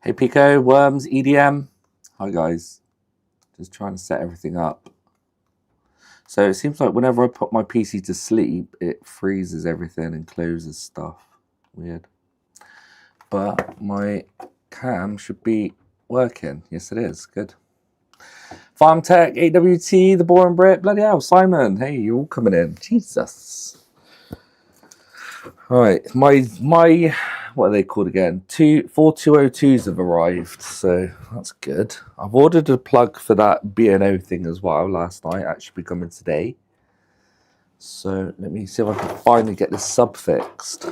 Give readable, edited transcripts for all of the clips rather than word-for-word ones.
Hey Pico, Worms, EDM. Hi guys. Just trying to set everything up. So it seems like whenever I put my PC to sleep, it freezes everything and closes stuff. Weird. But my cam should be working. Yes, it is. Good. Farm Tech, AWT, The Boring Brit. Bloody hell, Simon. Hey, you're all coming in. Jesus. All right, my what are they called again? 4202s have arrived, so that's good. I've ordered a plug for that B&O thing as well last night. That should be coming today. So let me see if I can finally get this sub fixed.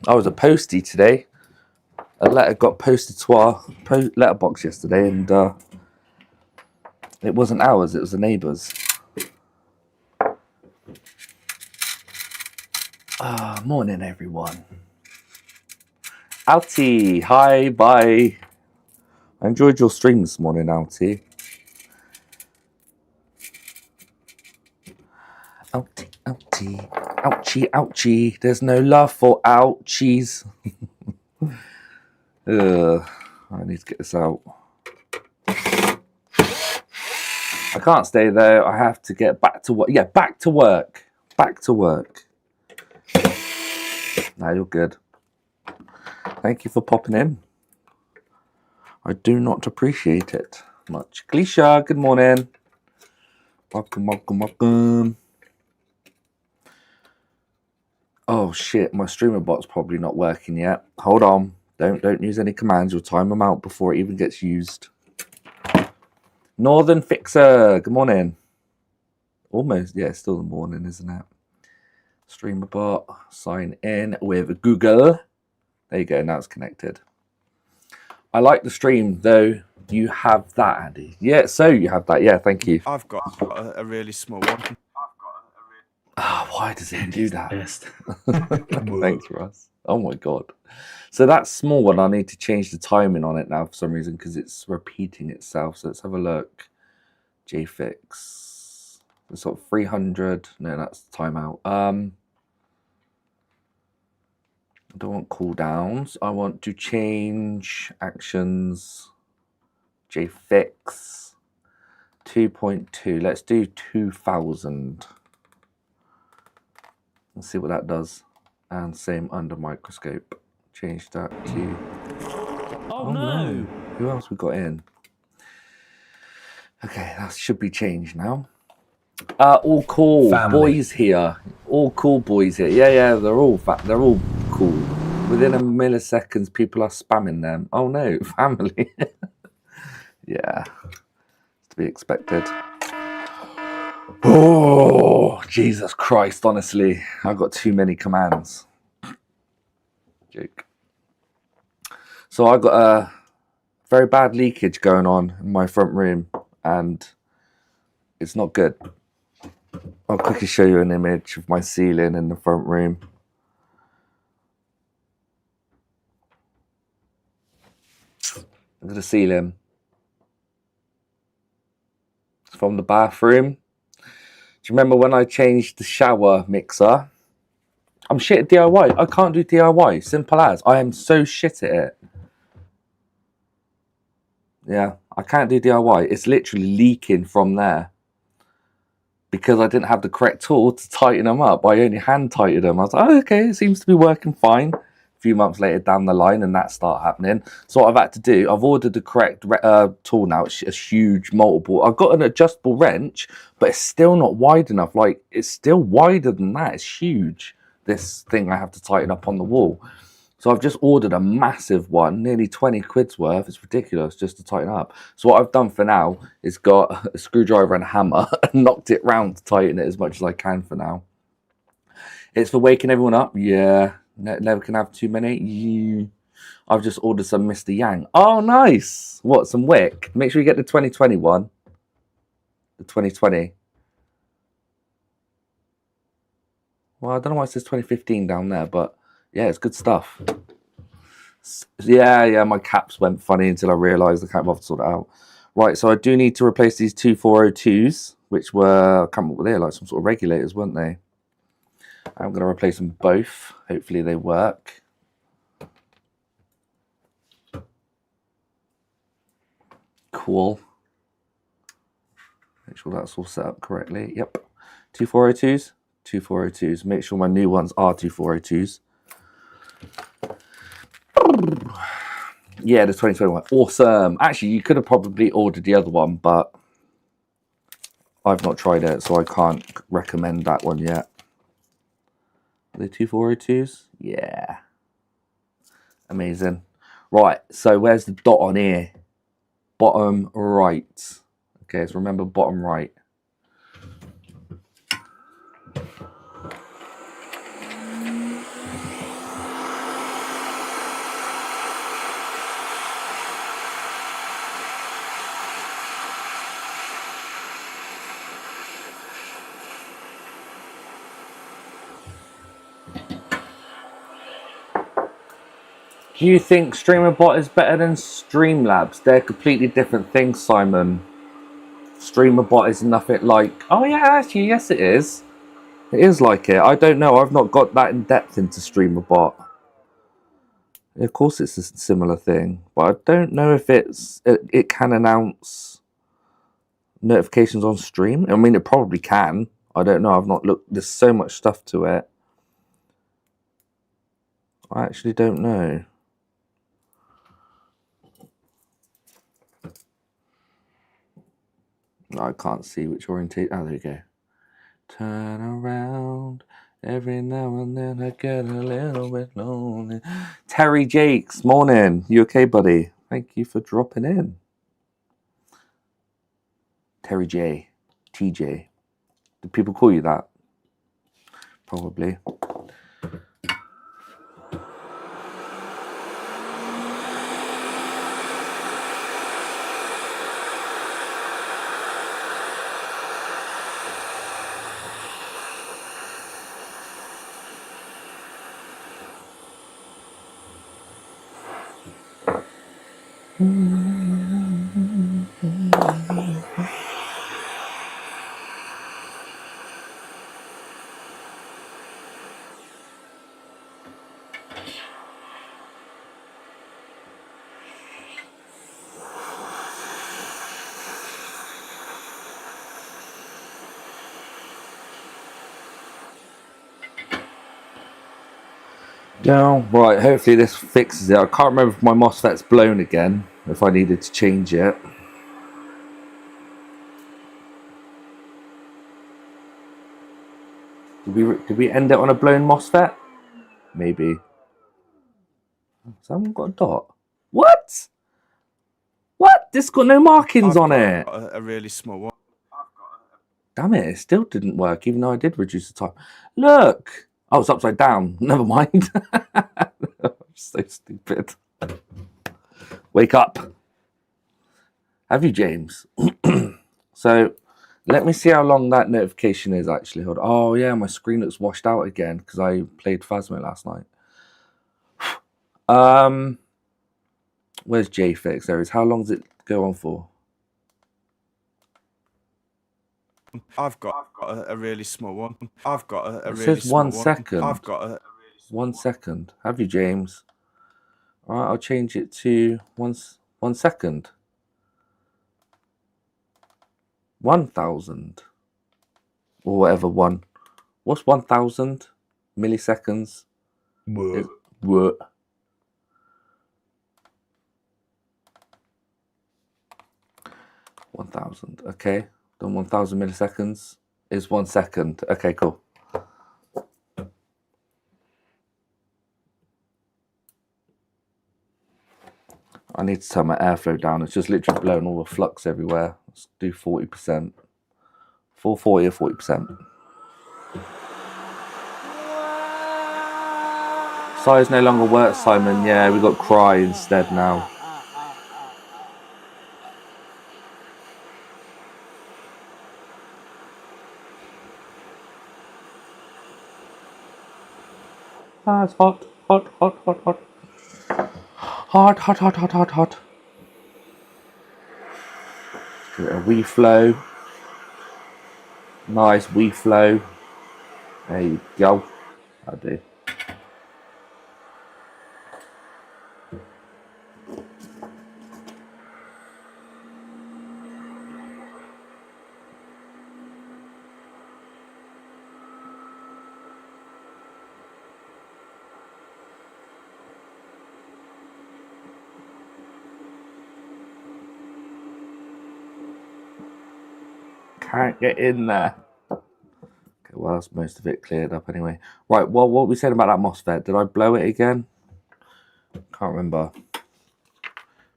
I was a postie today. A letter got posted to our letterbox yesterday, and it wasn't ours, it was the neighbours. Morning, everyone. Alti, hi, bye. I enjoyed your stream this morning, Alti. Ouchie, ouchie, ouchie, ouchie. There's no love for ouchies. I need to get this out. I can't stay there. I have to get back to work. Yeah, back to work. Back to work. Now you're good. Thank you for popping in. I do not appreciate it much. Glisha, good morning. Welcome, welcome, welcome. Oh shit, my streamer bot's probably not working yet. Hold on. Don't use any commands. You'll time them out before it even gets used. Northern Fixer, good morning. Almost, yeah, still the morning, isn't it? Streamer bot, sign in with Google. There you go, now it's connected. I like the stream, though. You have that, Andy. Yeah, so you have that. Yeah, thank you. I've got a really small one. Why does it do that? Thanks, Russ. Oh my god. So that small one, I need to change the timing on it now for some reason because it's repeating itself. So let's have a look. JFix. It's sort of 300. No, that's timeout. I don't want cooldowns. I want to change actions. JFix 2.2. Let's do 2000. Let's see what that does. And same under microscope. Change that to. Oh no! Who else we got in? Okay, that should be changed now. All cool boys here. All cool boys here. Yeah, they're all cool. Within a milliseconds, people are spamming them. Oh no, family. Yeah, to be expected. Oh, Jesus Christ, honestly. I've got too many commands. Joke. So I've got a very bad leakage going on in my front room, and it's not good. I'll quickly show you an image of my ceiling in the front room. Look at the ceiling. It's from the bathroom. Do you remember when I changed the shower mixer? I'm shit at DIY. I can't do DIY. Simple as. I am so shit at it. Yeah, I can't do DIY. It's literally leaking from there. Because I didn't have the correct tool to tighten them up. I only hand tightened them. I was like, oh, okay, it seems to be working fine. A few months later down the line, and that started happening. So what I've had to do, I've ordered the correct tool now. It's a huge multiple. I've got an adjustable wrench, but it's still not wide enough. Like, it's still wider than that. It's huge, this thing I have to tighten up on the wall. So I've just ordered a massive one, nearly 20 quid's worth. It's ridiculous just to tighten up. So what I've done for now is got a screwdriver and a hammer and knocked it round to tighten it as much as I can for now. It's for waking everyone up. Yeah, never can have too many. Yeah. I've just ordered some Mr. Yang. Oh, nice. What, some wick? Make sure you get the 2020 one. The 2020. Well, I don't know why it says 2015 down there, but yeah, it's good stuff. Yeah, my caps went funny until I realised I can't bother to sort it out. Right, so I do need to replace these 2402s, which were, I can't remember what they were, like some sort of regulators, weren't they? I'm going to replace them both. Hopefully they work. Cool. Make sure that's all set up correctly. Yep. 2402s, 2402s. Make sure my new ones are 2402s. Yeah, the 2021. Awesome. Actually, you could have probably ordered the other one, but I've not tried it, so I can't recommend that one yet. Are they 2402s? Yeah. Amazing. Right, so where's the dot on here? Bottom right. Okay, so remember bottom right. Do you think StreamerBot is better than Streamlabs? They're completely different things, Simon. StreamerBot is nothing like... Oh yeah, actually, yes it is. It is like it. I don't know. I've not got that in depth into StreamerBot. Of course it's a similar thing. But I don't know if it can announce notifications on stream. I mean, it probably can. I don't know. I've not looked. There's so much stuff to it. I actually don't know. I can't see which orientation. Oh, there we go. Turn around. Every now and then I get a little bit lonely. Terry Jakes, morning. You okay, buddy? Thank you for dropping in. Terry J. TJ. Do people call you that? Probably. No, right, hopefully this fixes it. I can't remember if my MOSFET's blown again, if I needed to change it. Did we end it on a blown MOSFET? Maybe. Someone got a dot. What? What? This got no markings on it. A really small one. Damn it, it still didn't work, even though I did reduce the time. Look! Oh, it's upside down. Never mind. I'm so stupid. Wake up. Have you, James? So, let me see how long that notification is, actually. Hold on. Oh, yeah, my screen looks washed out again because I played Phasmo last night. Where's JFix? There is. How long does it go on for? I've got a really small one. I've got a It really says small 1 second. I've got a 1 second. Have you, James? All right, I'll change it to 1 second. 1,000 or whatever. What's 1,000 milliseconds? What? 1,000. Okay, done. 1,000 milliseconds is 1 second. Okay, cool. I need to turn my airflow down. It's just literally blowing all the flux everywhere. Let's do 40%. Full 40 or 40%. Size no longer works, Simon. Yeah, we got Cry instead now. Ah, it's hot. Hot, hot, hot, hot. Hot, hot, hot, hot, hot, hot. Give it a wee flow. Nice wee flow. There you go. I do. Can't get in there. Okay, well, that's most of it cleared up anyway. Right, well, what we said about that MOSFET, did I blow it again? Can't remember.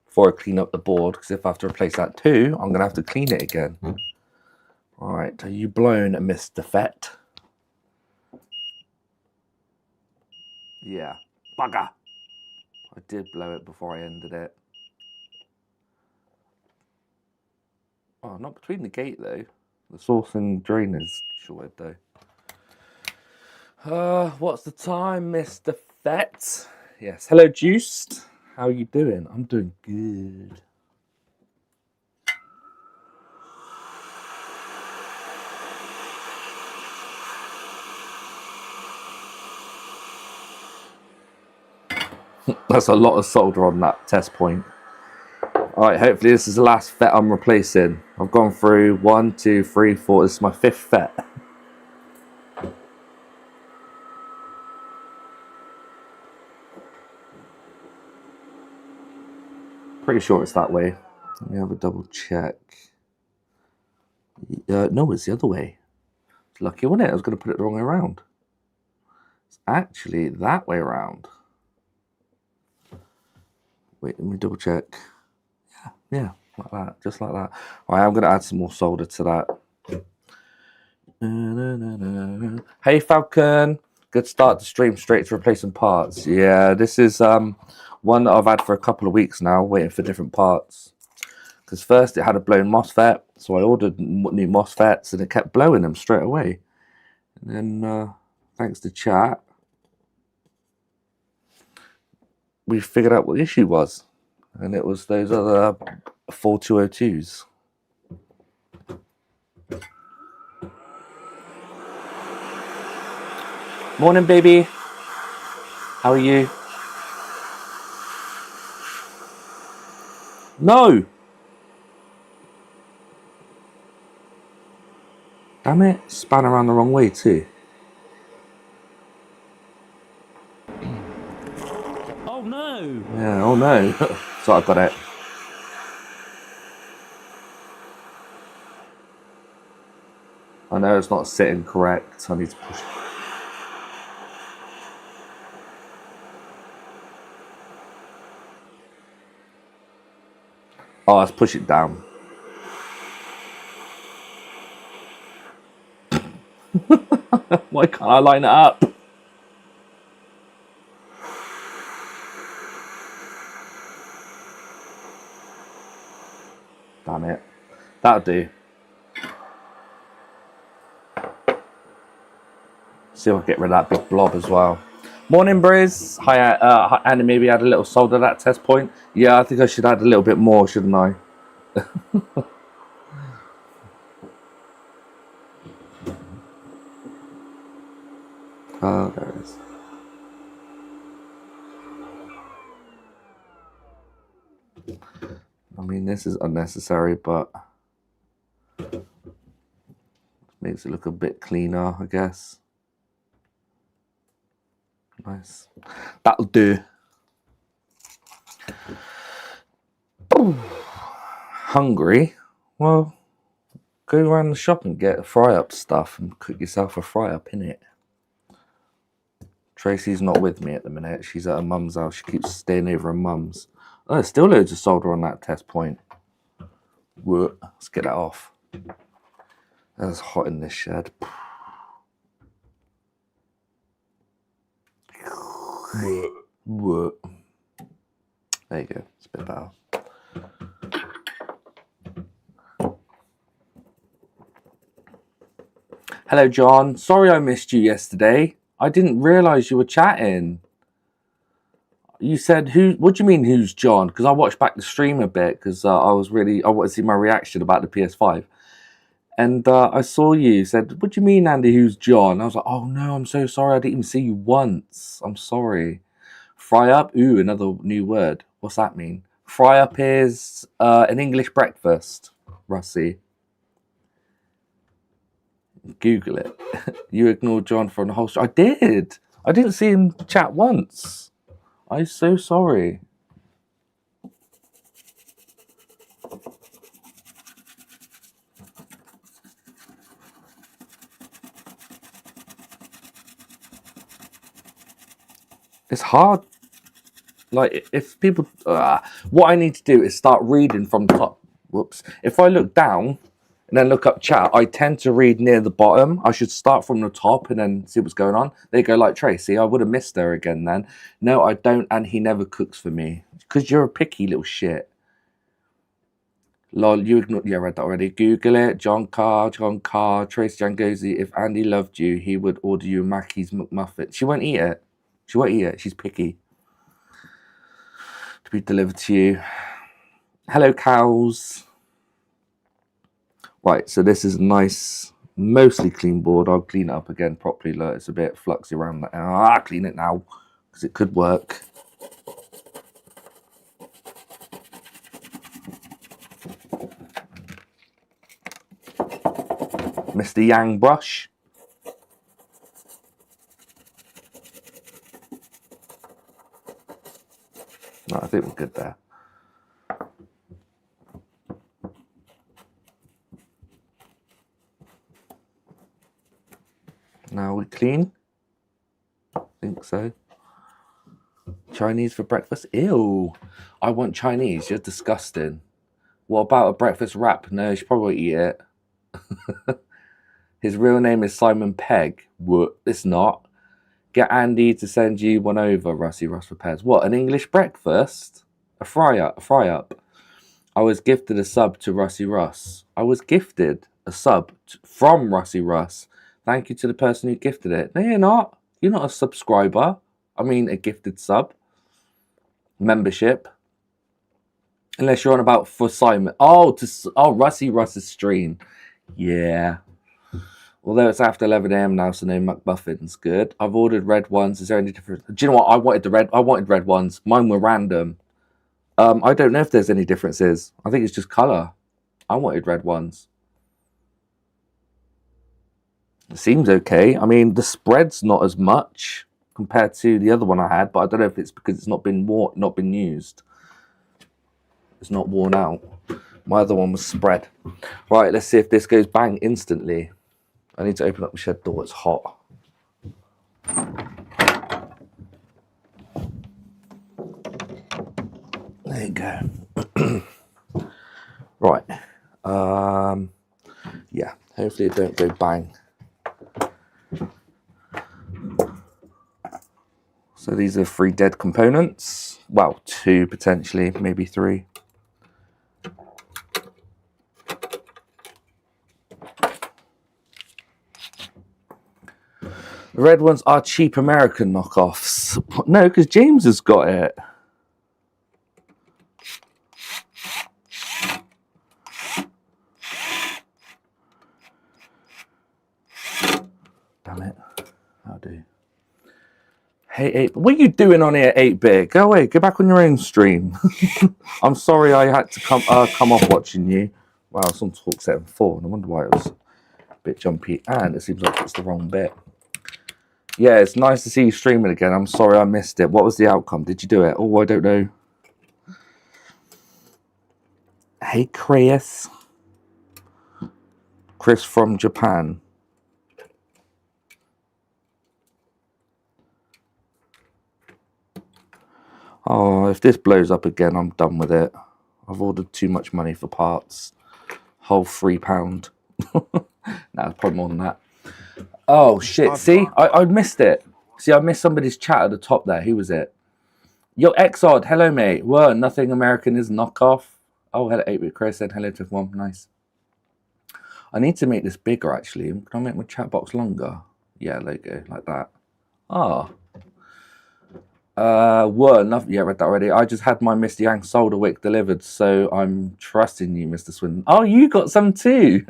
Before I clean up the board, because if I have to replace that too, I'm going to have to clean it again. All right, are you blown, Mr. Fett? Yeah. Bugger! I did blow it before I ended it. Oh, not between the gate, though. The source and drain is shorted, though. What's the time, Mr. Fett? Yes. Hello, Juiced. How are you doing? I'm doing good. That's a lot of solder on that test point. Alright, hopefully this is the last FET I'm replacing. I've gone through 1, 2, 3, 4. This is my 5th FET. Pretty sure it's that way. Let me have a double check. No, it's the other way. It's lucky, wasn't it? I was going to put it the wrong way around. It's actually that way around. Wait, let me double check. Yeah, like that, just like that. All right, I'm going to add some more solder to that. Hey, Falcon. Good start to stream, straight to replacing parts. Yeah, this is one that I've had for a couple of weeks now, waiting for different parts. Because first it had a blown MOSFET, so I ordered new MOSFETs and it kept blowing them straight away. And then, thanks to chat, we figured out what the issue was. And it was those other 4202s. Morning, baby. How are you? No! Damn it, span around the wrong way too. Oh no! Yeah, oh no. So I've got it. I know it's not sitting correct, so I need to push it. Oh, let's push it down. Why can't I line it up? Damn it. That'll do. See if I can get rid of that big blob as well. Morning, Briz. Hi, Annie. Maybe add a little solder at that test point. Yeah, I think I should add a little bit more, shouldn't I? Oh, there it is. I mean, this is unnecessary, but makes it look a bit cleaner, I guess. Nice. That'll do. Ooh. Hungry? Well, go around the shop and get fry up stuff and cook yourself a fry up, innit? Tracy's not with me at the minute. She's at her mum's house. She keeps staying over her mum's. Oh, there's still loads of solder on that test point. Whoa. Let's get that off. It's hot in this shed. Whoa. There you go. It's a bit better. Hello, John. Sorry I missed you yesterday. I didn't realise you were chatting. You said, who? What do you mean, who's John? Because I watched back the stream a bit because I wanted to see my reaction about the PS5. And I saw you, said, what do you mean, Andy, who's John? I was like, oh no, I'm so sorry. I didn't even see you once. I'm sorry. Fry up? Ooh, another new word. What's that mean? Fry up is an English breakfast, Russie. Google it. You ignored John from the whole show. I did. I didn't see him chat once. I'm so sorry. It's hard. Like, if people... what I need to do is start reading from the top. Whoops. If I look down and then look up chat, I tend to read near the bottom. I should start from the top and then see what's going on. They go like, Tracy, I would have missed her again then. No, I don't, and he never cooks for me. Because you're a picky little shit. Lol, you ignored... Yeah, I read that already. Google it. John Carr, Tracy Jangosi. If Andy loved you, he would order you a Mackey's McMuffin. She won't eat it. She won't eat it. She's picky. To be delivered to you. Hello, cows. Right, so this is a nice, mostly clean board. I'll clean it up again properly. Look, it's a bit fluxy around that. Clean it now, because it could work. Mr. Yang brush. No, I think we're good there. Now we clean. I think so. Chinese for breakfast? Ew. I want Chinese. You're disgusting. What about a breakfast wrap? No, she probably won't eat it. His real name is Simon Pegg. What? It's not. Get Andy to send you one over, Russie Russ Repairs. What, an English breakfast? A fry up. I was gifted a sub to Russie Russ. I was gifted a sub from Russie Russ. Thank you to the person who gifted it. No, you're not. You're not a subscriber. I mean, a gifted sub. Membership. Unless you're on about for Simon. Oh, Russie Russ's stream. Yeah. Although it's after 11 a.m. now, so no McMuffins. Good. I've ordered red ones. Is there any difference? Do you know what? I wanted red ones. Mine were random. I don't know if there's any differences. I think it's just colour. I wanted red ones. It seems okay. I mean, the spread's not as much compared to the other one I had, but I don't know if it's because it's not been used. It's not worn out. My other one was spread. Right, let's see if this goes bang instantly. I need to open up the shed door. It's hot. There you go. Right. Yeah, hopefully it don't go bang. So these are 3 dead components. Well, 2 potentially, maybe 3. The red ones are cheap American knockoffs. No, because James has got it. Damn it. I'll do. Hey, 8. What are you doing on here, 8-bit? Go away. Go back on your own stream. I'm sorry I had to come off watching you. Wow, it's on Talk 7.4. No wonder why it was a bit jumpy. And it seems like it's the wrong bit. Yeah, it's nice to see you streaming again. I'm sorry I missed it. What was the outcome? Did you do it? Oh, I don't know. Hey, Chris. Chris from Japan. Oh, if this blows up again, I'm done with it. I've ordered too much money for parts. Whole £3. Nah, it's probably more than that. Oh, shit. See? I missed it. See, I missed somebody's chat at the top there. Who was it? Yo, Exod. Hello, mate. Whoa, nothing American is knockoff. Oh, hello, 8-bit Chris said hello to everyone. Nice. I need to make this bigger, actually. Can I make my chat box longer? Yeah, logo, like that. Ah. Nothing. Yeah, read that already. I just had my Mr. Yang solder wick delivered, so I'm trusting you, Mr. Swindon. Oh, you got some too.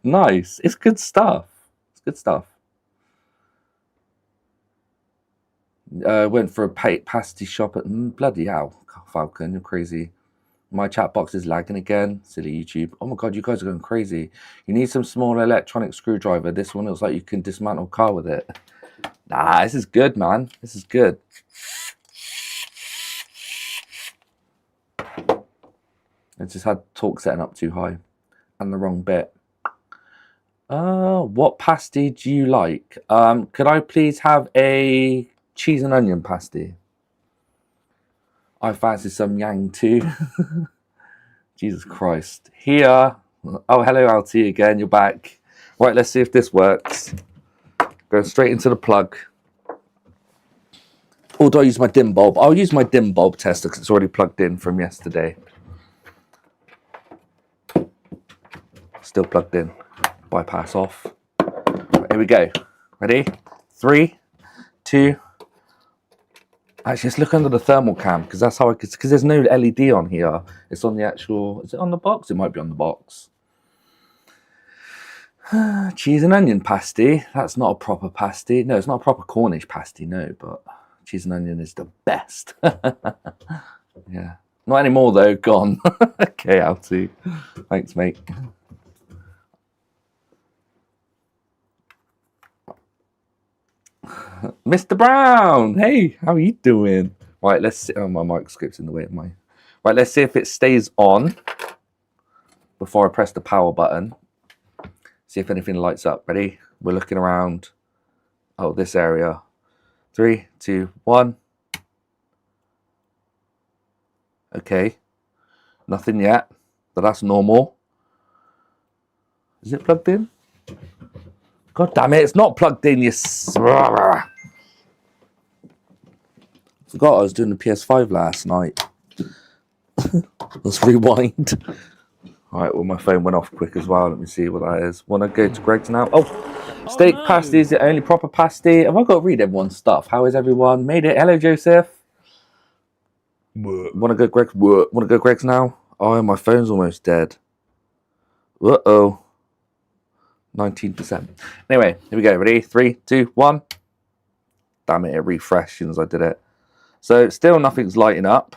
Nice. It's good stuff. It's good stuff. Went for a pasty shop at bloody hell, Falcon. You're crazy. My chat box is lagging again. Silly YouTube. Oh my god, you guys are going crazy. You need some small electronic screwdriver. This one looks like you can dismantle a car with it. Nah, this is good, man. This is good. I just had talk setting up too high and the wrong bit. What pasty do you like? Could I please have a cheese and onion pasty? I fancy some Yang too. Jesus Christ. Here. Oh, hello, LT again. You're back. Right, let's see if this works. Go straight into the plug. Or do I use my dim bulb? I'll use my dim bulb tester because it's already plugged in from yesterday. Still plugged in. Bypass off. Here we go. Ready? 3, 2. Actually, let's look under the thermal cam because that's how I could. Because there's no LED on here. It's on the actual. Is it on the box? It might be on the box. Cheese and onion pasty. That's not a proper pasty. No, it's not a proper Cornish pasty. No, but cheese and onion is the best. Yeah. Not anymore though. Gone. Okay, Alty. Thanks, mate. Mr. Brown, hey, how are you doing? Right, let's see. Oh, my microscope's in the way of my. Right, let's see if it stays on before I press the power button. See if anything lights up. Ready? We're looking around. Oh, this area. 3, 2, 1. Okay. Nothing yet, but that's normal. Is it plugged in? God damn it, it's not plugged in, you... Forgot I was doing the PS5 last night. Let's rewind. Alright, well, my phone went off quick as well. Let me see what that is. Want to go to Greg's now? Oh, steak no. pasty is the only proper pasty. Have I got to read everyone's stuff? How is everyone? Made it. Hello, Joseph. Want to go Greg's? Want to go Greg's now? Oh, my phone's almost dead. Uh-oh. 19%. Anyway, here we go. Ready? 3, 2, 1. Damn it, it refreshed as soon as I did it. So still nothing's lighting up.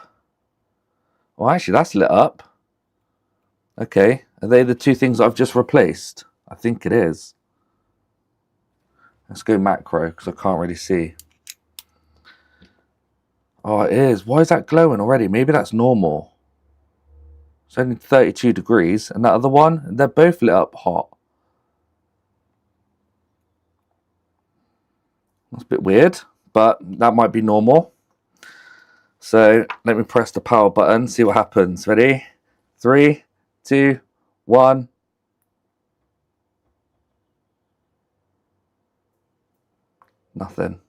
Well, actually, that's lit up. Okay. Are they the two things I've just replaced? I think it is. Let's go macro because I can't really see. Oh, it is. Why is that glowing already? Maybe that's normal. It's only 32 degrees. And that other one, they're both lit up hot. That's a bit weird, but that might be normal. So let me press the power button, see what happens. Ready? 3, 2, 1. Nothing.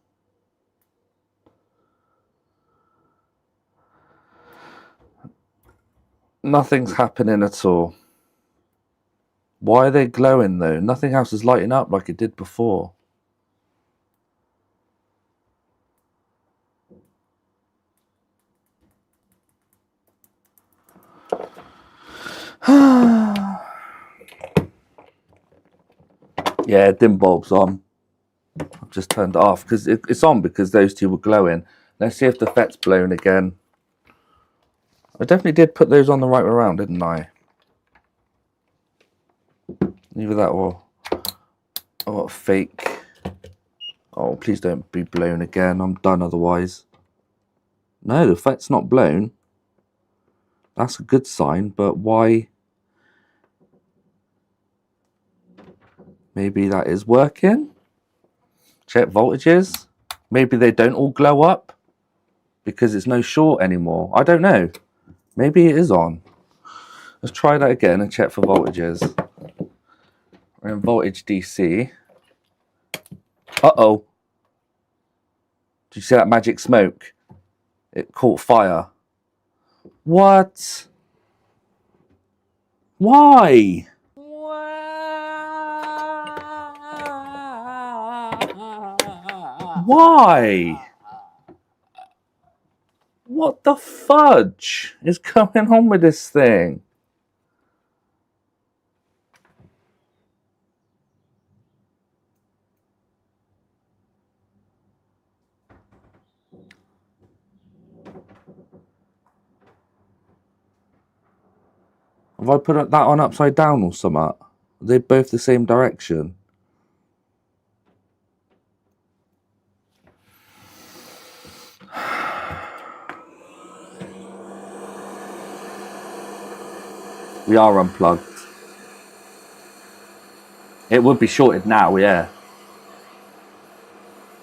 Nothing's happening at all. Why are they glowing though? Nothing else is lighting up like it did before. Yeah, dim bulb's on. I've just turned it off because it's on because those two were glowing. Let's see if the FET's blown again. I definitely did put those on the right way around, didn't I? Either that or fake. Oh, please don't be blown again. I'm done otherwise. No, the FET's not blown. That's a good sign, but why? Maybe that is working. Check voltages. Maybe they don't all glow up because it's no short anymore. I don't know. Maybe it is on. Let's try that again and check for voltages. We're in voltage DC. Uh-oh. Did you see that magic smoke? It caught fire. What? Why? Why? What the fudge is going on with this thing? Have I put that on upside down or something? Are they both the same direction? We are unplugged. It would be shorted now, yeah.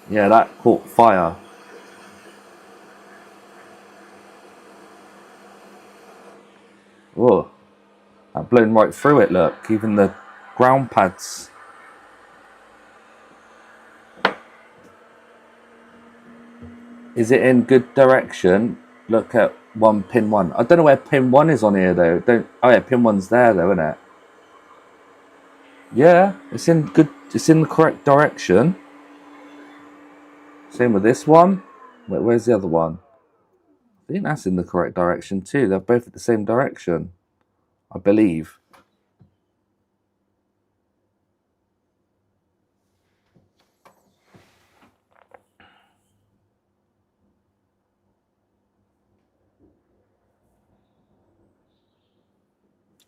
Yeah, that caught fire. Oh, that blown right through it, look. Even the ground pads. Is it in good direction? Look at pin 1. I don't know where pin 1 is on here though. Oh yeah, pin 1's there though, isn't it? Yeah, it's in the correct direction. Same with this one. Where's the other one? I think that's in the correct direction too. They're both at the same direction, I believe.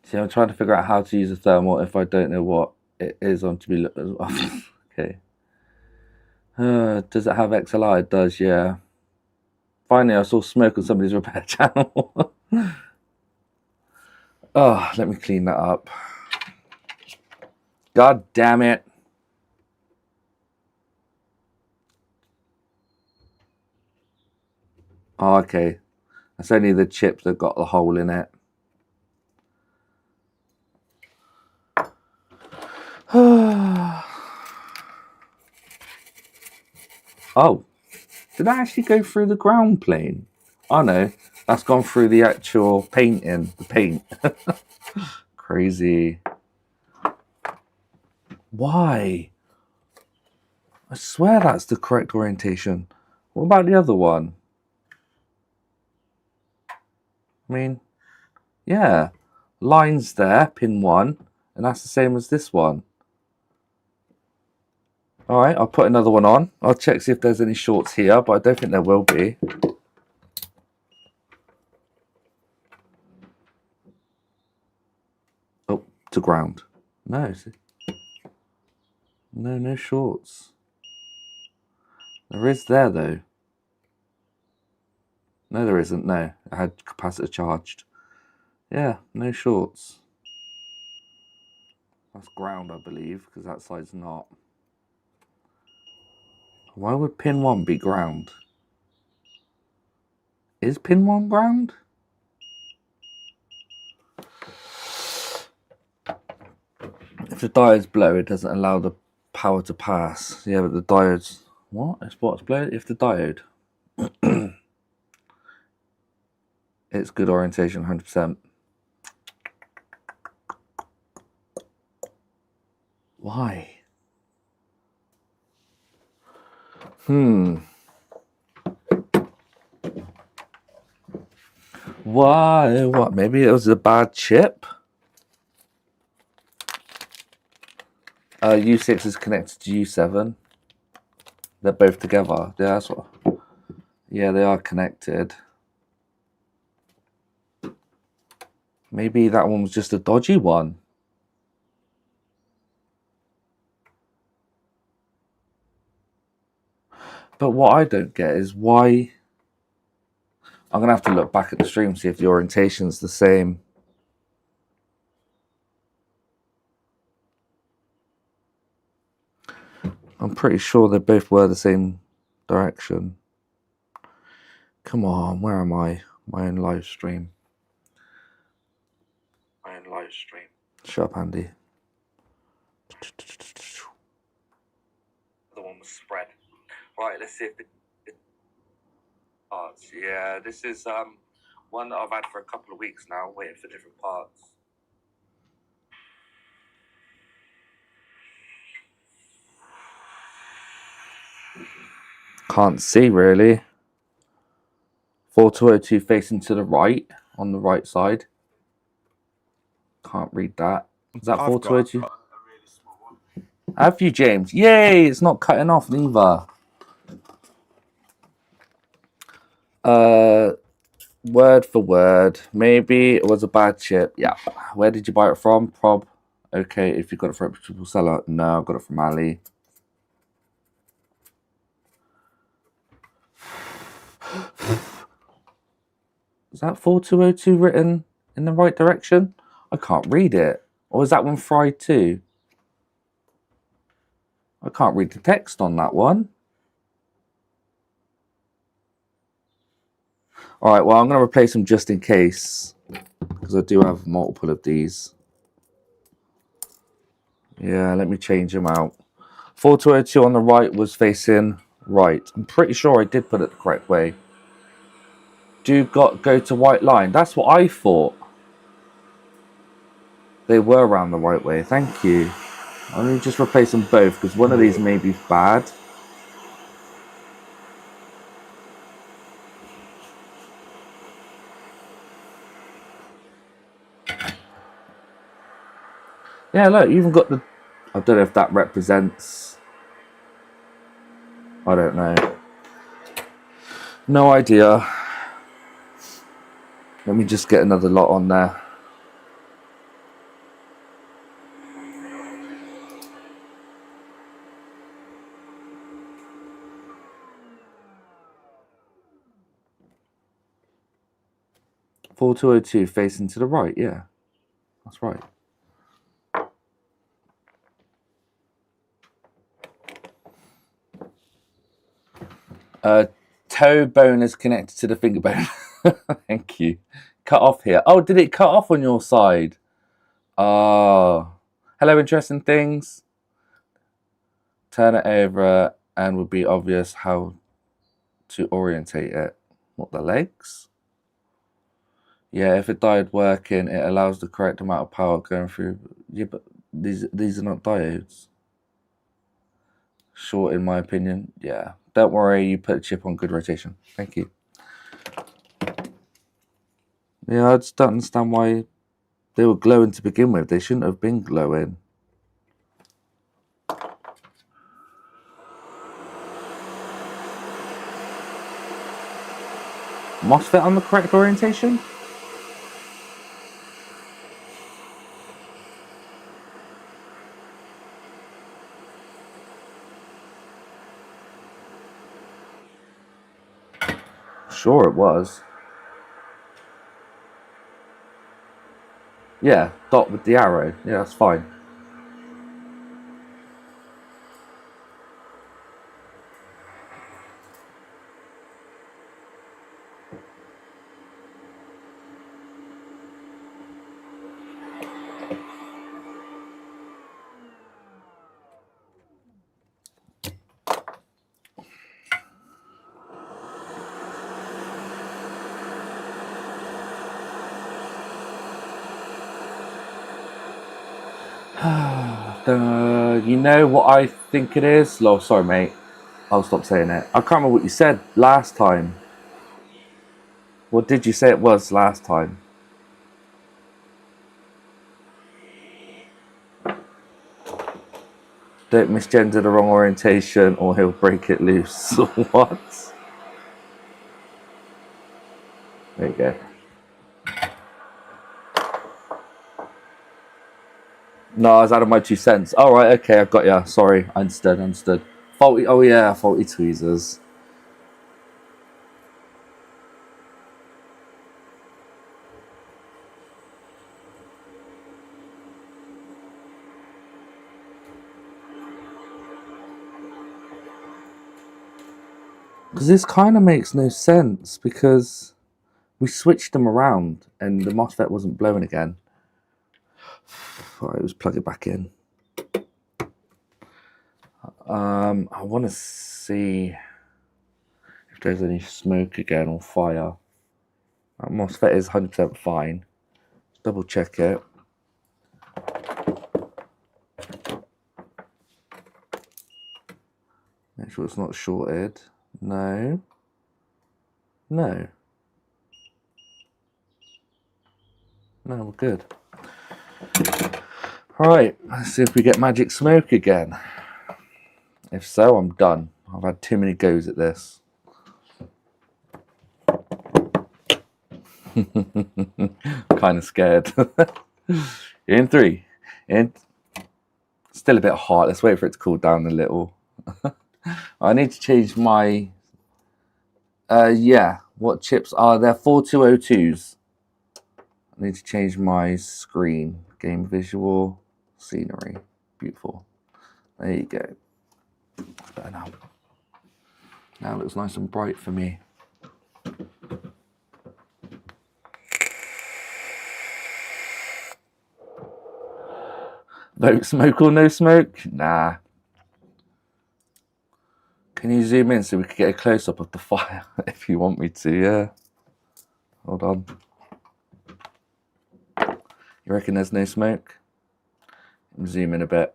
See, I'm trying to figure out how to use a thermal if I don't know what it is on to be looked at. Okay. Does it have XLR? It does, yeah. Finally, I saw smoke on somebody's repair channel. Oh, let me clean that up. God damn it. Oh, okay. That's only the chip that got the hole in it. Oh, did that actually go through the ground plane? Oh no, that's gone through the actual painting, the paint. Crazy. Why? I swear that's the correct orientation. What about the other one? I mean, yeah, lines there, pin 1, and that's the same as this one. All right, I'll put another one on. I'll check see if there's any shorts here, but I don't think there will be. Oh, to ground. No, no shorts. There is there though. No, there isn't. No, I had capacitor charged. Yeah, no shorts. That's ground, I believe, because that side's not. Why would pin 1 be ground? Is pin 1 ground? If the diodes blow, it doesn't allow the power to pass. Yeah, but the diodes... What? It's what's blown? If the diode... It's good orientation, 100%. Why? Why? What? Maybe it was a bad chip? U6 is connected to U7. They're both together. Yeah, that's what... Yeah, they are connected. Maybe that one was just a dodgy one. But what I don't get is why... I'm going to have to look back at the stream, see if the orientation's the same. I'm pretty sure they both were the same direction. Come on, where am I? My own live stream. My own live stream. Shut up, Andy. The one was spread. Right, let's see if it parts. Yeah, this is one that I've had for a couple of weeks now, waiting for different parts. Can't see really. 4202 facing to the right, on the right side. Can't read that. Is that I've got 4202? a really small one. Have you, James? Yay! It's not cutting off neither. Word for word. Maybe it was a bad chip. Yeah. Where did you buy it from? Prob. Okay, if you got it from a reputable seller. No, I got it from Ali. Is that 4202 written in the right direction? I can't read it. Or is that one fried too? I can't read the text on that one. Alright, well, I'm going to replace them just in case. Because I do have multiple of these. Yeah, let me change them out. 4202 on the right was facing right. I'm pretty sure I did put it the correct way. Go to white line. That's what I thought. They were around the right way. Thank you. I'm going to just replace them both because one of these may be bad. Yeah, look, you even got the... I don't know if that represents... I don't know. No idea. Let me just get another lot on there. Four two oh two facing to the right. Yeah, that's right. Toe bone is connected to the finger bone. Thank you. Cut off here. Oh, did it cut off on your side? Oh. Hello, interesting things. Turn it over and would be obvious how to orientate it. What, the legs? Yeah, if it diode working, it allows the correct amount of power going through. Yeah, but these are not diodes. Short, in my opinion. Yeah. Don't worry, you put a chip on good rotation. Thank you. Yeah, I just don't understand why they were glowing to begin with. They shouldn't have been glowing. MOSFET on the correct orientation? Sure it was. Yeah, dot with the arrow. Yeah, that's fine. You know what I think it is? Oh, sorry, mate. I'll stop saying it. I can't remember what you said last time. What did you say it was last time? Don't misgender the wrong orientation or he'll break it loose. What? There you go. No, I was out of my 2 cents. All right, okay, I've got ya. Sorry, I understood. Faulty, oh yeah, faulty tweezers. Because this kind of makes no sense because we switched them around and the MOSFET wasn't blowing again. All right, let's plug it back in. I want to see if there's any smoke again or fire. That MOSFET is 100% fine. Double check it. Make sure it's not shorted. No. No, we're good. Alright, let's see if we get magic smoke again. If so, I'm done. I've had too many goes at this. Kind of scared. In 3. In. Still a bit hot. Let's wait for it to cool down a little. I need to change my... yeah. What chips are there? 4202s. I need to change my screen. Game visual. Scenery. Beautiful. There you go. That's better now. Now it looks nice and bright for me. Vote smoke or no smoke? Nah. Can you zoom in so we can get a close-up of the fire if you want me to, yeah? Hold on. You reckon there's no smoke? Zoom in a bit.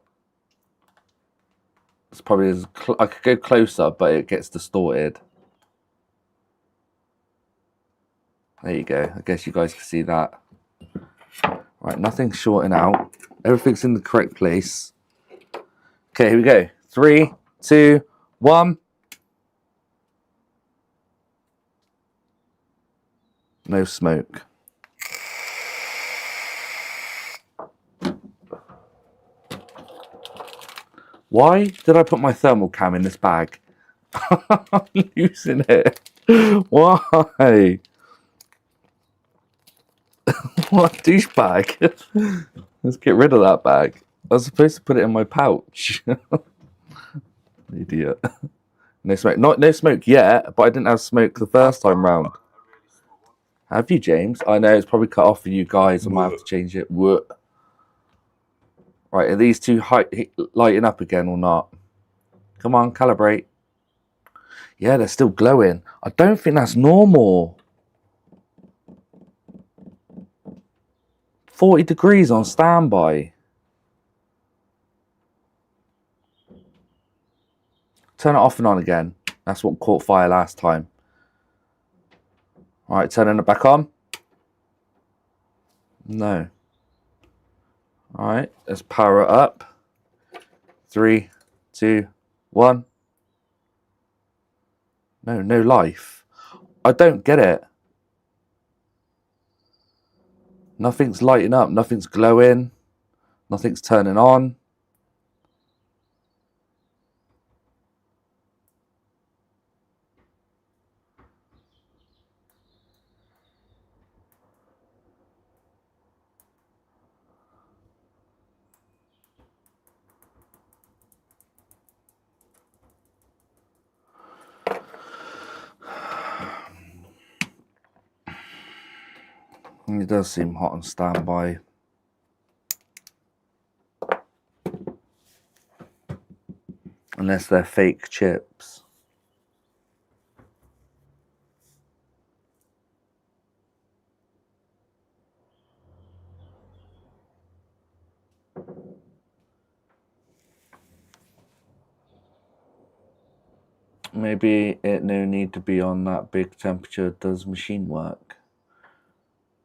It's probably I could go closer, but it gets distorted. There you go. I guess you guys can see that. Right, nothing's shorting out. Everything's in the correct place. Okay, here we go. 3, 2, 1. No smoke. Why did I put my thermal cam in this bag? I'm losing it. Why? What a douchebag. Let's get rid of that bag. I was supposed to put it in my pouch. Idiot. No smoke. No smoke yet, but I didn't have smoke the first time round. Have you, James? I know it's probably cut off for you guys. I might have to change it. What? Right, are these two lighting up again or not? Come on, calibrate. Yeah, they're still glowing. I don't think that's normal. 40 degrees on standby. Turn it off and on again. That's what caught fire last time. All right, turning it back on. No. All right, let's power it up. 3, 2, 1. No life. I don't get it. Nothing's lighting up. Nothing's glowing. Nothing's turning on. It does seem hot on standby. Unless they're fake chips. Maybe it no need to be on that big temperature. Does machine work?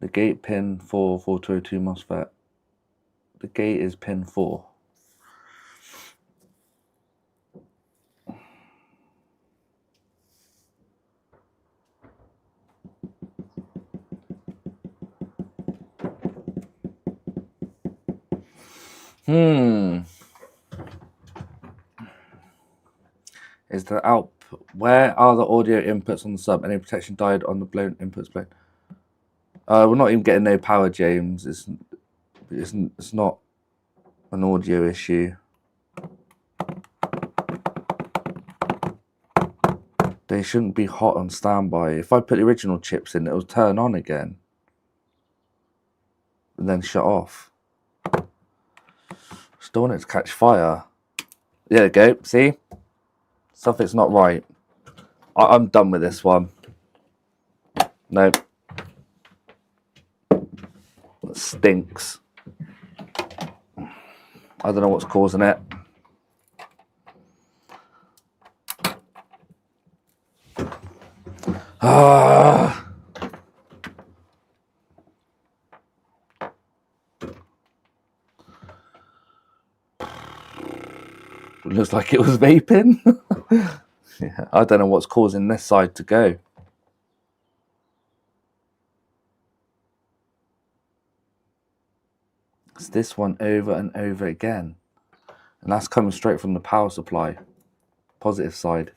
The gate pin 4202 MOSFET. The gate is pin 4. Is the out? Where are the audio inputs on the sub? Any protection died on the blown inputs blown? We're not even getting no power, James. It's not an audio issue. They shouldn't be hot on standby. If I put the original chips in, it'll turn on again. And then shut off. Just don't want it to catch fire. There we go. See? Something's not right. I'm done with this one. No. It stinks. I don't know what's causing it. feels like it was vaping. Yeah, I don't know what's causing this side to go. It's this one over and over again. And that's coming straight from the power supply. Positive side.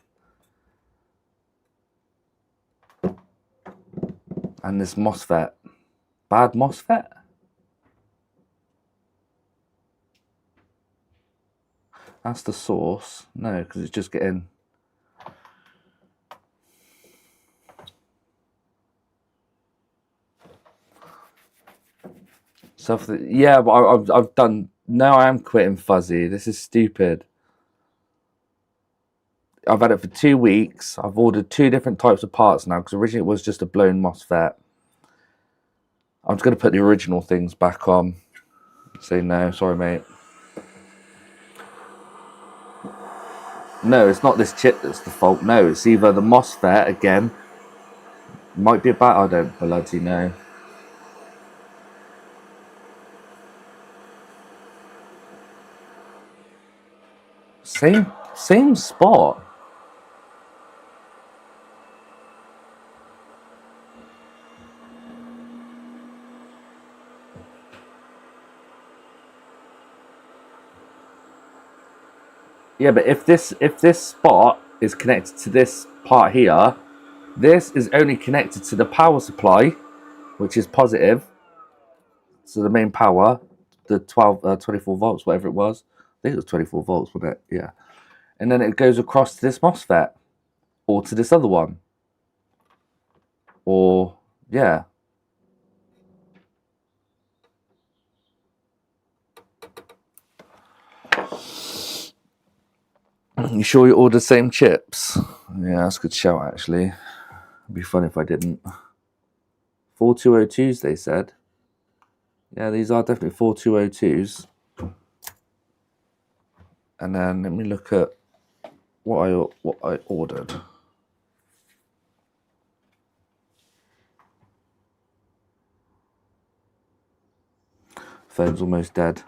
And this MOSFET. Bad MOSFET? That's the source. No, because it's just getting... So yeah, but I've done... No, I am quitting fuzzy. This is stupid. I've had it for 2 weeks. I've ordered 2 different types of parts now, because originally it was just a blown MOSFET. I'm just going to put the original things back on. Say no, sorry mate. No, it's not this chip that's the fault. No, it's either the MOSFET again. Might be about... I don't bloody know. Same spot. Yeah, but if this spot is connected to this part here, this is only connected to the power supply, which is positive. So the main power, the 24 volts, whatever it was. I think it was 24 volts, wasn't it? Yeah. And then it goes across to this MOSFET, or to this other one. Or, yeah. You sure you ordered the same chips? Yeah, that's a good shout, actually. It'd be fun if I didn't. 4202s, they said. Yeah, these are definitely 4202s. And then let me look at what I ordered. Phone's almost dead.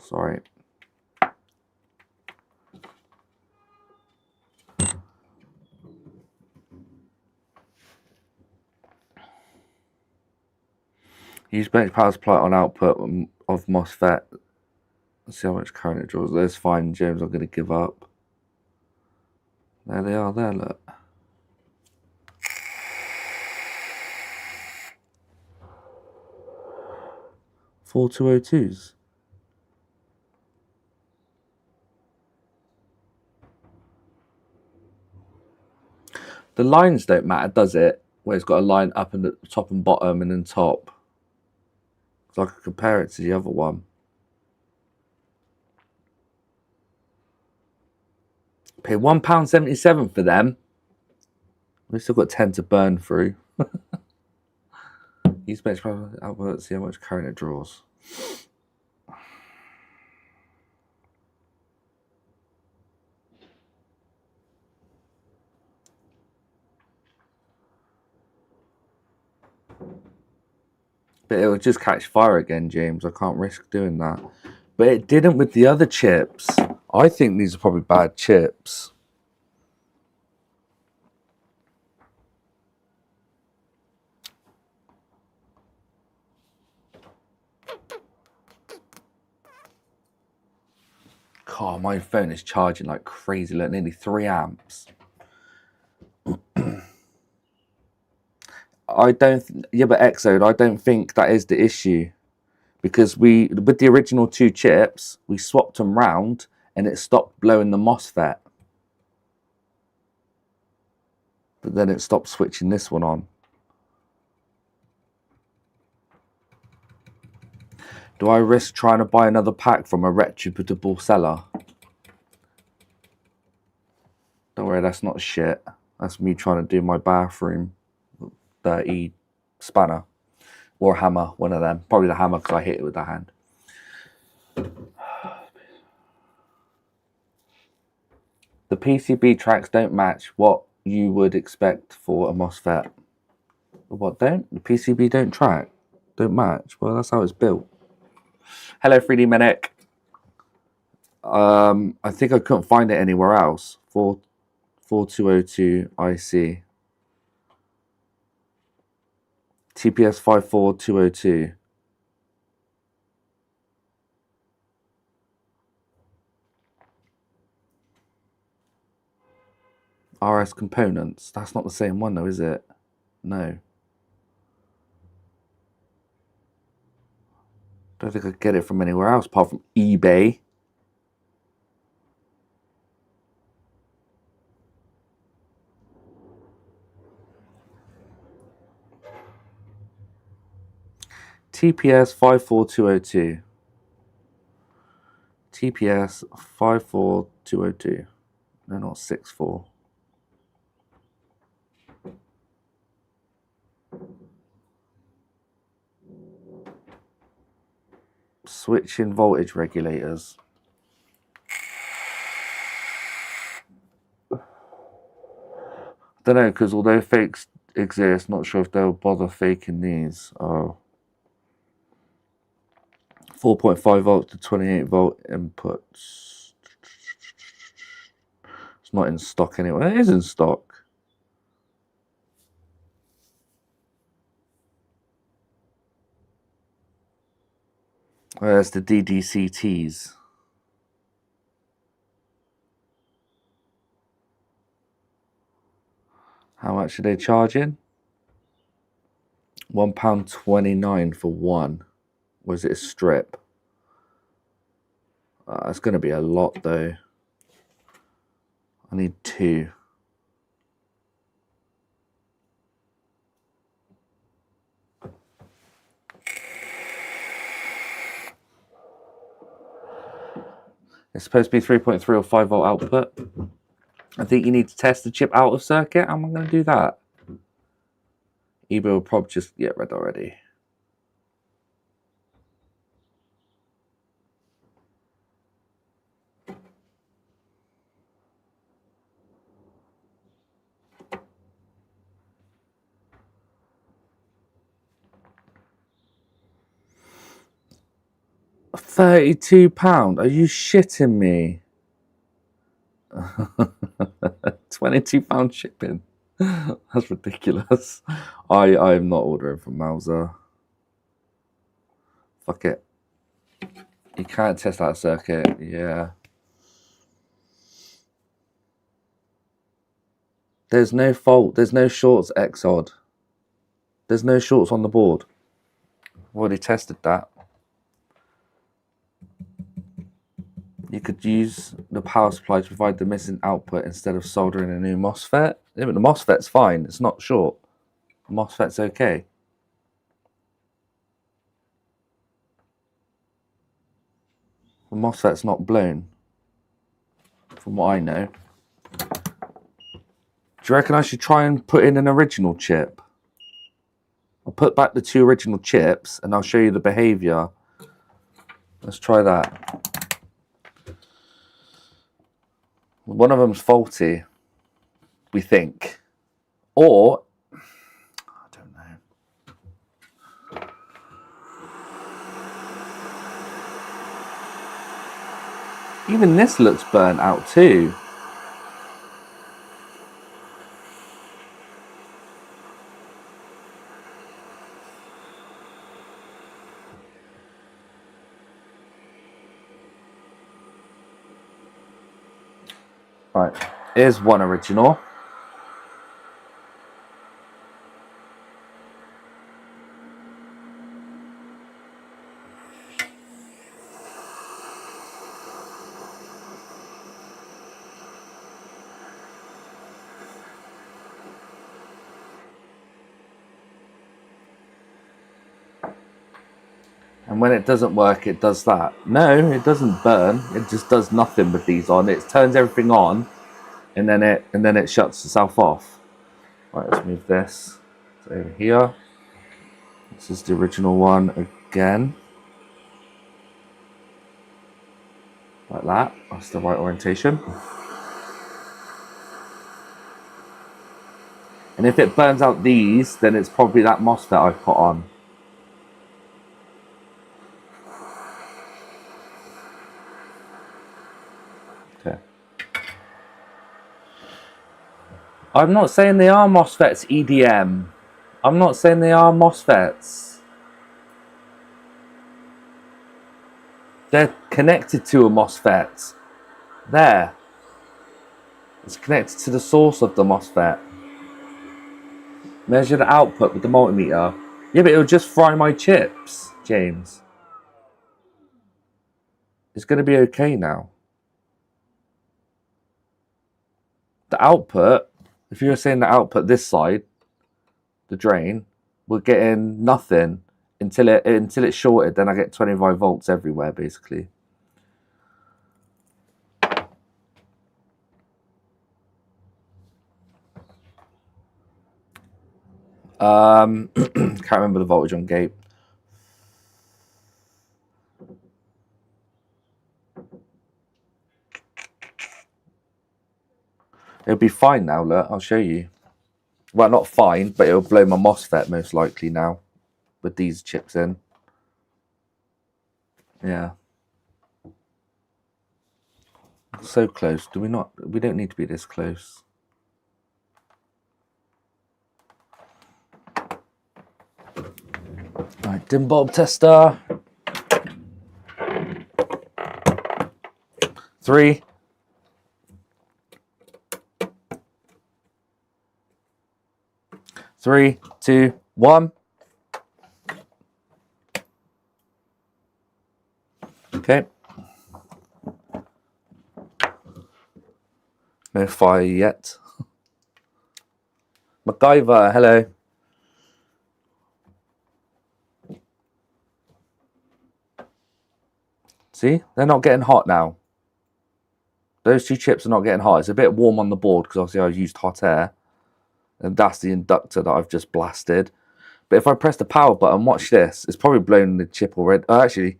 Sorry. Use bench power supply on output of MOSFET. Let's see how much current it draws. That's fine, James. I'm going to give up. There they are. There, look. Four 202s. The lines don't matter, does it? Where it's got a line up and the top and bottom and then top. So I could compare it to the other one. Pay £1.77 for them. We've still got 10 to burn through. Use bench power output, see how much current it draws. But it will just catch fire again, James. I can't risk doing that. But it didn't with the other chips. I think these are probably bad chips. God, my phone is charging like crazy, like nearly 3 amps. Yeah, but Exode, I don't think that is the issue. Because with the original 2 chips, we swapped them round and it stopped blowing the MOSFET. But then it stopped switching this one on. Do I risk trying to buy another pack from a reputable seller? Don't worry, that's not shit. That's me trying to do my bathroom dirty spanner. Or hammer, one of them. Probably the hammer because I hit it with the hand. The PCB tracks don't match what you would expect for a MOSFET. What don't? The PCB don't track? Don't match? Well, that's how it's built. Hello, 3D Medic. I think I couldn't find it anywhere else. 4202 IC. TPS 54202. RS components. That's not the same one though, is it? No. Don't think I could get it from anywhere else apart from eBay. TPS 54202. TPS 54202. No, not 64. Switching voltage regulators. Don't know, because although fakes exist, not sure if they'll bother faking these. Oh. 4.5 volts to 28 volt inputs. It's not in stock anyway. It is in stock. Where's the DDCTs? How much are they charging? £1.29 for one. Was it a strip? It's going to be a lot though. I need two. It's supposed to be 3.3 or 5 volt output. I think you need to test the chip out of circuit. How am I going to do that? eBay will probably just get rid already. £32? Are you shitting me? £22 shipping. That's ridiculous. I am not ordering from Mauser. Fuck it. You can't test that circuit. Yeah. There's no fault. There's no shorts, Xod. There's no shorts on the board. I've already tested that. You could use the power supply to provide the missing output instead of soldering a new MOSFET. Yeah, but the MOSFET's fine. It's not short. The MOSFET's okay. The MOSFET's not blown, from what I know. Do you reckon I should try and put in an original chip? I'll put back the two original chips and I'll show you the behavior. Let's try that. One of them's faulty, we think. Or, I don't know. Even this looks burnt out too. Right, here's one original. And when it doesn't work, it does that. No, it doesn't burn. It just does nothing with these on. It turns everything on, and then it shuts itself off. Right, let's move this over here. This is the original one again. Like that. That's the right orientation. And if it burns out these, then it's probably that MOSFET I've put on. I'm not saying they are MOSFETs, EDM. I'm not saying they are MOSFETs. They're connected to a MOSFET. There. It's connected to the source of the MOSFET. Measure the output with the multimeter. Yeah, but it'll just fry my chips, James. It's going to be okay now. The output, if you're saying the output this side, the drain, we're getting nothing until it's shorted. Then I get 25 volts everywhere, basically. Can't remember the voltage on gate. It'll be fine now, look, I'll show you. Well, not fine, but it'll blow my MOSFET most likely now with these chips in. Yeah. So close. Do we not? We don't need to be this close. Right, dim bulb tester. 3. 3, 2, 1. Okay. No fire yet. MacGyver, hello. See, they're not getting hot now. Those 2 chips are not getting hot. It's a bit warm on the board because obviously I used hot air. And that's the inductor that I've just blasted. But if I press the power button, watch this. It's probably blown the chip already. Oh, actually,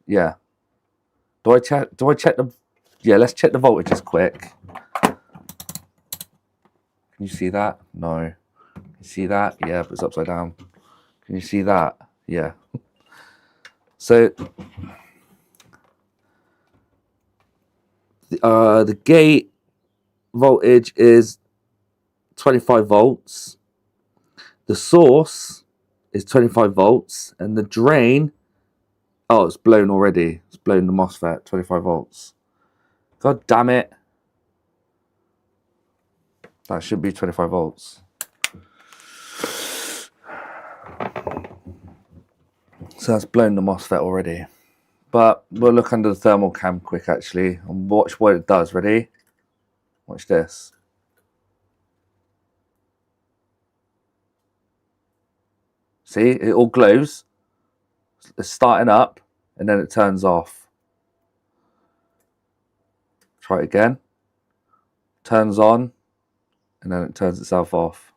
yeah. Do I check the... Yeah, let's check the voltages quick. Can you see that? No. Can you see that? Yeah, but it's upside down. Can you see that? Yeah. So... the gate voltage is 25 volts. The source is 25 volts. And the drain... Oh, it's blown already. It's blown the MOSFET, 25 volts. God damn it. That should be 25 volts. So that's blown the MOSFET already. But we'll look under the thermal cam quick actually and watch what it does. Ready? Watch this. See, it all glows. It's starting up and then it turns off. Try it again. Turns on and then it turns itself off.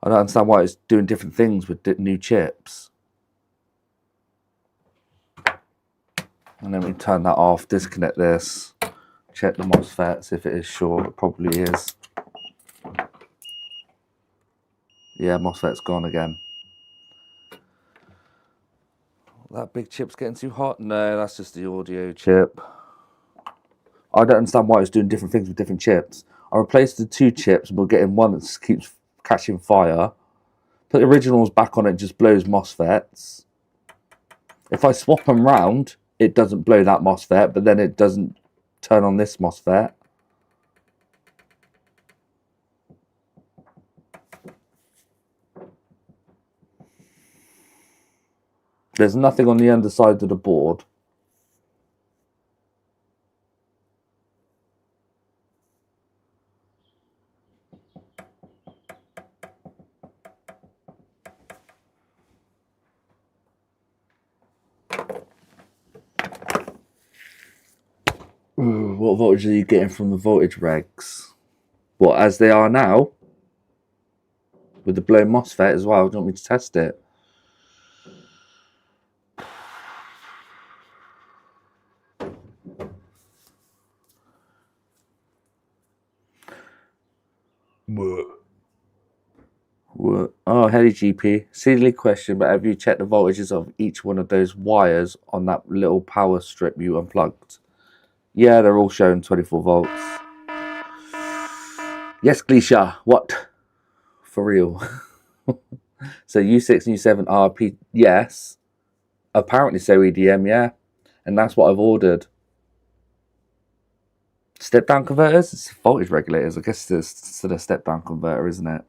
I don't understand why it's doing different things with new chips. And then we turn that off, disconnect this, check the MOSFETs if it is short. It probably is. Yeah, MOSFET's gone again. That big chip's getting too hot? No, that's just the audio chip. I don't understand why it's doing different things with different chips. I replaced the 2 chips and we're getting one that keeps catching fire. Put the originals back on, it just blows MOSFETs. If I swap them round, it doesn't blow that MOSFET, but then it doesn't turn on this MOSFET. There's nothing on the underside of the board. Ooh, what voltage are you getting from the voltage regs? What, as they are now? With the blown MOSFET as well? Do you want me to test it? Whoa. Oh, Heli GP. Silly question, but have you checked the voltages of each one of those wires on that little power strip you unplugged? Yeah, they're all showing 24 volts. Yes, Glisha. What? For real. So U6 and U7 RP. Yes. Apparently so EDM, yeah. And that's what I've ordered. Step down converters? It's voltage regulators. I guess it's still a step down converter, isn't it?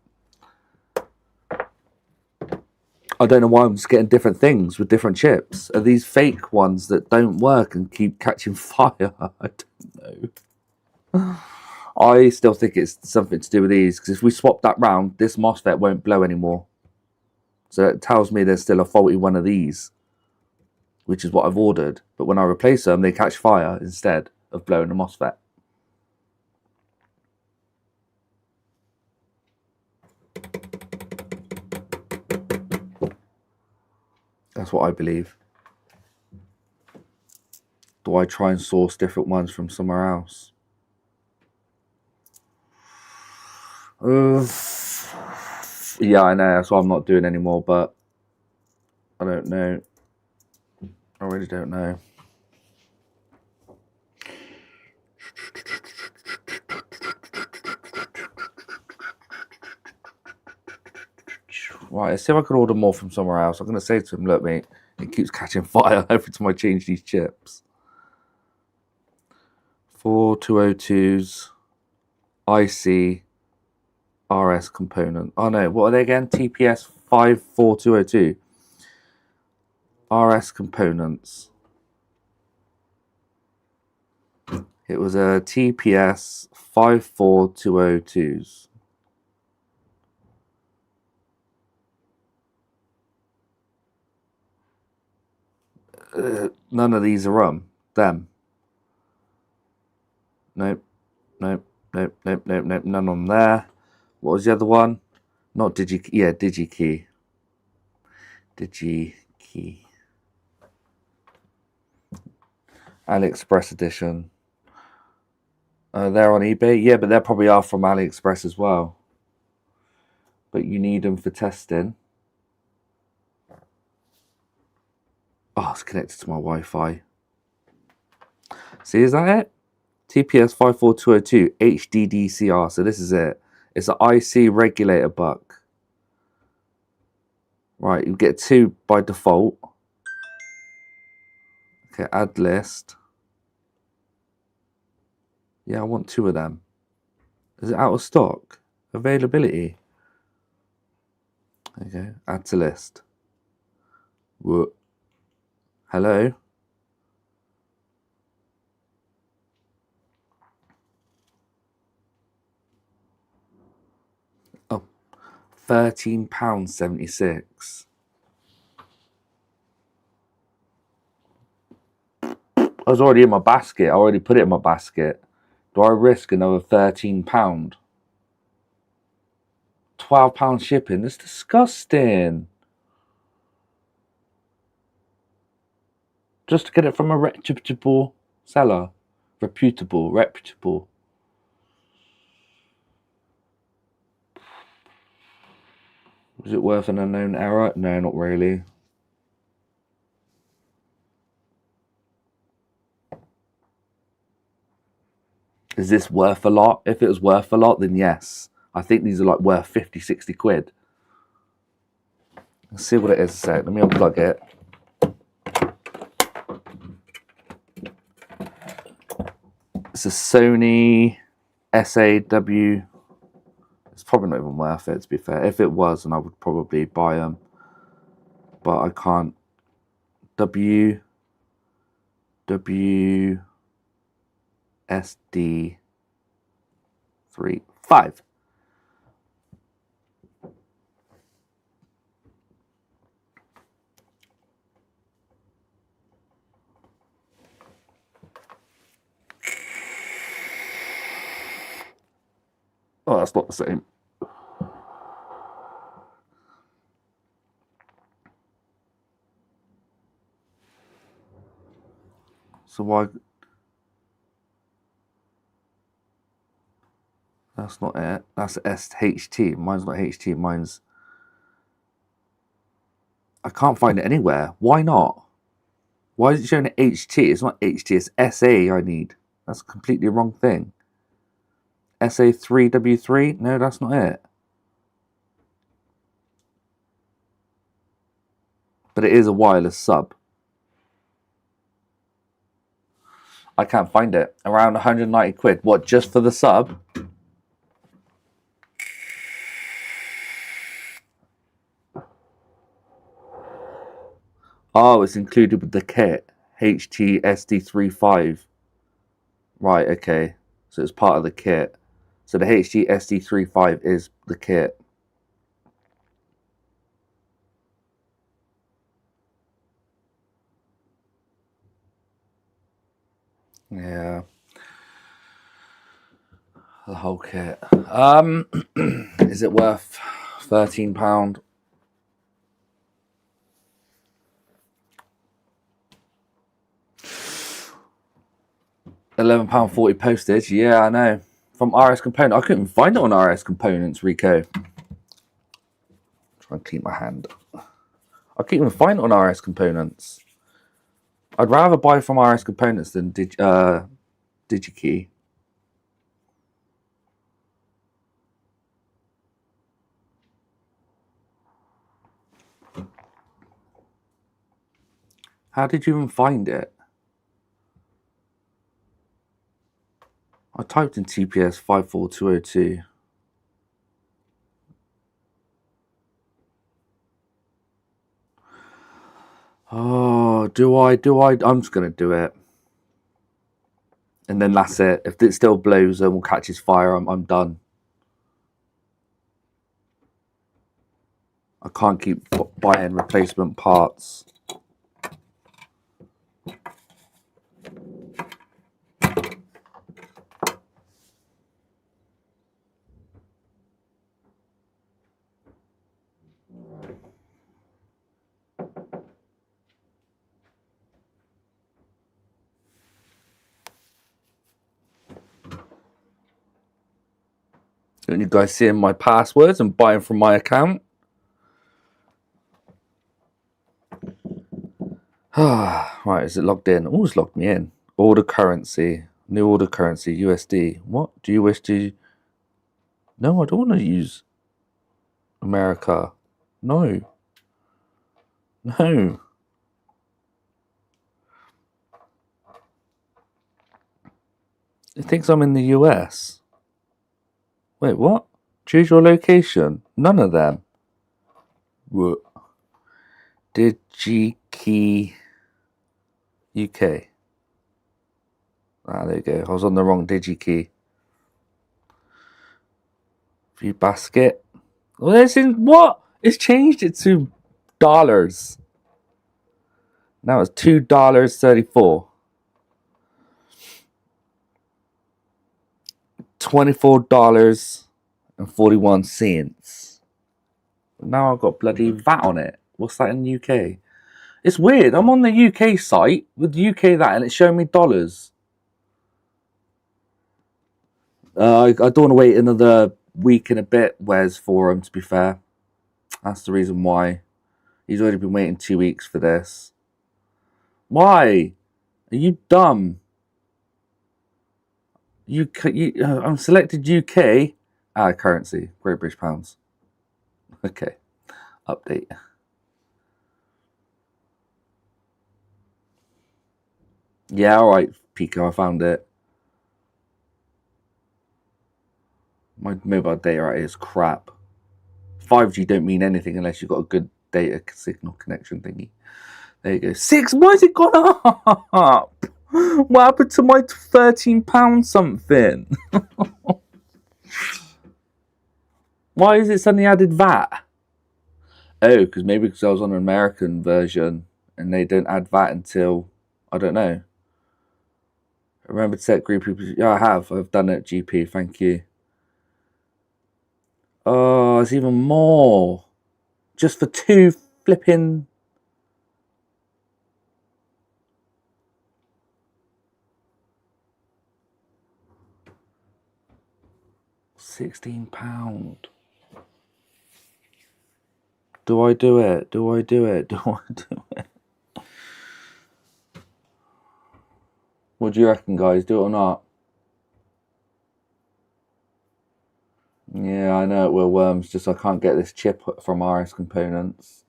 I don't know why I'm just getting different things with different chips. Are these fake ones that don't work and keep catching fire? I don't know. I still think it's something to do with these, because if we swap that round, this MOSFET won't blow anymore. So it tells me there's still a faulty one of these, which is what I've ordered. But when I replace them, they catch fire instead of blowing the MOSFET. That's what I believe. Do I try and source different ones from somewhere else? Yeah, I know. That's why I'm not doing anymore, but I don't know. I really don't know. Right, let's see if I can order more from somewhere else. I'm going to say to him, look, mate, it keeps catching fire every time I change these chips. 4202s, IC, RS component. Oh no, what are they again? TPS 54202. RS components. It was a TPS 54202s. None of these are them. Nope, nope, nope, nope, nope, nope. None on there. What was the other one? Not DigiKey. Yeah, DigiKey. DigiKey. AliExpress edition. They're on eBay. Yeah, but they probably are from AliExpress as well. But you need them for testing. Oh, it's connected to my Wi-Fi. See, is that it? TPS 54202 HDDCR. So this is it. It's an IC regulator buck. Right, you get 2 by default. Okay, add list. Yeah, I want 2 of them. Is it out of stock? Availability. Okay, add to list. Whoa. Hello? Oh, £13.76. I was already in my basket. I already put it in my basket. Do I risk another £13? £12 shipping? That's disgusting. Just to get it from a reputable seller. Reputable. Is it worth an unknown error? No, not really. Is this worth a lot? If it was worth a lot, then yes. I think these are like worth 50, 60 quid. Let's see what it is a sec. Let me unplug it. It's a Sony SAW. It's probably not even worth it, to be fair. If it was, then I would probably buy them. But I can't. WSD35. Oh, that's not the same. So why? That's not it. That's SHT. Mine's not HT. Mine's I can't find it anywhere. Why not? Why is it showing HT? It's not HT, it's SA I need. That's a completely wrong thing. SA3W3? No, that's not it. But it is a wireless sub. I can't find it. Around 190 quid. What, just for the sub? Oh, it's included with the kit. HTSD35. Right, okay. So it's part of the kit. So the HTSD35 is the kit. Yeah. The whole kit. Is it worth £13? £11.40 postage. Yeah, I know. From RS Component. I couldn't find it on RS Components, Rico. Try and clean my hand. I couldn't even find it on RS Components. I'd rather buy from RS Components than DigiKey. How did you even find it? I typed in TPS 54202. Oh, do I? I'm just going to do it. And then that's it. If it still blows and will catch his fire, I'm done. I can't keep buying replacement parts. Don't you guys seeing my passwords and buying from my account? Right, is it logged in? Oh, it's logged me in. Order currency. New order currency, USD. What? Do you wish to... No, I don't want to use America. No. No. It thinks I'm in the US. Wait, what? Choose your location. None of them. What? DigiKey UK. Ah, there you go. I was on the wrong DigiKey. View basket. Well, it's in what? It's changed it to dollars. Now it's $2.34. $24.41. Now I've got bloody VAT on it. What's that in the UK? It's weird. I'm on the UK site with UK that, and it's showing me dollars. I don't want to wait another week and a bit, Wes, for him, to be fair. That's the reason why. He's already been waiting 2 weeks for this. Why? Are you dumb? I'm selected UK. Currency. Great British Pounds. Okay. Update. Yeah, alright, Pico, I found it. My mobile data rate is crap. 5G don't mean anything unless you've got a good data signal connection thingy. There you go. 6? Why has it gone up? What happened to my £13 something? Why is it suddenly added VAT? Oh, because I was on an American version and they don't add VAT until, I don't know. Remember to set group people. Yeah, I have. I've done it, GP. Thank you. Oh, it's even more. Just for 2 flipping... £16. Do I do it? Do I do it? Do I do it? What do you reckon, guys? Do it or not? Yeah, I know it will, Worms. Just I can't get this chip from RS Components.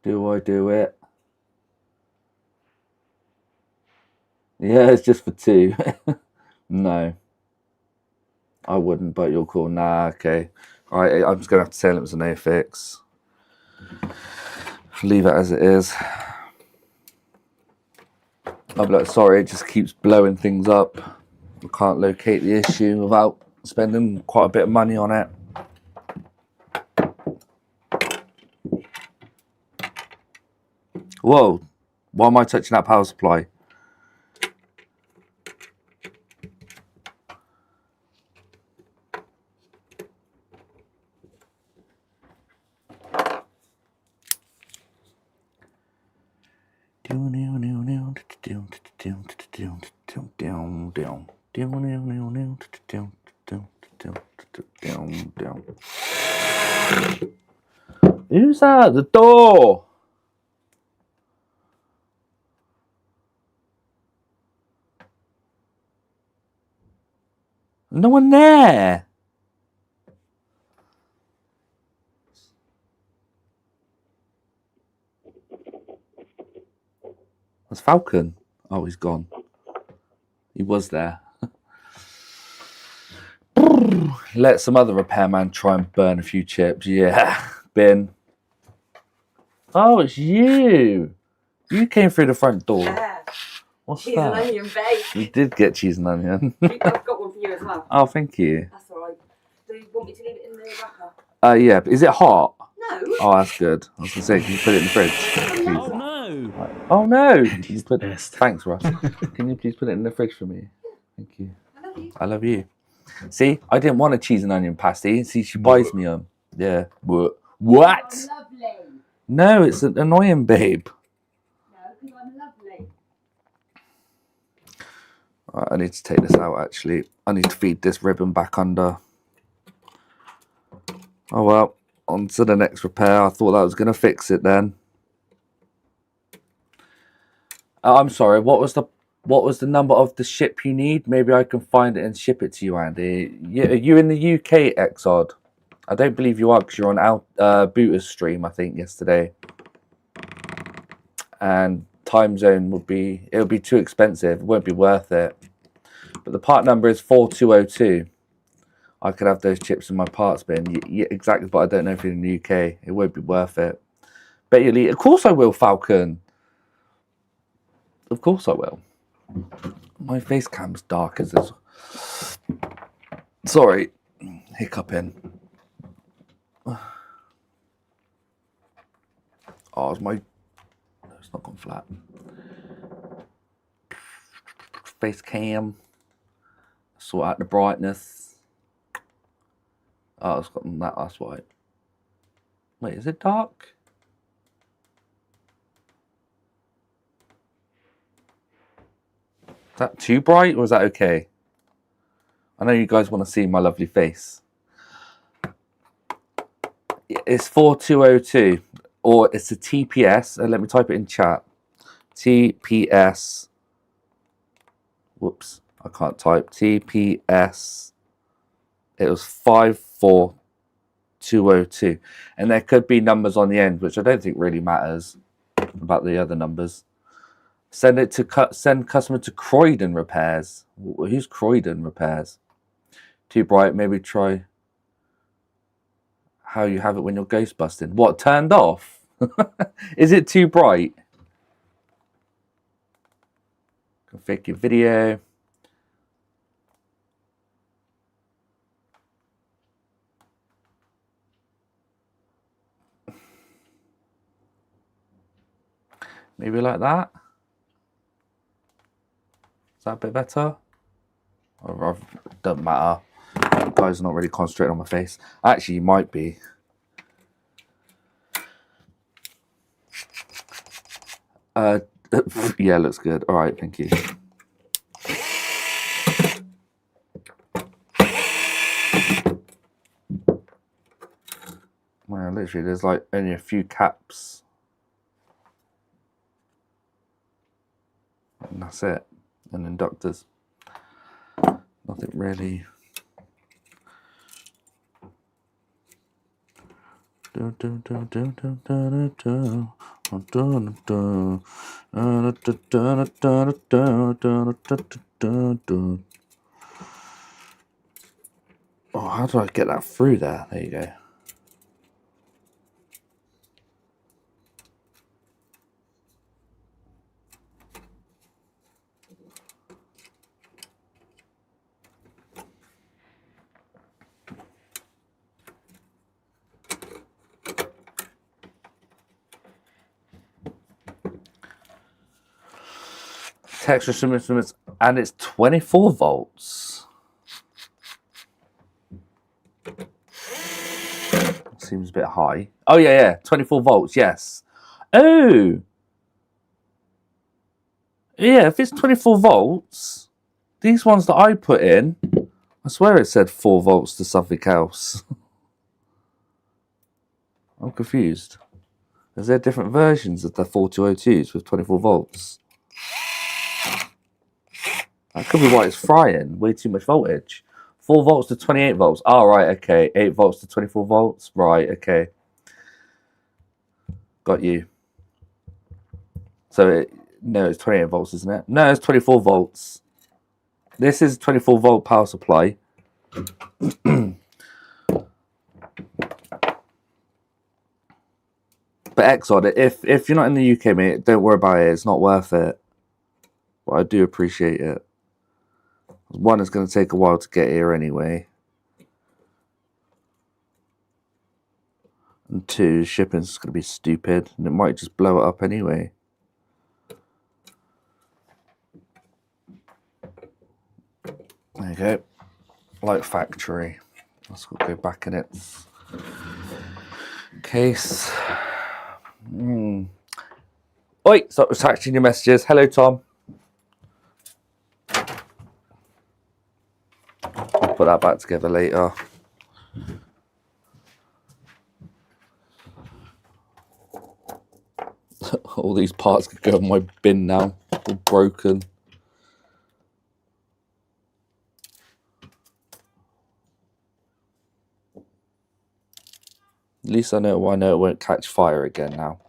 Do I do it? Yeah, it's just for 2. No. I wouldn't, but you're cool. Nah, okay. Alright, I'm just going to have to tell him it's a no fix. Leave it as it is. I'll be like, sorry, it just keeps blowing things up. I can't locate the issue without spending quite a bit of money on it. Whoa, why am I touching that power supply? Who's at the door? No one there. That's Falcon. Oh, he's gone. He was there. Let some other repairman try and burn a few chips. Yeah, bin. Oh, it's you. You came through the front door. Yeah. What's Cheese that? and onion, babe. You did get cheese and onion. I've got one for you as well. Oh, thank you. That's all right. Do you want me to leave it in the wrapper? Yeah. Is it hot? No. Oh, that's good. I was gonna say, can you put it in the fridge? Oh no! Oh no! Can you put... Best. Thanks, Russ. Can you please put it in the fridge for me? Thank you. I love you. I love you. See, I didn't want a cheese and onion pasty. See, she buys me them. Yeah. What? What? I'm lovely. No, it's an annoying, babe. No, because I'm lovely. Right, I need to take this out, actually. I need to feed this ribbon back under. Oh, well. On to the next repair. I thought that was going to fix it then. I'm sorry. What was the number of the ship you need? Maybe I can find it and ship it to you, Andy. Are you in the UK, Exod? I don't believe you are because you're on Booter's stream, I think, yesterday. And time zone it'll be too expensive. It won't be worth it. But the part number is 4202. I could have those chips in my parts bin. Yeah, exactly, but I don't know if you're in the UK. It won't be worth it. Bet you'll eat. Of course I will, Falcon. Of course I will. My face cam's dark as this. Sorry. Hiccuping. Oh, it's my... No, it's not gone flat. Face cam. Sort out the brightness. Oh, it's got that. That's why. Wait, is it dark? Is that too bright or is that okay? I know you guys want to see my lovely face. It's 4202 or it's a TPS. Let me type it in chat. TPS. Whoops, I can't type. TPS. It was 54202. And there could be numbers on the end, which I don't think really matters about the other numbers. Send customer to Croydon Repairs. Who's Croydon Repairs? Too bright. Maybe try how you have it when you're ghost busting. What, turned off? Is it too bright? Configure your video. Maybe like that. Is that a bit better? Or doesn't matter. You guys are not really concentrating on my face. Actually, you might be. Yeah, looks good. All right, thank you. literally, there's like only a few caps. And that's it. And inductors. Nothing really. Oh, how do I get that through there? There you go. Texture instruments, and it's 24 volts. Seems a bit high. Oh yeah, 24 volts, yes. Oh! Yeah, if it's 24 volts, these ones that I put in, I swear it said 4 volts to something else. I'm confused. Is there different versions of the 4202s with 24 volts? That could be why it's frying. Way too much voltage. 4 volts to 28 volts. Oh, right, okay. 8 volts to 24 volts. Right, okay. Got you. So, no, it's 28 volts, isn't it? No, it's 24 volts. This is 24 volt power supply. But Exxon, if you're not in the UK, mate, don't worry about it. It's not worth it. But I do appreciate it. One, it's going to take a while to get here anyway. And two, shipping's going to be stupid. And it might just blow it up anyway. There you go. Like factory. Let's go back in its case. Oi, stop retracting your messages. Hello, Tom. I'll put that back together later. All these parts could go in my bin now. All broken. At least I know it won't catch fire again now.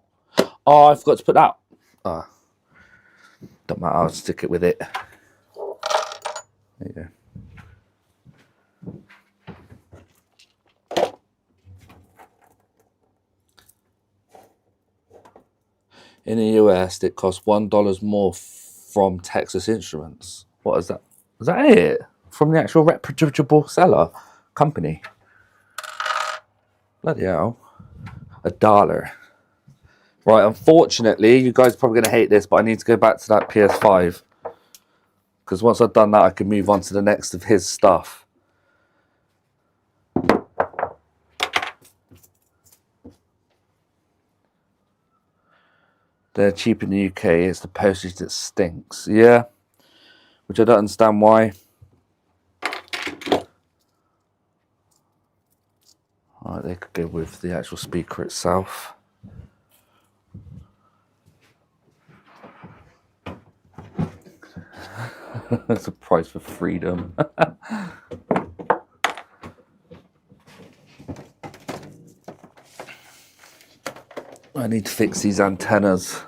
Oh, I forgot to put that. Oh, don't matter, I'll stick it with it. There you go. In the US, it costs $1 more from Texas Instruments. What is that? Is that it? From the actual reputable seller company? Bloody hell. $1. Right, unfortunately, you guys are probably going to hate this, but I need to go back to that PS5. Because once I've done that, I can move on to the next of his stuff. They're cheap in the UK. It's the postage that stinks. Yeah. Which I don't understand why. Alright, they could go with the actual speaker itself. That's a price for freedom. I need to fix these antennas.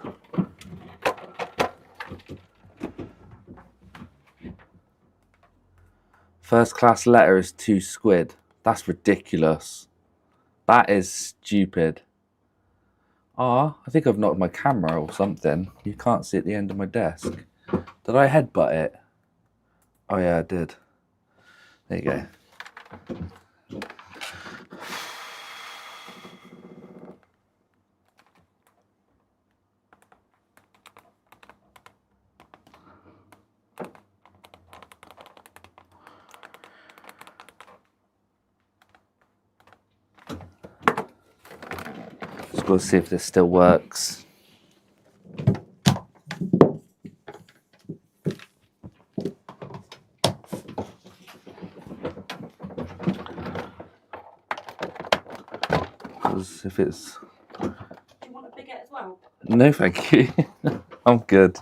First class letter is 2 squid. That's ridiculous. That is stupid. Ah, I think I've knocked my camera or something. You can't see at the end of my desk. Did I headbutt it? Oh yeah, I did. There you go. Just got to see if this still works. helps if it's... Do you want a baguette as well? No, thank you. I'm good.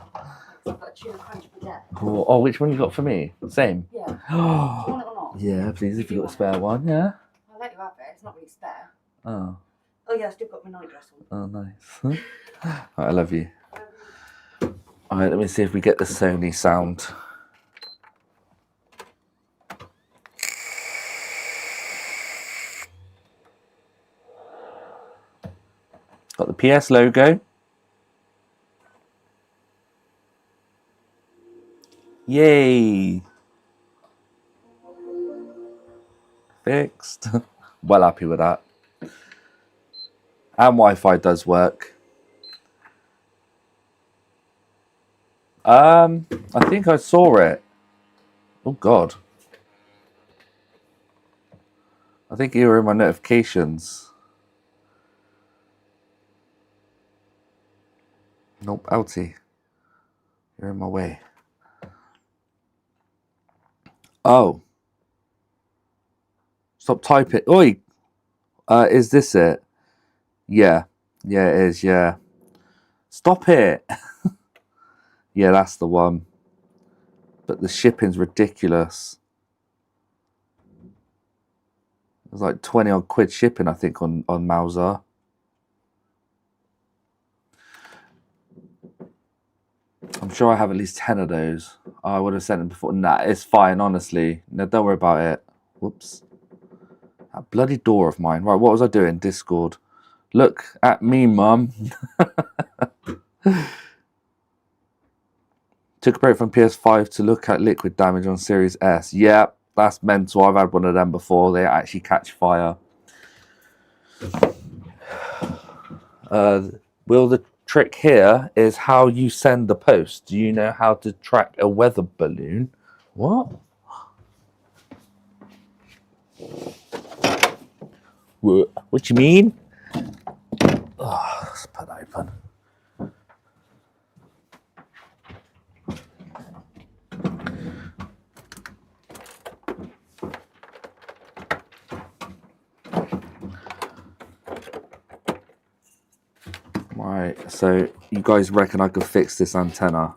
I've got a tuna crunch baguette. Oh, which one you got for me? Same? Yeah. Do you want it or not? Yeah, please, if you got a spare one, yeah? I'll let you have it. It's not really spare. Oh. Oh yeah, I still got my night dress on. Oh, nice. Right, I love you. Alright, let me see if we get the Sony sound. Got the PS logo. Yay! Fixed. Well happy with that. And Wi-Fi does work. I think I saw it. Oh God. I think you were in my notifications. Nope, outie. You're in my way. Oh. Stop typing. Oi! Is this it? Yeah. Yeah, it is, yeah. Stop it! Yeah, that's the one. But the shipping's ridiculous. It's like 20 odd quid shipping, I think, on Mauser. I'm sure I have at least 10 of those. Oh, I would have sent them before. Nah, it's fine, honestly. No, don't worry about it. Whoops. That bloody door of mine. Right, what was I doing? Discord. Look at me, mum. Took a break from PS5 to look at liquid damage on Series S. Yeah, that's mental. I've had one of them before. They actually catch fire. Will, the trick here is how you send the post. Do you know how to track a weather balloon? What? What you mean? Oh, let's put that open. Right, so you guys reckon I could fix this antenna?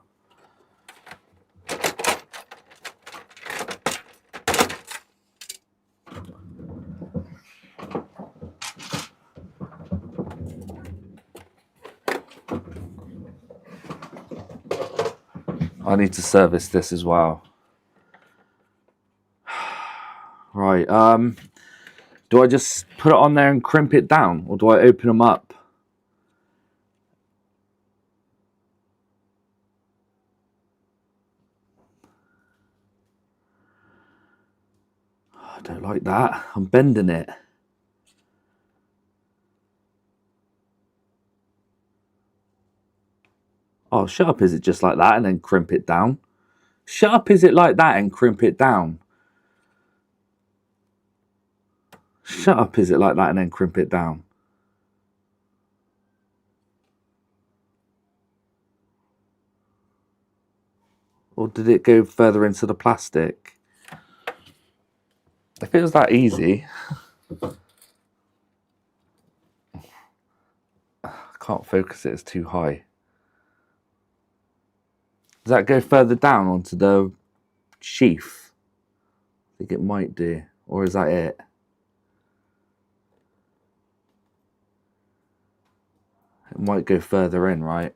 I need to service this as well. Right, do I just put it on there and crimp it down, or do I open them up? I don't like that. I'm bending it. Oh, shut up, is it just like that and then crimp it down? Shut up, is it like that and crimp it down? Shut up, is it like that and then crimp it down? Or did it go further into the plastic? If it was that easy... I can't focus it, it's too high. Does that go further down onto the sheath? I think it might do. Or is that it? It might go further in, right?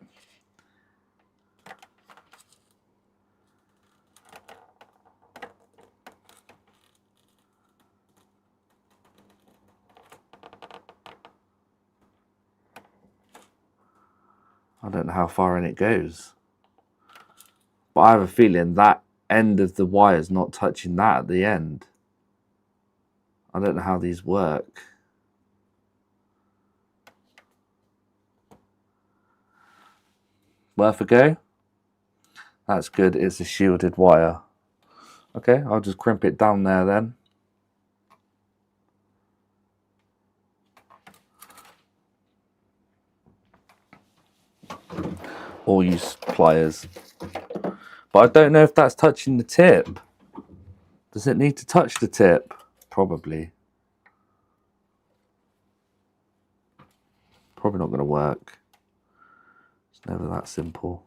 I don't know how far in it goes. But I have a feeling that end of the wire is not touching that at the end. I don't know how these work. Worth a go? That's good, it's a shielded wire. Okay, I'll just crimp it down there then. Or use pliers. But I don't know if that's touching the tip. Does it need to touch the tip? Probably. Probably not going to work. It's never that simple.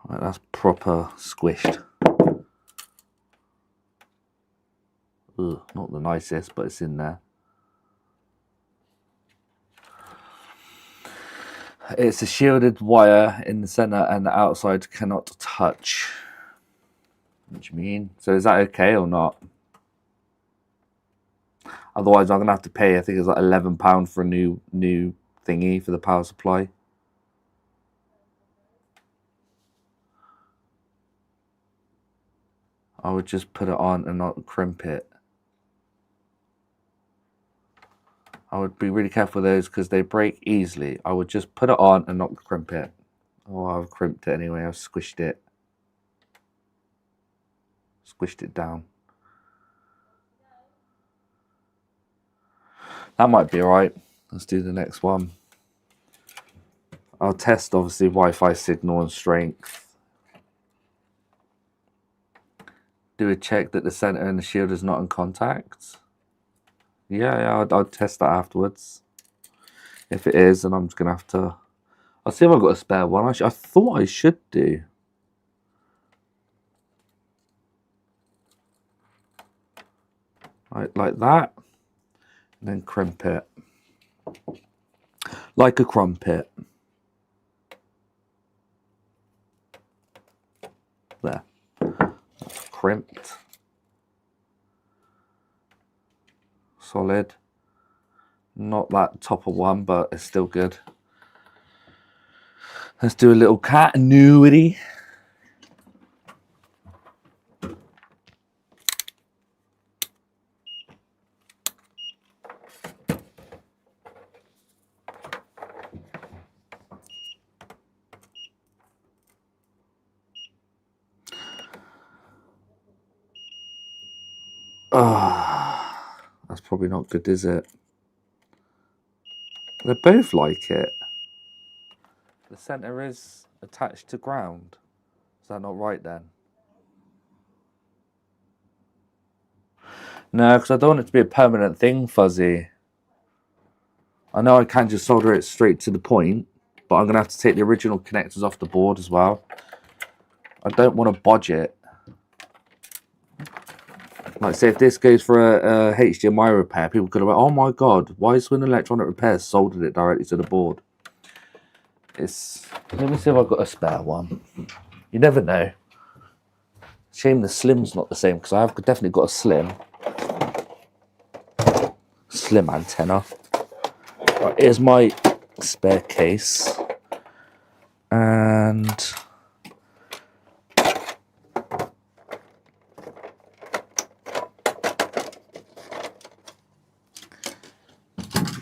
Right, that's proper squished. Ugh, not the nicest, but it's in there. It's a shielded wire in the center and the outside cannot touch. What do you mean? So is that okay or not? Otherwise I'm going to have to pay, I think it's like £11 for a new thingy for the power supply. I would just put it on and not crimp it. I would be really careful with those because they break easily. I would just put it on and not crimp it. Oh, I've crimped it anyway. I've squished it. Squished it down. That might be alright. Let's do the next one. I'll test obviously Wi-Fi signal and strength. Do a check that the center and the shield is not in contact. Yeah, I'll test that afterwards. If it is, then I'm just going to have to... I'll see if I've got a spare one. I thought I should do. Right, like that. And then crimp it. Like a crumpet. There. That's crimped. Solid. Not that topper one, but it's still good. Let's do a little continuity. That's probably not good, is it? They both like it. The center is attached to ground. Is that not right then? No, because I don't want it to be a permanent thing, Fuzzy. I know I can just solder it straight to the point, but I'm going to have to take the original connectors off the board as well. I don't want to bodge it. Like, say if this goes for a HDMI repair, people could have went, oh my god, why is Swin Electronic Repairs soldered it directly to the board? It's... Let me see if I've got a spare one. You never know. Shame the slim's not the same, because I have definitely got a slim antenna. Right, here's my spare case. And...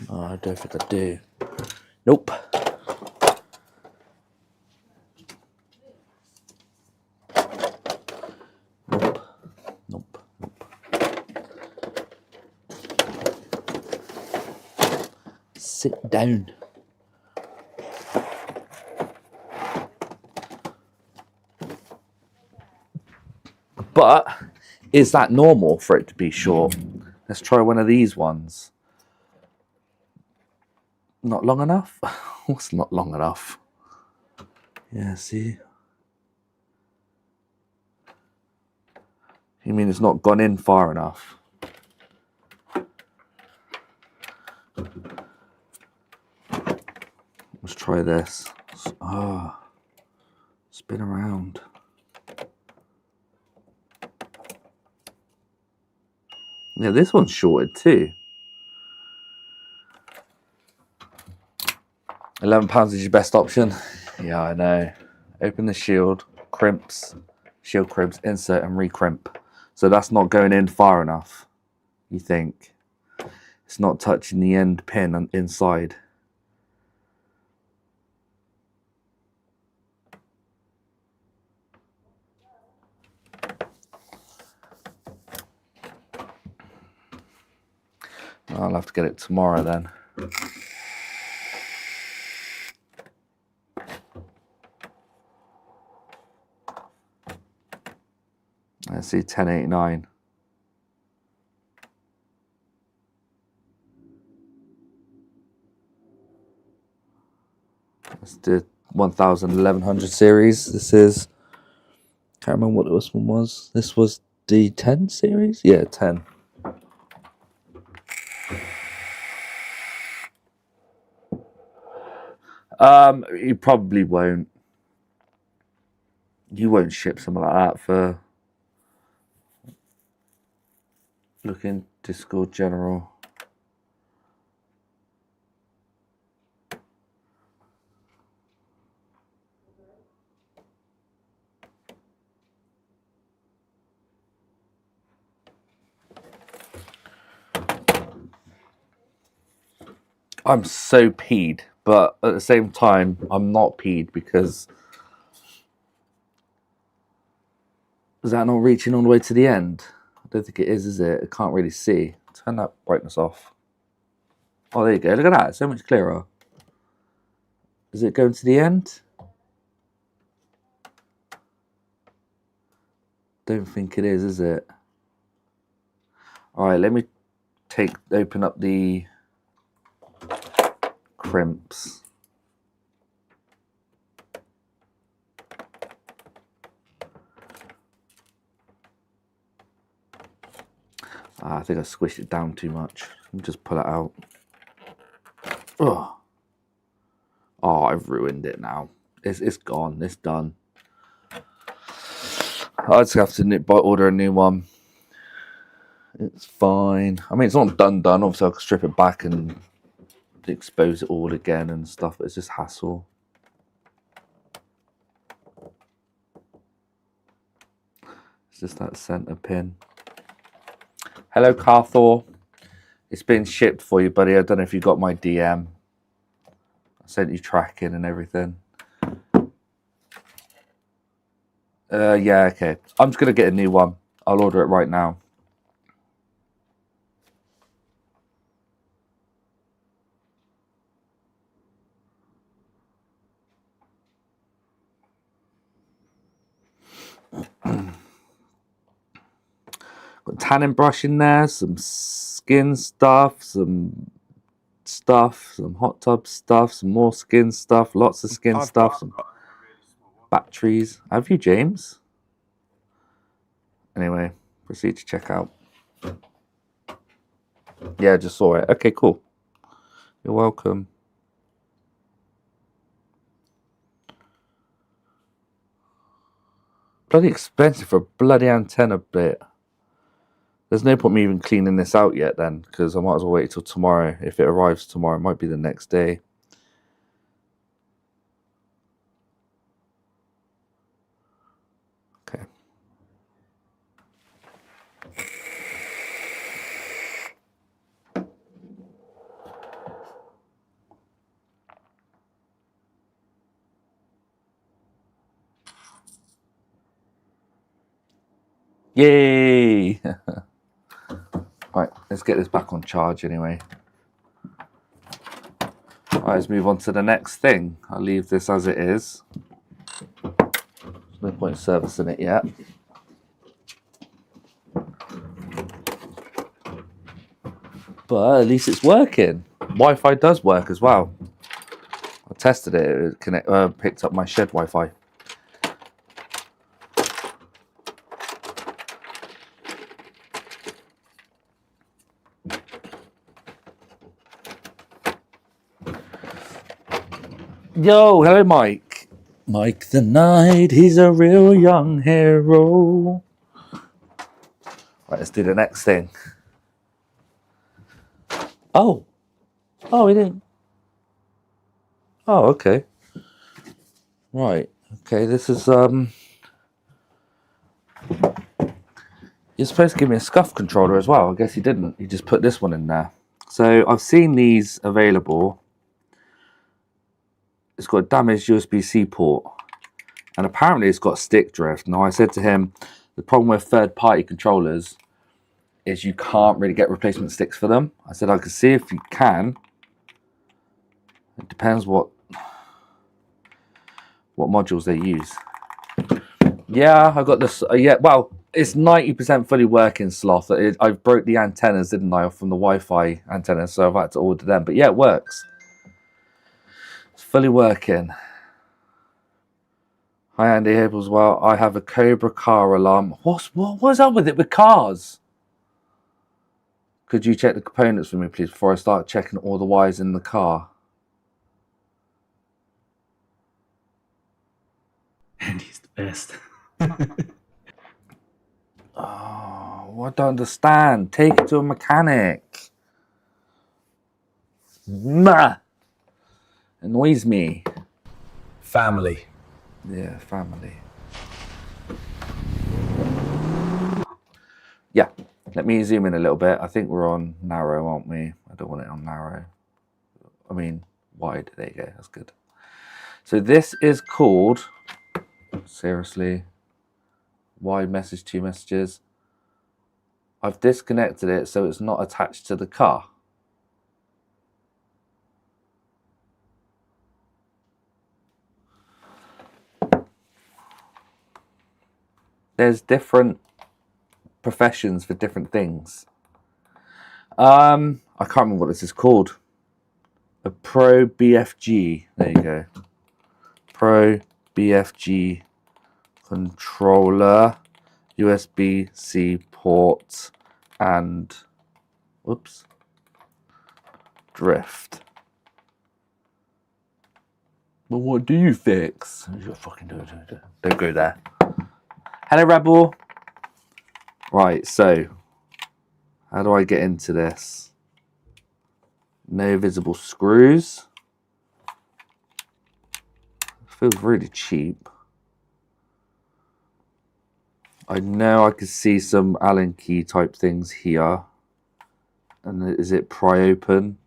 oh, I don't think I do. Nope. Nope. Sit down. But is that normal for it to be short? Let's try one of these ones. Not long enough? What's not long enough? Yeah, see? You mean it's not gone in far enough? Let's try this. Ah, spin around. Yeah, this one's shorted too. £11 is your best option. Yeah, I know. Open the shield, crimps, shield crimps, insert and recrimp. So that's not going in far enough, you think. It's not touching the end pin inside. I'll have to get it tomorrow then. Let's see, 1089. the 1100 series. This is, can't remember what this one was. This was the 10 series? Yeah, 10. You probably won't. You won't ship something like that for looking Discord General. I'm so peed, but at the same time, I'm not peed because is that not reaching all the way to the end? I don't think it is it? I can't really see. Turn that brightness off. Oh, there you go. Look at that. It's so much clearer. Is it going to the end? Don't think it is it? All right, let me open up the crimps. I think I squished it down too much. Let me just pull it out. Oh, I've ruined it now. It's gone. It's done. I just have to order a new one. It's fine. I mean, it's not done. Obviously, I can strip it back and expose it all again and stuff, but it's just hassle. It's just that center pin. Hello, Carthor. It's been shipped for you, buddy. I don't know if you got my DM. I sent you tracking and everything. Yeah, okay. I'm just going to get a new one. I'll order it right now. Got tanning brush in there, some skin stuff, some hot tub stuff, some more skin stuff, lots of skin stuff, some batteries. Have you, James? Anyway, proceed to check out. Yeah, just saw it. Okay, cool. You're welcome. Bloody expensive for a bloody antenna bit. There's no point me even cleaning this out yet then, because I might as well wait till tomorrow. If it arrives tomorrow, it might be the next day. Okay. Yay! Right, let's get this back on charge anyway. Right, let's move on to the next thing. I'll leave this as it is. There's no point in servicing it yet. But at least it's working. Wi-Fi does work as well. I tested it. It picked up my shed Wi-Fi. Yo, hello, Mike. Mike the Knight, he's a real young hero. Right, let's do the next thing. Oh, he didn't. Oh, okay. Right, okay, this is, you're supposed to give me a scuff controller as well. I guess he didn't. He just put this one in there. So I've seen these available. It's got a damaged USB-C port. And apparently it's got stick drift. Now, I said to him, the problem with third-party controllers is you can't really get replacement sticks for them. I said I could see if you can. It depends what modules they use. Yeah, I got this. Yeah, well, it's 90% fully working, Sloth. I broke the antennas, didn't I, from the Wi-Fi antennas, so I've had to order them. But yeah, it works. It's fully working. Hi Andy, hope as well. I have a Cobra car alarm. What's up with it with cars? Could you check the components for me, please, before I start checking all the wires in the car? Andy's the best. Oh, I don't understand. Take it to a mechanic. Nah. Annoys me. Family. Yeah, family. Yeah, let me zoom in a little bit. I think we're on narrow, aren't we? I don't want it on narrow. I mean, wide. There you go. That's good. So this is called, seriously, wide message, 2 messages. I've disconnected it so it's not attached to the car. There's different professions for different things. I can't remember what this is called. A Pro BFG. There you go. Pro BFG controller, USB-C port, and whoops, drift. But what do you fix? You fucking do it. Don't go there. Hello, Rebel. Right, so how do I get into this? No visible screws. Feels really cheap. I know I could see some Allen key type things here. And is it pry open?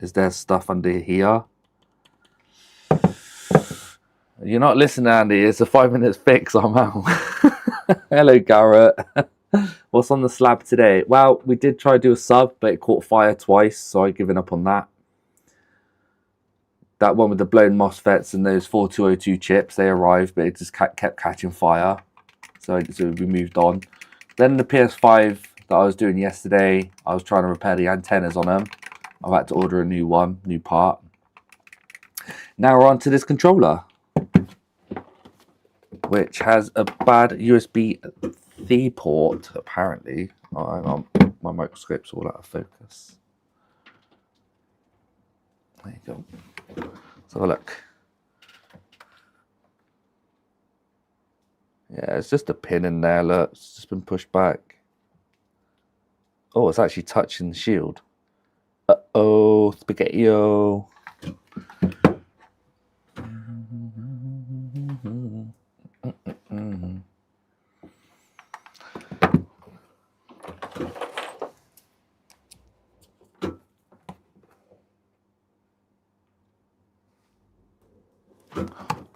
Is there stuff under here? You're not listening, Andy. It's a 5 minutes fix. I'm out. Hello, Garrett. What's on the slab today? Well, we did try to do a sub, but it caught fire twice, so I've given up on that. That one with the blown MOSFETs and those 4202 chips, they arrived, but it just kept catching fire. So we moved on. Then the PS5 that I was doing yesterday, I was trying to repair the antennas on them. I've had to order a new one, new part. Now we're on to this controller, which has a bad USB-C port, apparently. Oh, hang on. My microscope's all out of focus. There you go. Let's have a look. Yeah, it's just a pin in there, look. It's just been pushed back. Oh, it's actually touching the shield. Uh-oh, spaghetti-o.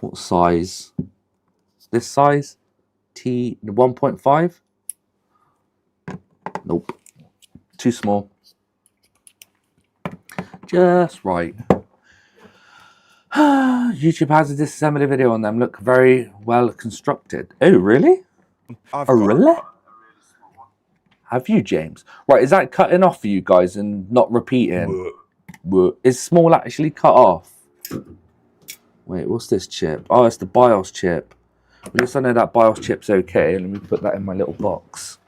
What size? This size? T 1.5? Nope. Too small. Just right. YouTube has a disassembly video on them. Look very well constructed. Oh, really? Really? Have you, James? Right, is that cutting off for you guys and not repeating? Is small actually cut off? Wait, what's this chip? Oh, it's the BIOS chip. At least I know that BIOS chip's okay. Let me put that in my little box.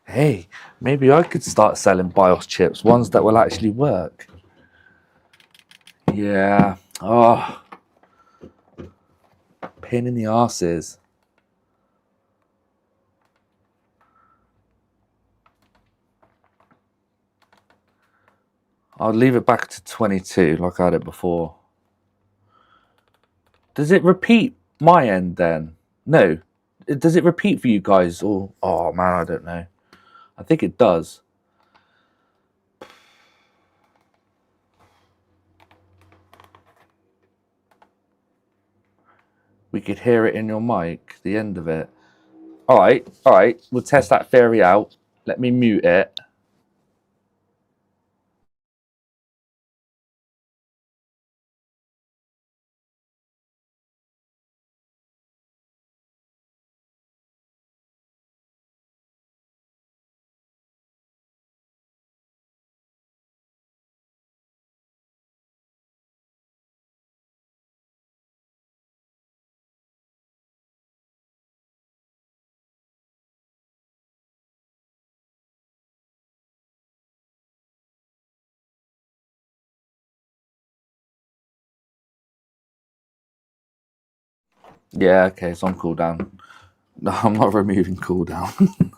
Hey, maybe I could start selling BIOS chips, ones that will actually work. Yeah. Oh. Pain in the arses. I'll leave it back to 22 like I had it before. Does it repeat my end then? No. Does it repeat for you guys? Or oh man, I don't know. I think it does. We could hear it in your mic, the end of it. All right. We'll test that theory out. Let me mute it. Yeah, okay, it's on cooldown. No, I'm not removing cooldown.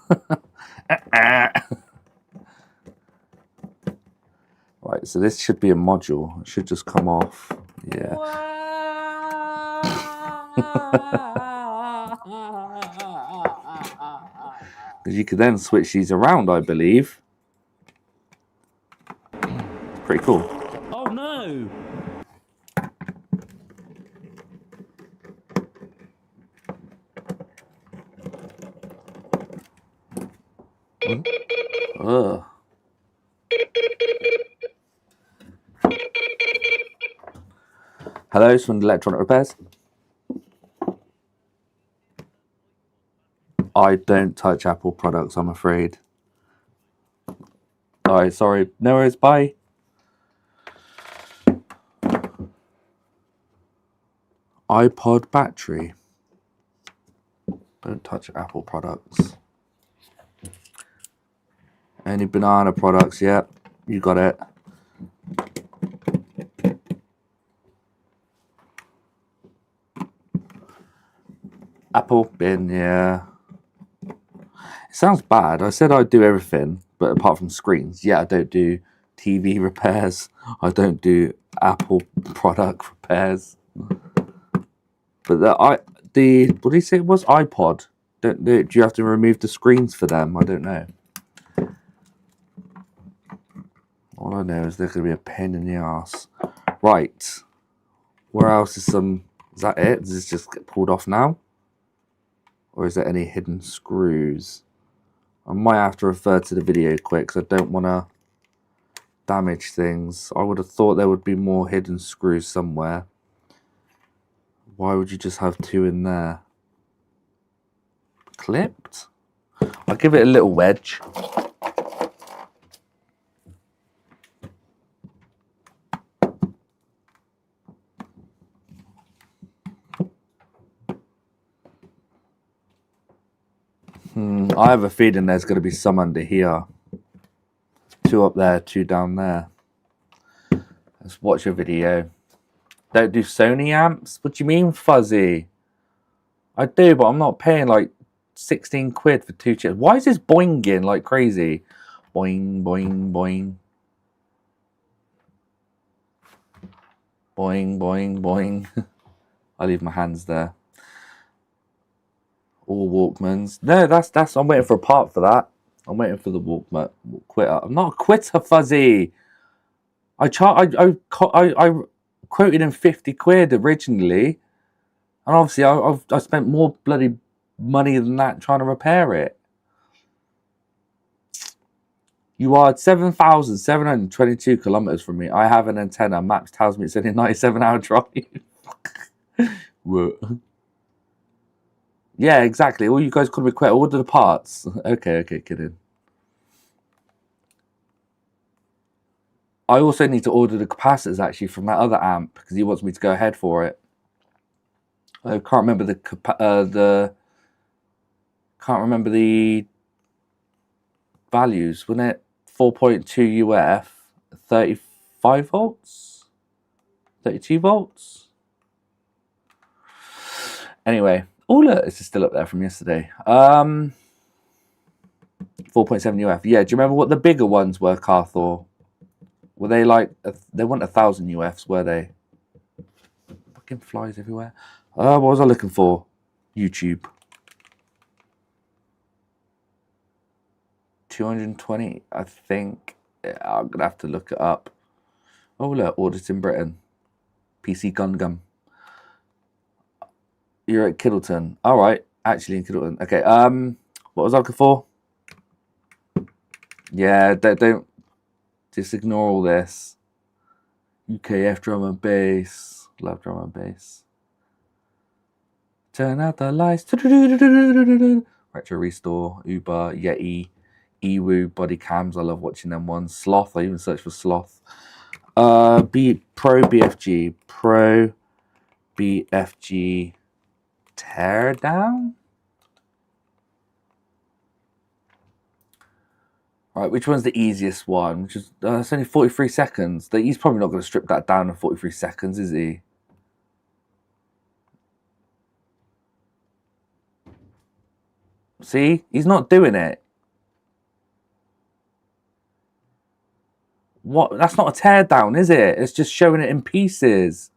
Right, so this should be a module. It should just come off. Yeah. Because you could then switch these around, I believe. Pretty cool. Oh no! Ugh. Hello, Swindle Electronic Repairs. I don't touch Apple products, I'm afraid. Alright, sorry. No worries, bye. iPod battery. Don't touch Apple products. Any banana products? Yep, you got it. Apple bin, yeah. It sounds bad. I said I'd do everything, but apart from screens. Yeah, I don't do TV repairs. I don't do Apple product repairs. But what did he say it was? iPod. Do you have to remove the screens for them? I don't know. All I know is they're going to be a pain in the ass. Right. Where else is some... Is that it? Does this just get pulled off now? Or is there any hidden screws? I might have to refer to the video quick because I don't want to damage things. I would have thought there would be more hidden screws somewhere. Why would you just have two in there? Clipped? I'll give it a little wedge. I have a feeling there's going to be some under here. Two up there, two down there. Let's watch a video. Don't do Sony amps? What do you mean, fuzzy? I do, but I'm not paying like 16 quid for two chips. Why is this boinging like crazy? Boing, boing, boing. Boing, boing, boing. I leave my hands there. All Walkmans. No, that's. I'm waiting for a part for that. I'm waiting for the Walkman quitter. I'm not a quitter, fuzzy. I quoted him 50 quid originally, and obviously I spent more bloody money than that trying to repair it. You are 7,722 kilometers from me. I have an antenna. Maps tells me it's only a 97-hour drive. Yeah, exactly. All you guys could be quit. Order the parts. Okay, kidding. I also need to order the capacitors actually from that other amp because he wants me to go ahead for it. I can't remember the values. Wasn't it 4.2 UF, 35 volts, 32 volts? Anyway, oh look, this is still up there from yesterday. 4.7 UF. Yeah, do you remember what the bigger ones were, Carthor? Were they like, they weren't 1,000 UFs, were they? Fucking flies everywhere. What was I looking for? YouTube. 220, I think. Yeah, I'm going to have to look it up. Oh, look, audit in Britain. PC Gungam. You're at Kiddleton. All right, actually in Kiddleton. Okay, what was I looking for? Yeah, don't just ignore all this. UKF drum and bass. Love drum and bass. Turn out the lights. Retro Restore, Uber, Yeti, Ewu, body cams. I love watching them ones. Sloth. I even searched for Sloth. Pro BFG. Pro BFG Teardown. Right, which one's the easiest one? Which is it's only 43 seconds. He's probably not going to strip that down in 43 seconds, is he? See? He's not doing it. What? That's not a teardown, is it? It's just showing it in pieces.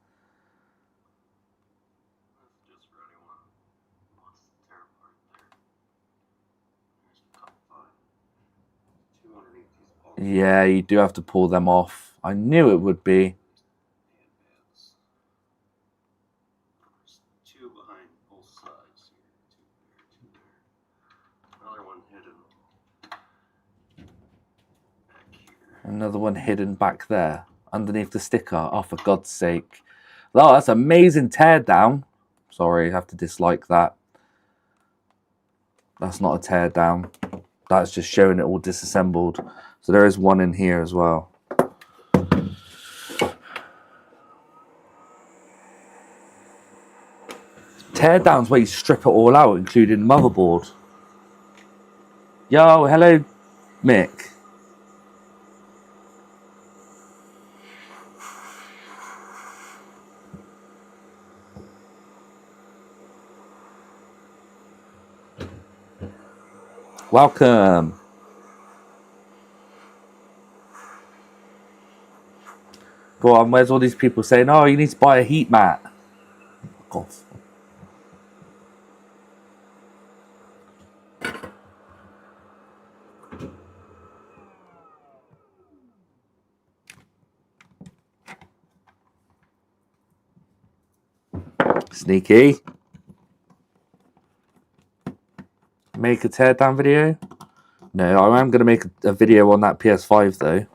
Yeah, you do have to pull them off. I knew it would be. Two behind both sides here. Two there. Another one hidden back here. Another one hidden back there, underneath the sticker. Oh, for God's sake. Oh, that's amazing teardown. Sorry, I have to dislike that. That's not a teardown. That's just showing it all disassembled. So there is one in here as well. Teardown's where you strip it all out, including the motherboard. Yo, hello, Mick. Welcome. Go on, where's all these people saying, oh, you need to buy a heat mat? Fuck off. Sneaky. Make a teardown video? No, I am going to make a video on that PS5 though.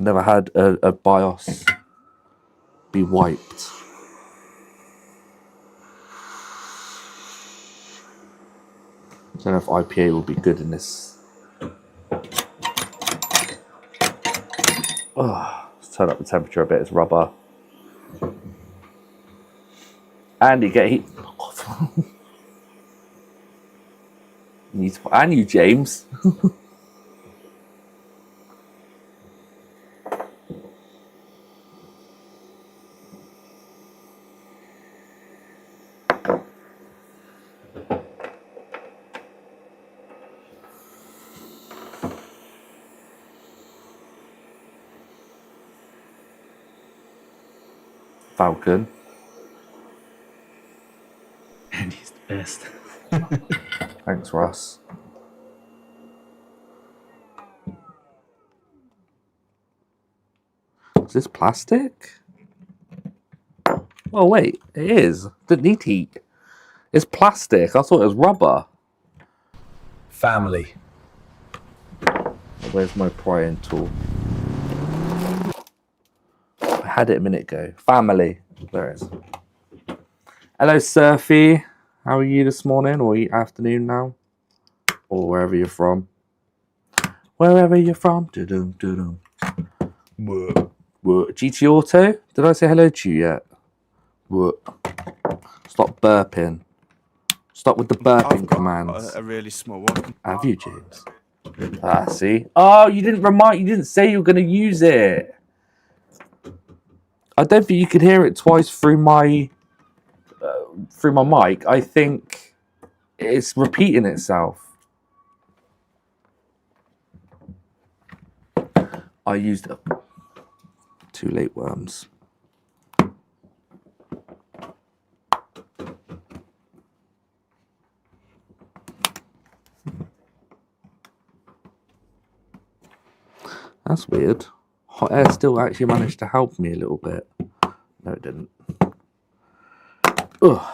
Never had a BIOS be wiped. I don't know if IPA will be good in this. Oh, let's turn up the temperature a bit. It's rubber. Andy, get heat. And you, James. Falcon. And he's the best. Thanks, Ross. Is this plastic? Oh, wait. It is. Didn't need heat. It's plastic. I thought it was rubber. Family. Where's my prying tool? I had it a minute ago. Family. There it is. Hello, Surfy. How are you this morning or afternoon now? Or wherever you're from. Wherever you're from. Do-dum, do-dum. GT Auto? Did I say hello to you yet? Stop burping. Stop with the burping I've got commands. a really small one. Have you, James? Ah, see? Oh, you didn't say you were going to use it. I don't think you could hear it twice through my mic. I think it's repeating itself. I used it. Too late, worms. That's weird. Hot air still actually managed to help me a little bit. No, it didn't. Ugh.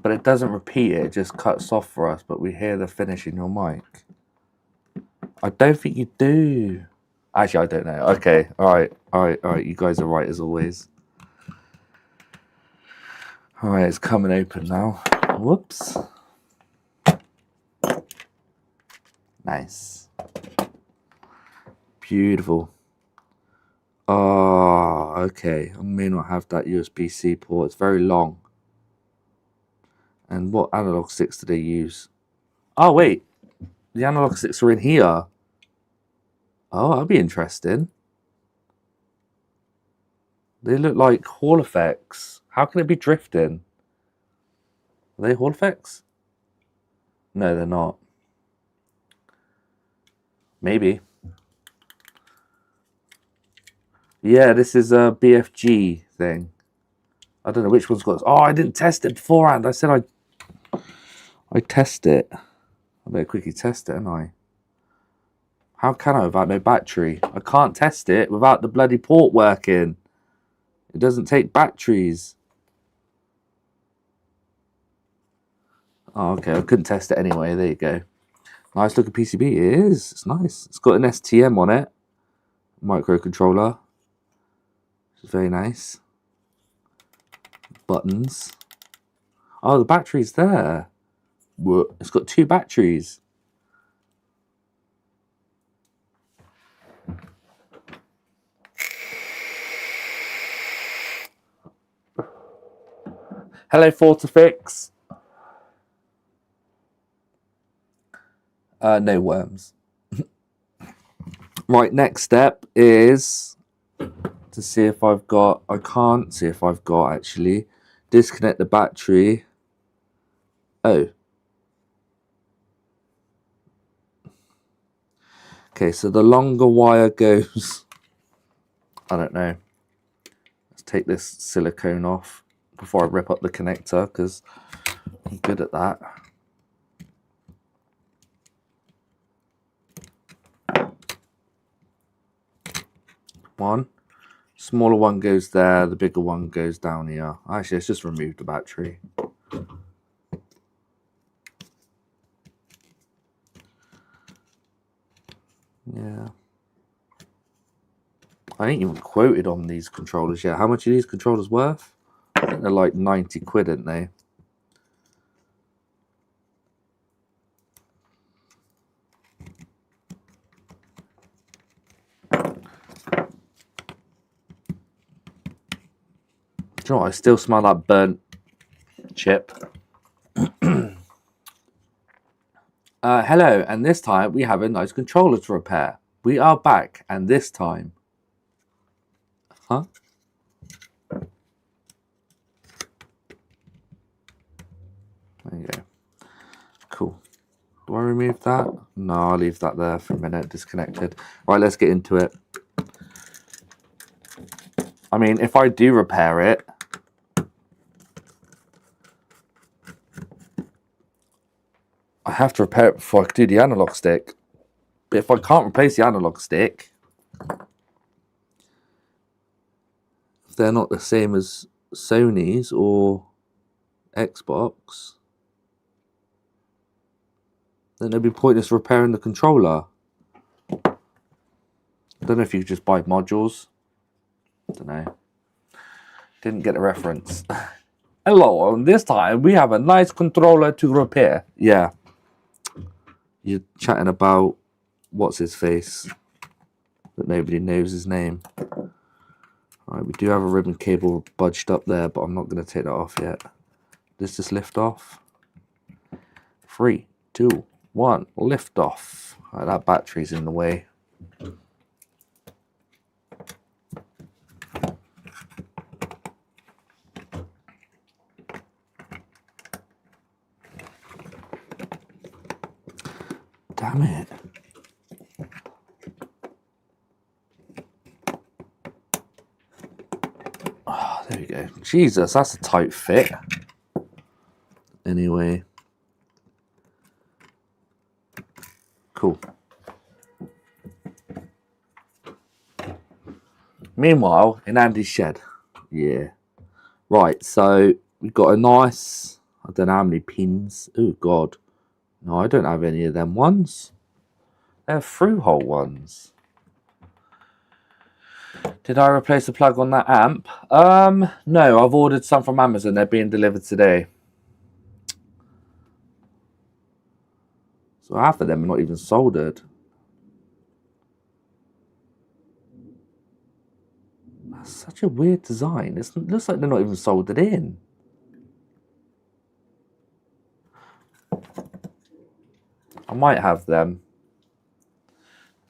But it doesn't repeat it, it just cuts off for us, but we hear the finish in your mic. I don't think you do. Actually, I don't know. Okay, alright. You guys are right as always. Alright, it's coming open now. Whoops. Nice. Beautiful. Oh, okay. I may not have that USB-C port. It's very long. And what analog sticks do they use? Oh, wait. The analog sticks are in here. Oh, that'll be interesting. They look like Hall effects. How can it be drifting? Are they Hall effects? No, they're not. Maybe. Yeah, this is a BFG thing. I don't know which one's got. Oh, I didn't test it beforehand. I said I test it. I better quickly test it, haven't I? How can I without no battery? I can't test it without the bloody port working. It doesn't take batteries. Oh, okay. I couldn't test it anyway. There you go. Nice looking PCB. It is. It's nice. It's got an STM on it. Microcontroller. It's very nice. Buttons. Oh, the battery's there. It's got 2 batteries. Hello, Fortifix. No worms. Right, next step is to see if I've got... I can't see if I've got, actually. Disconnect the battery. Oh. Okay, so the longer wire goes... I don't know. Let's take this silicone off before I rip up the connector, because I'm good at that. One. Smaller one goes there, the bigger one goes down here. Actually, let's just remove the battery. Yeah. I ain't even quoted on these controllers yet. How much are these controllers worth? I think they're like 90 quid, aren't they? Do you know what? I still smell that burnt chip. Hello, and this time we have a nice controller to repair. We are back, and this time... Huh? There you go. Cool. Do I remove that? No, I'll leave that there for a minute, disconnected. Right, let's get into it. I mean, if I do repair it, I have to repair it before I can do the analog stick. But if I can't replace the analog stick, if they're not the same as Sony's or Xbox, then it'd be pointless repairing the controller. I don't know if you could just buy modules. I don't know. Didn't get a reference. Hello, and this time we have a nice controller to repair. Yeah. You're chatting about what's his face, but nobody knows his name. Alright, we do have a ribbon cable budged up there, but I'm not going to take that off yet. Let's just lift off. 3, 2, 1, lift off. Right, that battery's in the way. Damn it. Oh, there we go. Jesus, that's a tight fit. Anyway. Cool. Meanwhile, in Andy's shed. Yeah. Right, so we've got a nice, I don't know how many pins. Oh, God. No, I don't have any of them ones. They're through-hole ones. Did I replace the plug on that amp? No, I've ordered some from Amazon. They're being delivered today. So half of them are not even soldered. That's such a weird design. It looks like they're not even soldered in. I might have them.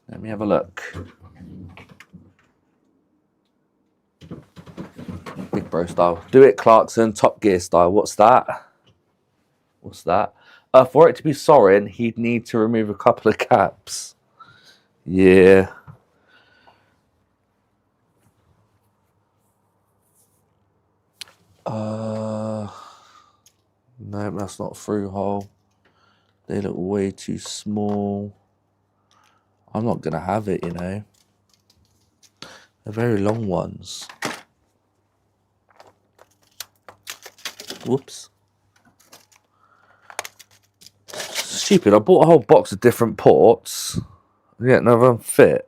Let me have a look. bro style. Do it, Clarkson. Top Gear style. What's that? What's that? For it to be Soren, he'd need to remove a couple of caps. Yeah. No, that's not through hole. They look way too small. I'm not gonna have it, you know. They're very long ones. Whoops. Stupid. I bought a whole box of different ports. Yet none of them fit.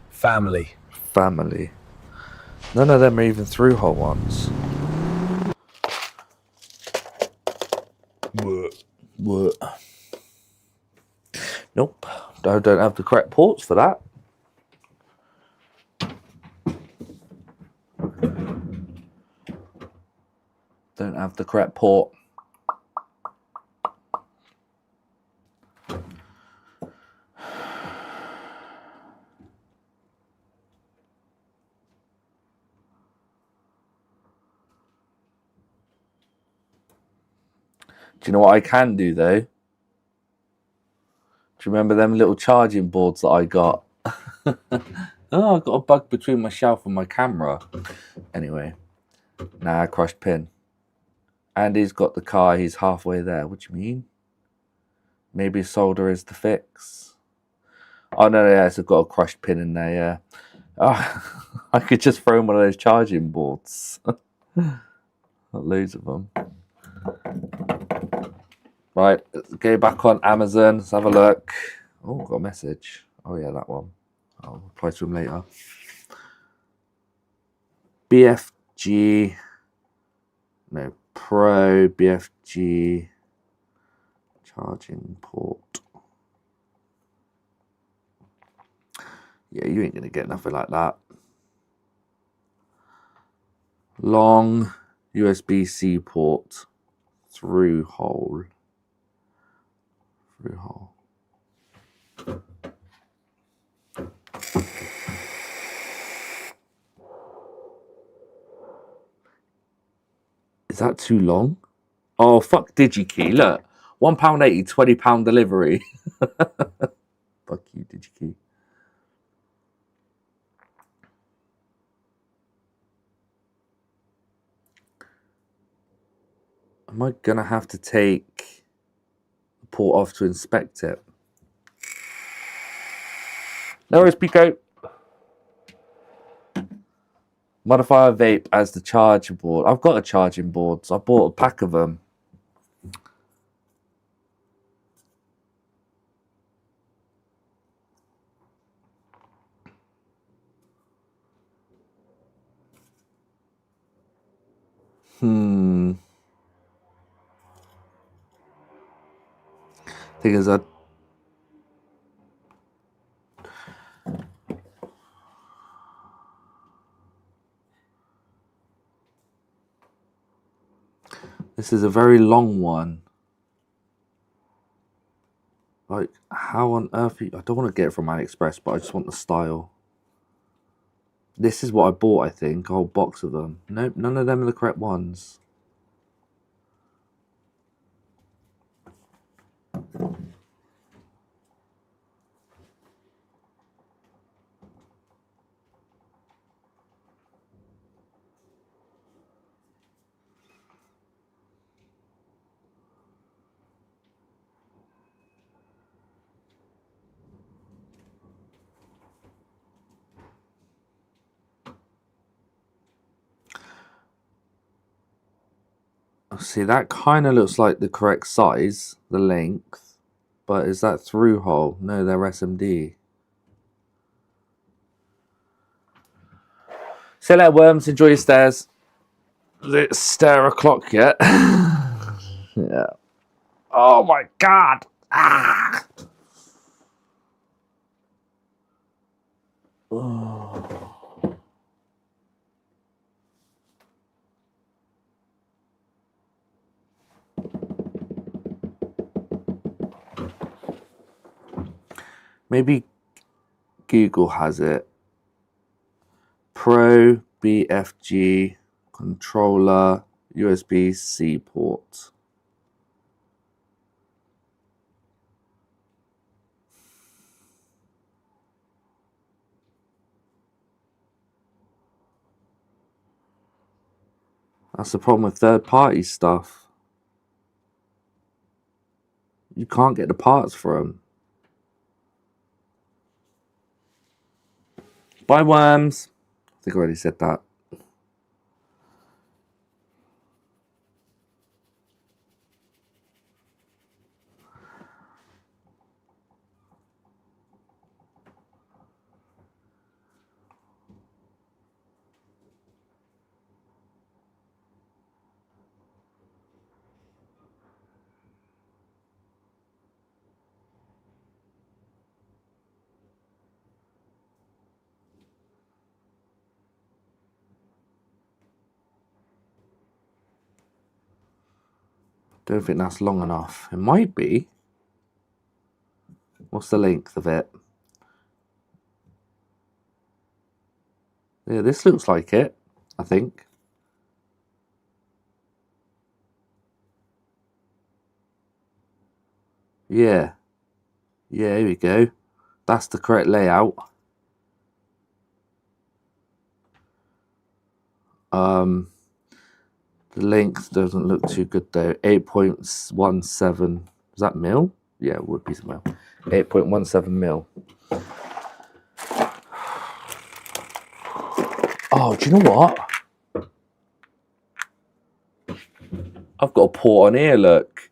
Family. Family. None of them are even through hole ones. What? Nope. I don't have the correct ports for that. Don't have the correct port. Do you know what I can do though? Do you remember them little charging boards that I got? Oh, I got a bug between my shelf and my camera. Anyway, nah, crushed pin. Andy's got the car, he's halfway there. What do you mean? Maybe solder is the fix. Oh no, yeah, it's got a crushed pin in there, yeah. Oh, I could just throw in one of those charging boards. Got loads of them. Right, let's go back on Amazon. Let's have a look. Oh, got a message. Oh yeah, that one. I'll reply to him later. BFG. No, Pro BFG charging port. Yeah, you ain't gonna get nothing like that. Long USB-C port. Through hole. Through hole. Is that too long? Oh, fuck DigiKey. Look, £1.80, £20 delivery. Fuck you, DigiKey. Am I going to have to take the port off to inspect it? No worries, Pico. Modify a vape as the charging board. I've got a charging board, so I bought a pack of them. Thing is, this is a very long one. Like, how on earth? I don't want to get it from AliExpress, but I just want the style. This is what I bought, I think. A whole box of them. Nope, none of them are the correct ones. See, that kind of looks like the correct size, the length. But is that through hole? No, they're SMD. See you later, worms. Enjoy your stairs. Is it stair o'clock yet? Yeah. Oh my god. Ah. Oh. Maybe Google has it. Pro BFG controller, USB-C port. That's the problem with third-party stuff. You can't get the parts for them. Bye, worms. I think I already said that. Don't think that's long enough. It might be. What's the length of it? Yeah, this looks like it, I think. Yeah. Yeah, here we go. That's the correct layout. The length doesn't look too good though. 8.17. Is that mil? Yeah, it would be mil. 8.17 mil. Oh, do you know what? I've got a port on here, look.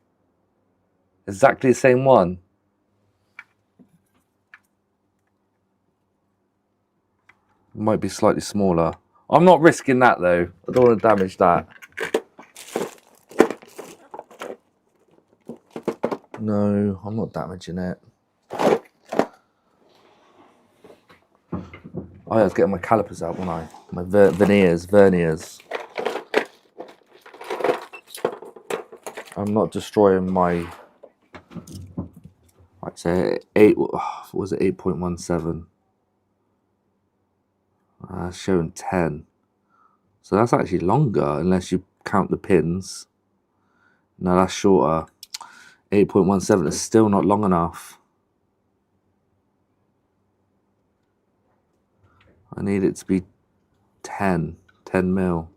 Exactly the same one. Might be slightly smaller. I'm not risking that though. I don't want to damage that. No, I'm not damaging it. I was getting my calipers out, wasn't I? My verniers. I'm not destroying my. I'd say 8. What was it? 8.17. Showing 10. So that's actually longer, unless you count the pins. No, that's shorter. 8.17 is still not long enough. I need it to be 10 mil.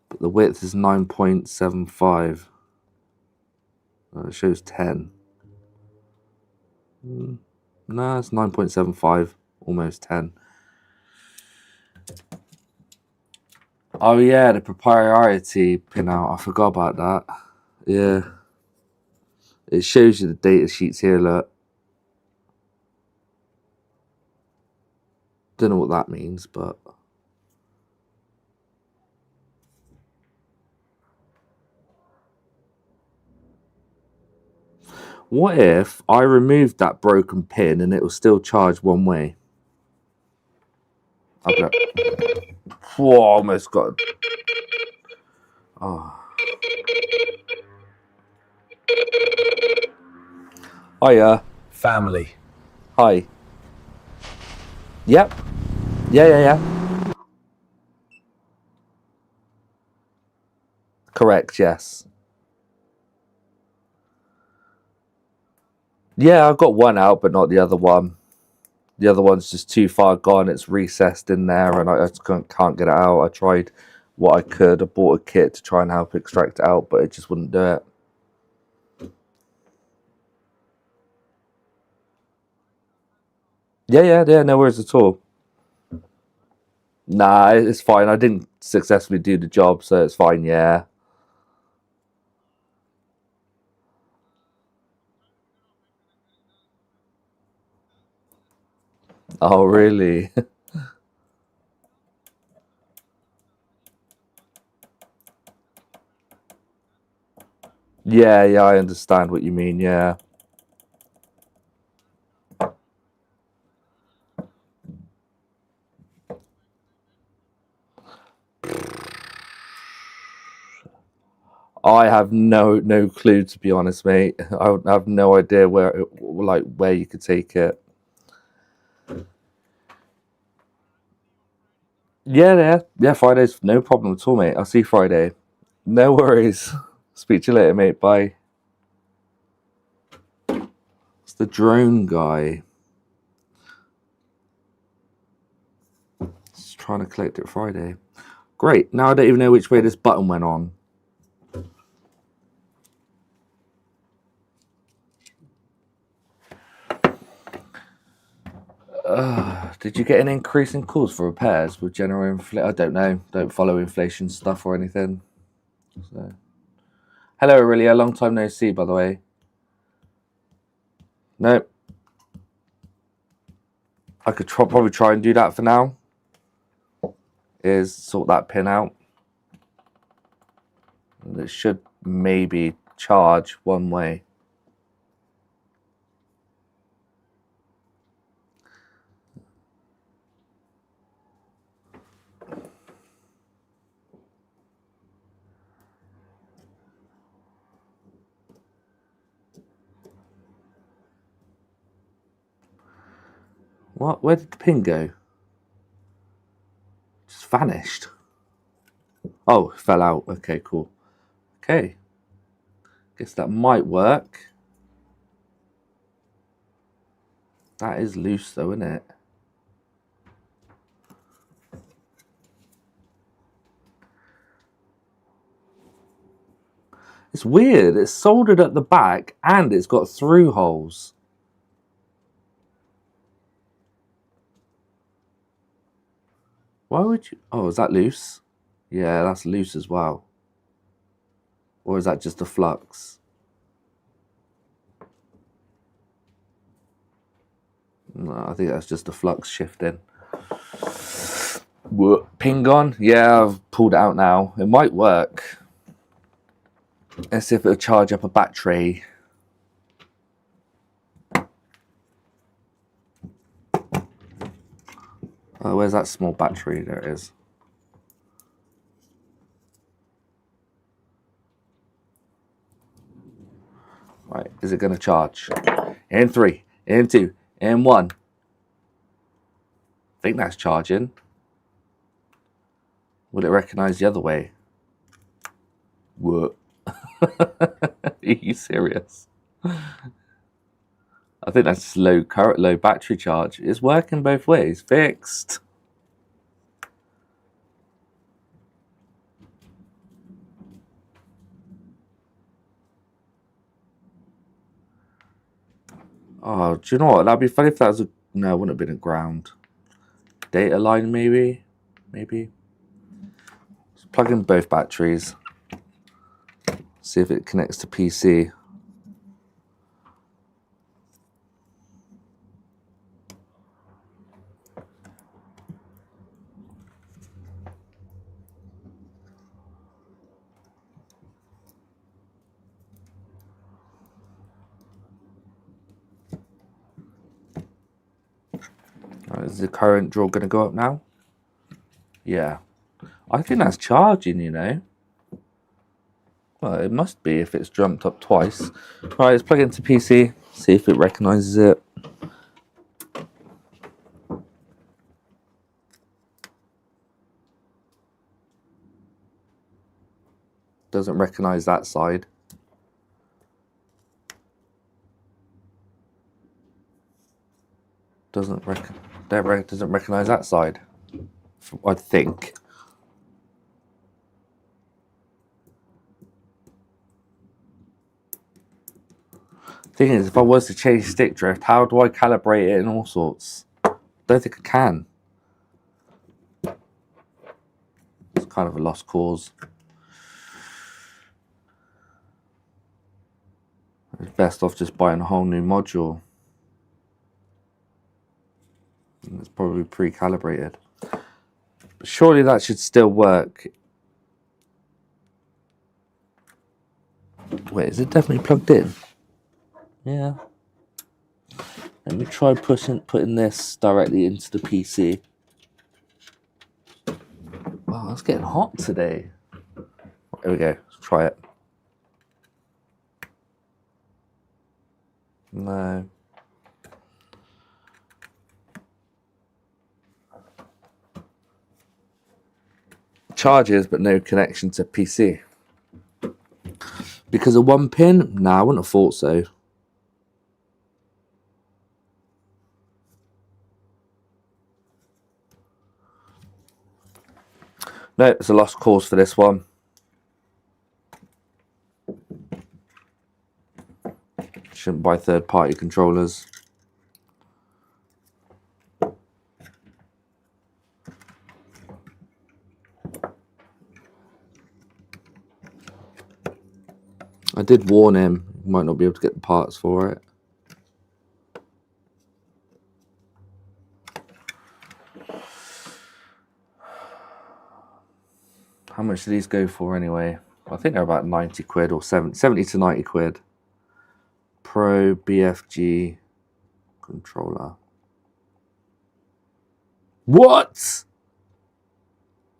But the width is 9.75. It shows 10. No, it's 9.75, almost 10. Oh yeah, the proprietary pinout. I forgot about that. Yeah. It shows you the data sheets here, look. Don't know what that means, but... What if I removed that broken pin and it will still charge one way? Whoa, almost got... Oh. Hiya. Family. Hi. Yep. Yeah. Correct, yes. Yeah, I've got one out, but not the other one. The other one's just too far gone. It's recessed in there, and I just can't get it out. I tried what I could. I bought a kit to try and help extract it out, but it just wouldn't do it. Yeah, no worries at all. Nah, it's fine. I didn't successfully do the job, so it's fine, yeah. Oh, really? Yeah, I understand what you mean, yeah. I have no clue, to be honest, mate. I have no idea where you could take it. Yeah, Friday's no problem at all, mate. I'll see you Friday. No worries. Speak to you later, mate. Bye. It's the drone guy. Just trying to collect it Friday. Great. Now I don't even know which way this button went on. Did you get an increase in calls for repairs with general inflation? I don't know. Don't follow inflation stuff or anything. So, hello, Aurelia. Long time no see, by the way. Nope. I could probably try and do that for now. Is sort that pin out. And it should maybe charge one way. What? Where did the pin go? Just vanished. Oh, it fell out. Okay, cool. Okay. Guess that might work. That is loose though, isn't it? It's weird. It's soldered at the back and it's got through holes. Why would you? Oh, is that loose? Yeah, that's loose as well. Or is that just a flux? No, I think that's just a flux shifting. Pin gone? Yeah, I've pulled it out now. It might work. Let's see if it'll charge up a battery. Oh, where's that small battery? There it is. Right, is it going to charge? In 3, in 2, in 1. I think that's charging. Will it recognize the other way? What? Are you serious? I think that's low current, low battery charge. It's working both ways. Fixed. Oh, do you know what? That'd be funny if that was a... No, it wouldn't have been a ground. Data line, maybe? Maybe. Let's plug in both batteries. See if it connects to PC. Is the current draw going to go up now? Yeah. I think that's charging, you know. Well, it must be if it's jumped up twice. Right, let's plug it into PC. See if it recognizes it. Doesn't recognize that side. Doesn't recognize that side. I think. Thing is, if I was to change stick drift, how do I calibrate it in all sorts? Don't think I can. It's kind of a lost cause. It's best off just buying a whole new module. It's probably pre-calibrated. But surely that should still work. Wait, is it definitely plugged in? Yeah. Let me try putting this directly into the PC. Wow, it's getting hot today. There we go. Let's try it. No. charges but no connection to PC. Because of one pin? Nah, I wouldn't have thought so. No, it's a lost cause for this one. Shouldn't buy third-party controllers. I did warn him. He might not be able to get the parts for it. How much do these go for anyway? I think they're about 90 quid or 70 to 90 quid. Pro BFG controller. What?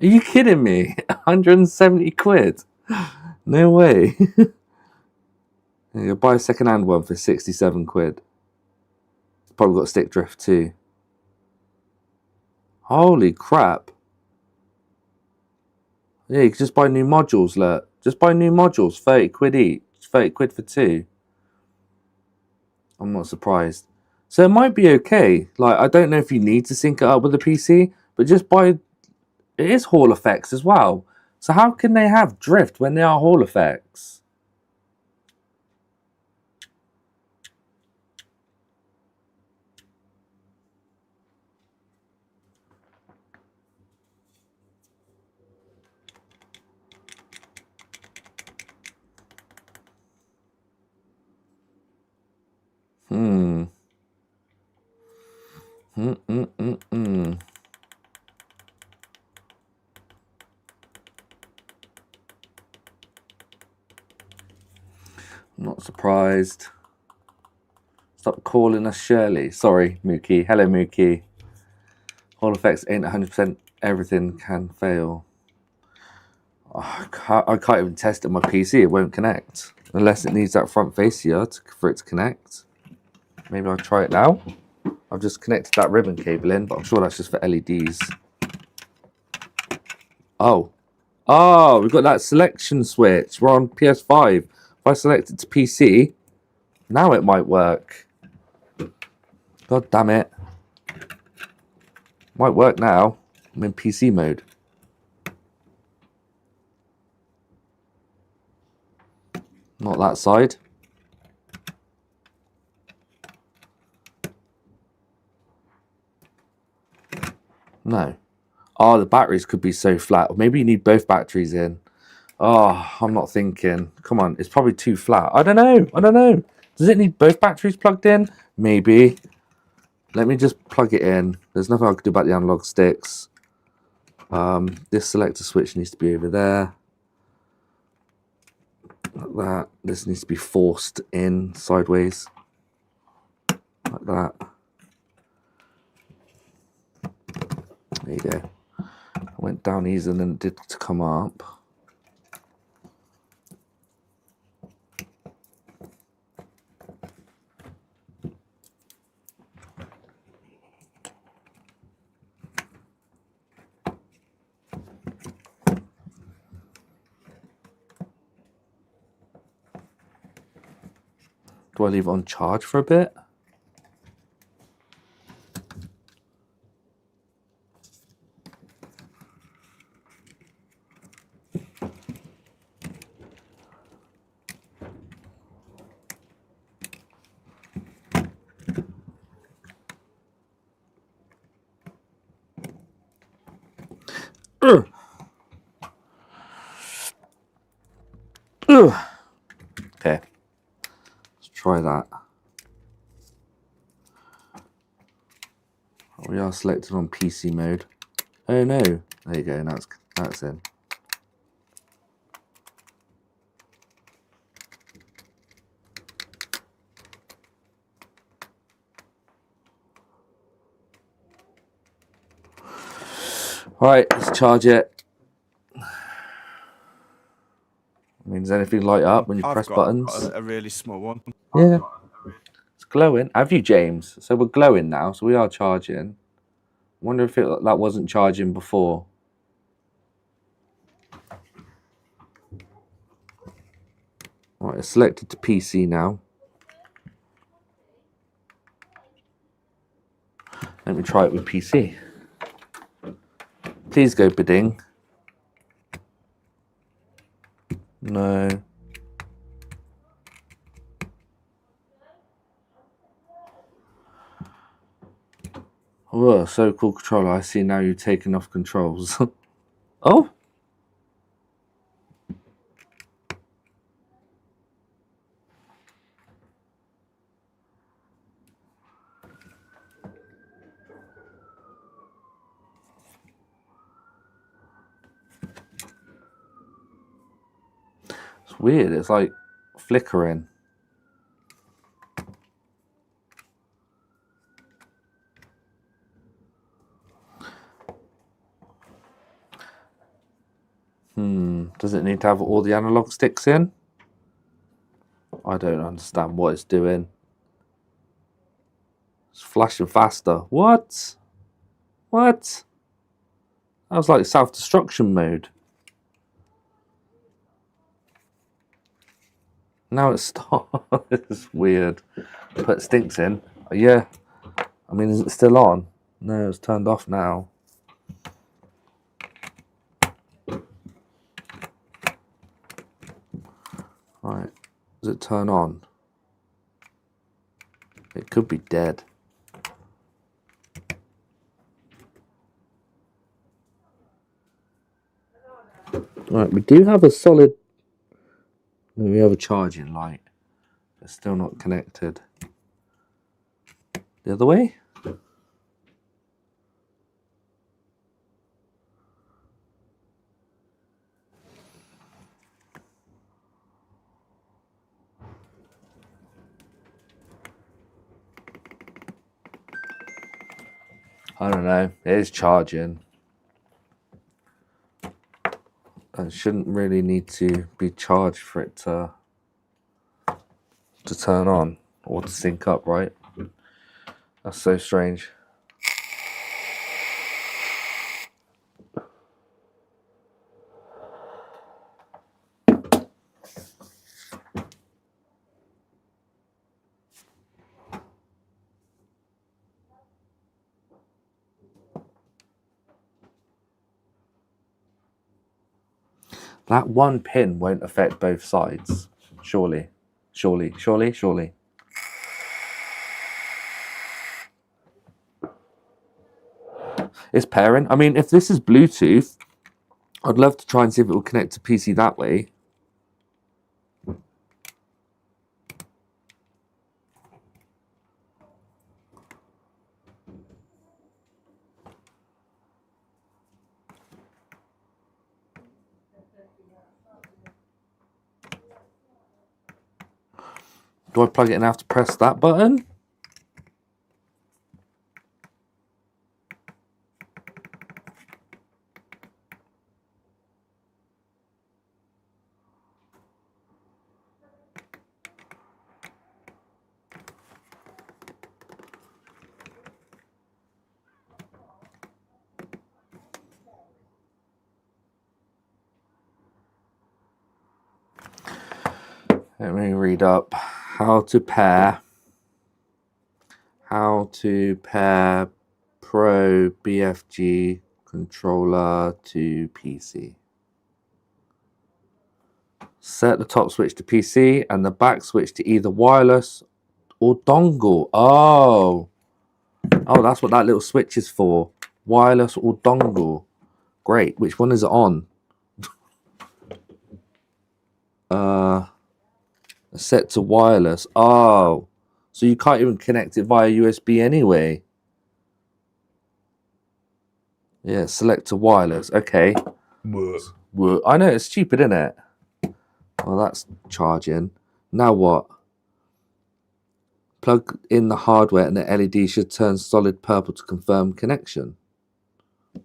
Are you kidding me? 170 quid? No way. You buy a second-hand one for 67 quid. It's probably got stick drift too. Holy crap. Yeah, you can just buy new modules, look. Just buy new modules, 30 quid each. 30 quid for two. I'm not surprised. So it might be okay. Like, I don't know if you need to sync it up with the PC, but just buy... It is Hall effects as well. So how can they have drift when they are Hall effects? I'm not surprised. Stop calling us Shirley. Sorry, Mookie. Hello, Mookie. Hall effects ain't 100%. Everything can fail. Oh, I can't even test it on my PC. It won't connect. Unless it needs that front face here for it to connect. Maybe I'll try it now. I've just connected that ribbon cable in, but I'm sure that's just for LEDs. Oh. Oh, we've got that selection switch. We're on PS5. If I select it to PC, now it might work. God damn it. Might work now. I'm in PC mode. Not that side. No. Oh, the batteries could be so flat. Maybe you need both batteries in. Oh, I'm not thinking. Come on, it's probably too flat. I don't know. I don't know. Does it need both batteries plugged in? Maybe. Let me just plug it in. There's nothing I can do about the analog sticks. This selector switch needs to be over there. Like that. This needs to be forced in sideways. Like that. There you go. I went down easier than it did to come up. Do I leave it on charge for a bit? Okay, let's try that. We are selected on PC mode. Oh no, there you go, that's in. Alright, let's charge it. I mean, does anything light up when you press buttons? I've got a really small one. Yeah. It's glowing. Have you, James? So we're glowing now, so we are charging. Wonder if that wasn't charging before. Right, selected to PC now. Let me try it with PC. Please go bidding. No. Oh, so-called controller. I see now you've taken off controls. Oh. It's weird. It's like flickering. Does it need to have all the analog sticks in? I don't understand what it's doing. It's flashing faster. What? What? That was like self-destruction mode. Now it's stopped. It's weird. Put stinks in. Yeah. I mean, is it still on? No, it's turned off now. Right. Does it turn on? It could be dead. Right, we do have a solid... We have a charging light. It's still not connected. The other way? I don't know. It is charging. It shouldn't really need to be charged for it to turn on or to sync up, right? That's so strange. That one pin won't affect both sides. Surely. Surely. Surely. Surely. It's pairing. I mean, if this is Bluetooth, I'd love to try and see if it will connect to PC that way. Do I plug it in and have to press that button? Let me read up how to pair Pro BFG controller to PC. Set the top switch to PC and the back switch to either wireless or dongle. Oh, that's what that little switch is for. Wireless or dongle. Great. Which one is it on? Set to wireless. Oh, so you can't even connect it via USB anyway. Yeah, select to wireless. Okay. I know, it's stupid, isn't it? Well, that's charging. Now what? Plug in the hardware and the LED should turn solid purple to confirm connection.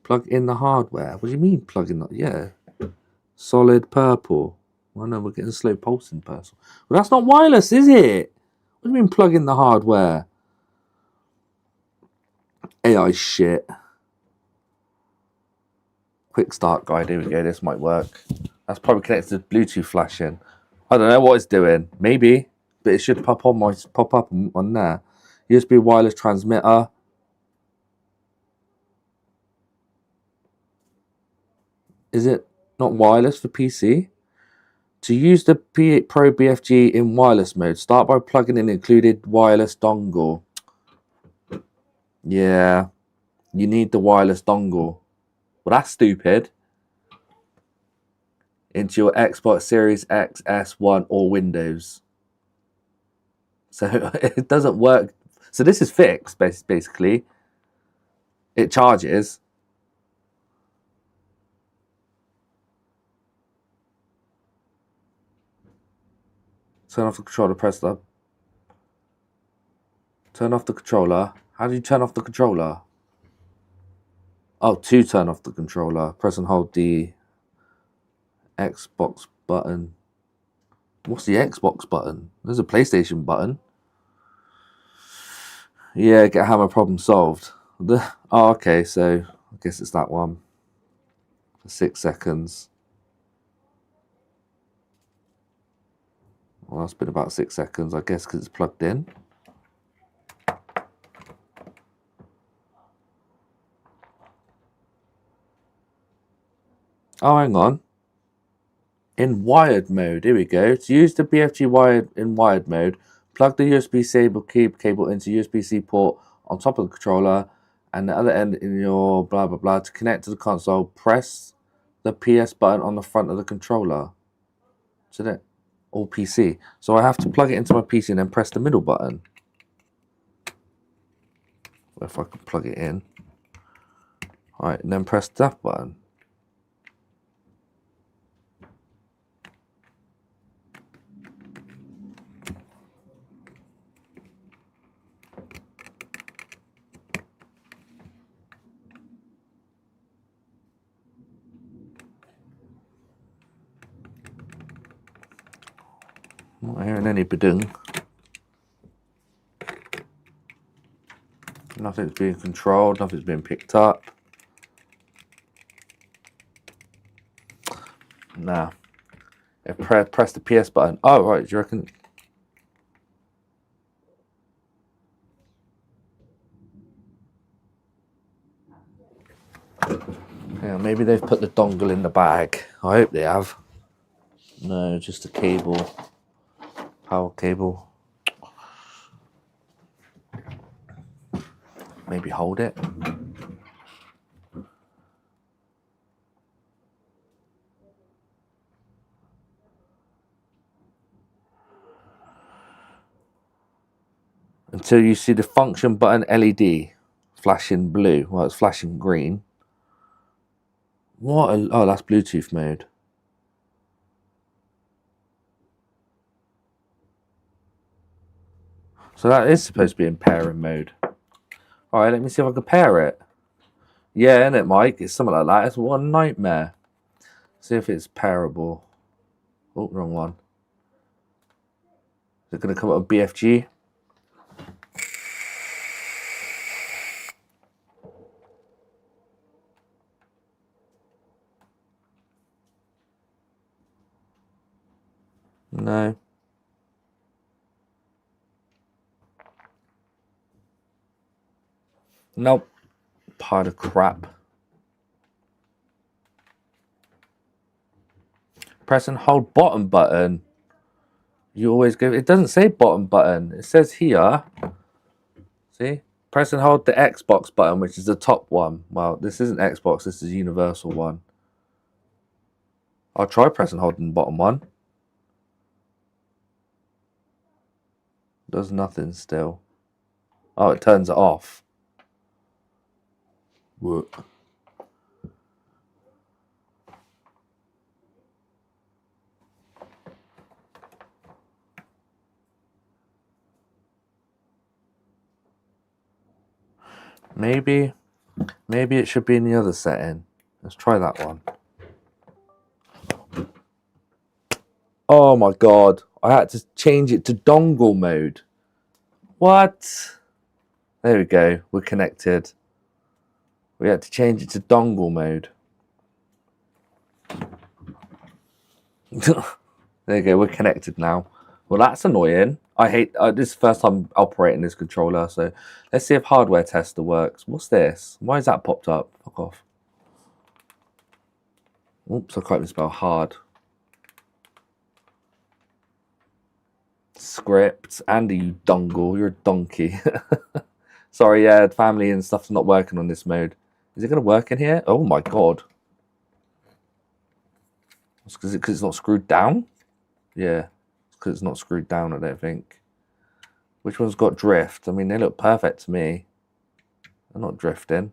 Plug in the hardware. What do you mean plug in that? Yeah. Solid purple. I know we're getting slow pulsing person. Well, that's not wireless, is it? What do you mean plug in the hardware? AI shit. Quick start guide. Here we go. This might work. That's probably connected to Bluetooth flashing. I don't know what it's doing. Maybe, but it should pop up on there. USB wireless transmitter. Is it not wireless for PC? To use the Pro BFG in wireless mode, start by plugging in included wireless dongle. Yeah, you need the wireless dongle. Well, that's stupid. Into your Xbox Series X, S1, or Windows. So it doesn't work. So this is fixed, basically. It charges. Turn off the controller, press the... Turn off the controller. How do you turn off the controller? Oh, to turn off the controller, press and hold the Xbox button. What's the Xbox button? There's a PlayStation button. Yeah, get hammer problem solved. Oh, okay, so I guess it's that one. For 6 seconds. Well, that's been about 6 seconds, I guess, because it's plugged in. Oh, hang on. In wired mode, here we go. To use the BFG wired in wired mode, plug the USB-C cable into USB-C port on top of the controller and the other end in your blah blah blah. To connect to the console, press the PS button on the front of the controller. So that all PC. So I have to plug it into my PC and then press the middle button. If I can plug it in. Alright, and then press that button. Not hearing any badung. Nothing's being controlled, nothing's being picked up. Nah. Press the PS button. Oh, right, do you reckon? Yeah, maybe they've put the dongle in the bag. I hope they have. No, just a cable. Power cable. Maybe hold it. Until you see the function button LED flashing blue. Well, it's flashing green. What? Oh, that's Bluetooth mode. So that is supposed to be in pairing mode. Alright, let me see if I can pair it. Yeah, isn't it, Mike? It's something like that. It's one nightmare. See if it's pairable. Oh, wrong one. Is it going to come up with BFG? No. Nope. Pile of crap. Press and hold bottom button. You always go. It doesn't say bottom button. It says here. See? Press and hold the Xbox button, which is the top one. Well, this isn't Xbox. This is a universal one. I'll try press and holding the bottom one. Does nothing still. Oh, it turns it off. Whoop. Maybe it should be in the other setting. Let's try that one. Oh my god. I had to change it to dongle mode. What? There we go. We're connected. We had to change it to dongle mode. There you go. We're connected now. Well, that's annoying. I hate this is the first time operating this controller. So let's see if hardware tester works. What's this? Why is that popped up? Fuck off. Oops, I can't even spell hard. Script. Andy, you dongle. You're a donkey. Sorry, yeah, family and stuff's not working on this mode. Is it going to work in here? Oh my god. Because it's not screwed down? Yeah, because it's not screwed down, I don't think. Which one's got drift? I mean, they look perfect to me. They're not drifting.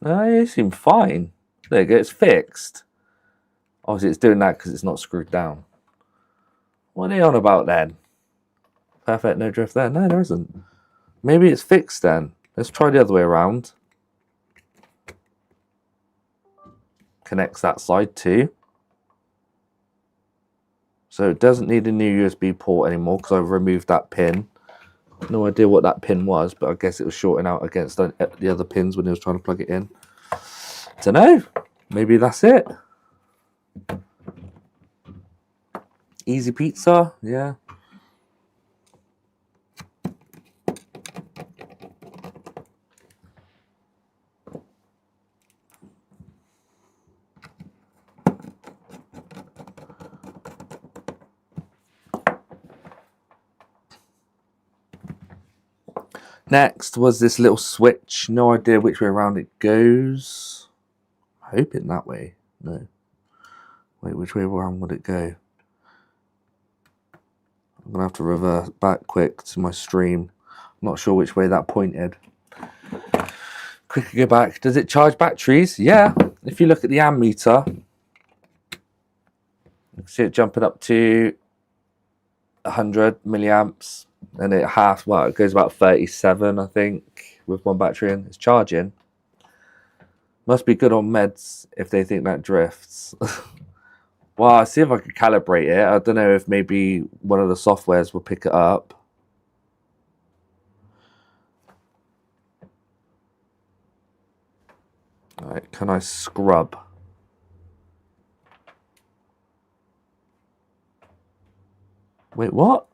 No, they seem fine. There you go, it's fixed. Obviously, it's doing that because it's not screwed down. What are they on about then? Perfect, no drift there. No, there isn't. Maybe it's fixed then. Let's try the other way around. Connects that side too. So it doesn't need a new USB port anymore because I've removed that pin. No idea what that pin was, but I guess it was shorting out against the other pins when he was trying to plug it in. Don't know. Maybe that's it. Easy pizza, yeah. Next was this little switch. No idea which way around it goes. I hope it that way. No. Wait, which way around would it go? I'm going to have to revert back quick to my stream. I'm not sure which way that pointed. Quickly go back. Does it charge batteries? Yeah. If you look at the ammeter, you can see it jumping up to 100 milliamps. And it it goes about 37, I think, with one battery in. It's charging. Must be good on meds if they think that drifts. Well, I'll see if I can calibrate it. I don't know if maybe one of the softwares will pick it up. Alright, can I scrub? Wait, what?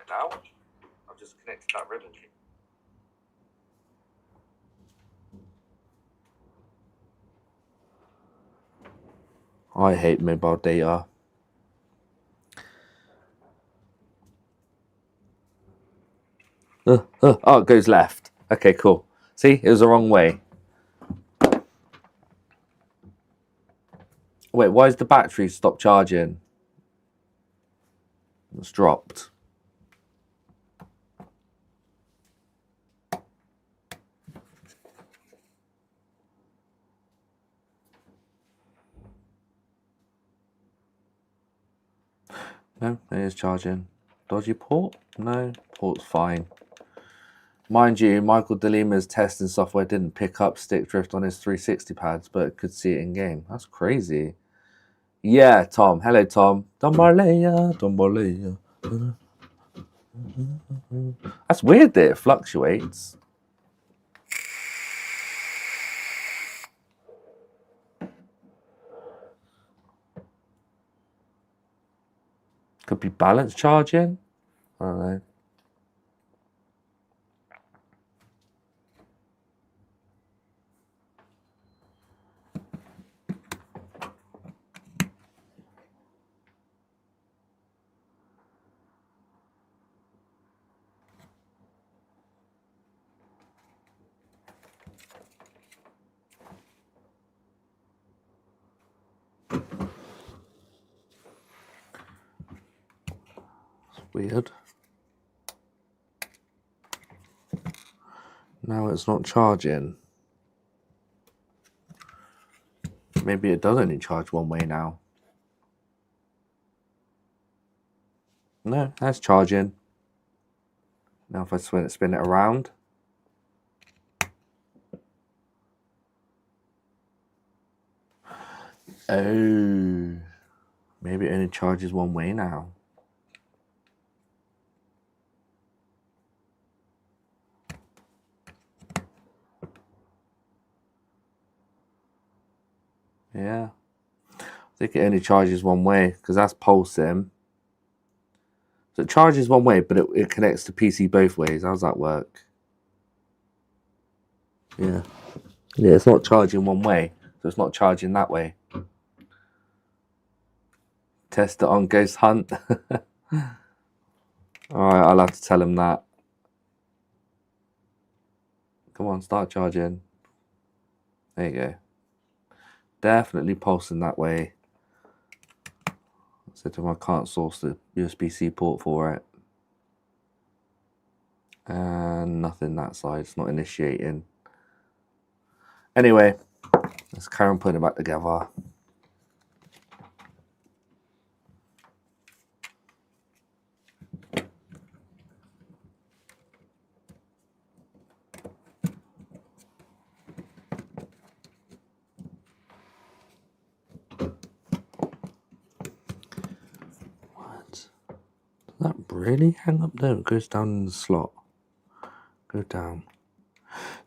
Now? I've just connected that ribbon. I hate mobile data. Oh, it goes left. Okay, cool. See, it was the wrong way. Wait, why is the battery stopped charging? It's dropped. No, it is charging. Dodgy port? No, port's fine. Mind you, Michael DeLima's testing software didn't pick up stick drift on his 360 pads, but could see it in game. That's crazy. Yeah, Tom. Hello, Tom. Dombalea, Dombalea. That's weird that it fluctuates. Could be balance charging. I don't know. Weird. Now it's not charging. Maybe it does only charge one way now. No, that's charging. Now if I spin it around. Oh, maybe it only charges one way now. Yeah. I think it only charges one way because that's pulsing. So it charges one way, but it connects to PC both ways. How does that work? Yeah. Yeah, it's not charging one way, so it's not charging that way. Test it on Ghost Hunt. Alright, I'll have to tell him that. Come on, start charging. There you go. Definitely pulsing that way. I said to him I can't source the USB-C port for it. And nothing that side, it's not initiating. Anyway, let's carry on putting it back together. What? Does that really hang up there? It goes down in the slot. Go down.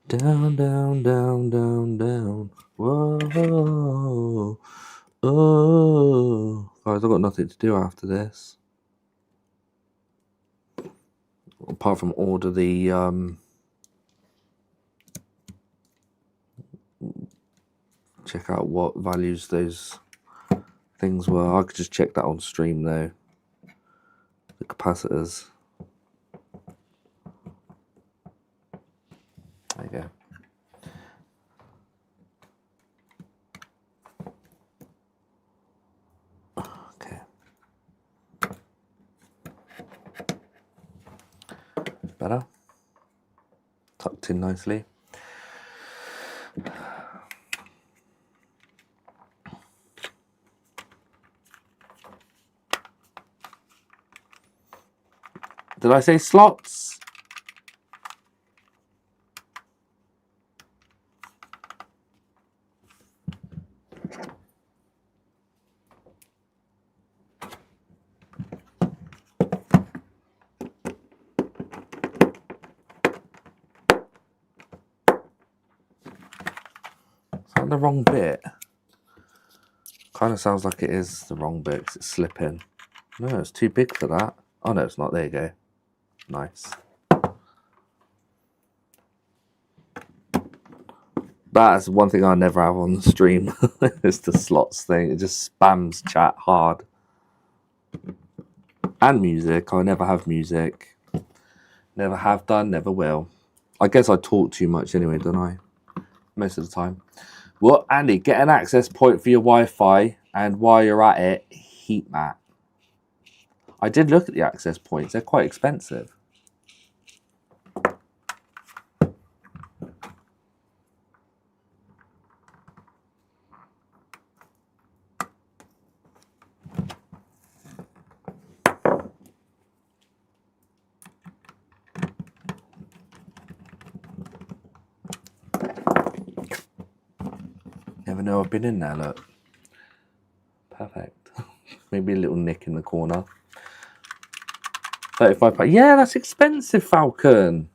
Down, down, down, down, down. Whoa. Oh. Guys, I've got nothing to do after this. Apart from order the check out what values those things were. I could just check that on stream though. The capacitors. There you go. Okay. Better. Tucked in nicely. Did I say slots? Is that the wrong bit? Kind of sounds like it is the wrong bit because it's slipping. No, it's too big for that. Oh no, it's not. There you go. Nice. That's one thing I never have on the stream. It's the slots thing. It just spams chat hard. And music. I never have music. Never have done, never will. I guess I talk too much anyway, don't I? Most of the time. Well, Andy, get an access point for your Wi-Fi, and while you're at it, heat mat. I did look at the access points. They're quite expensive. Never know I've been in there, look. Perfect. Maybe a little nick in the corner. £35. Yeah, that's expensive, Falcon.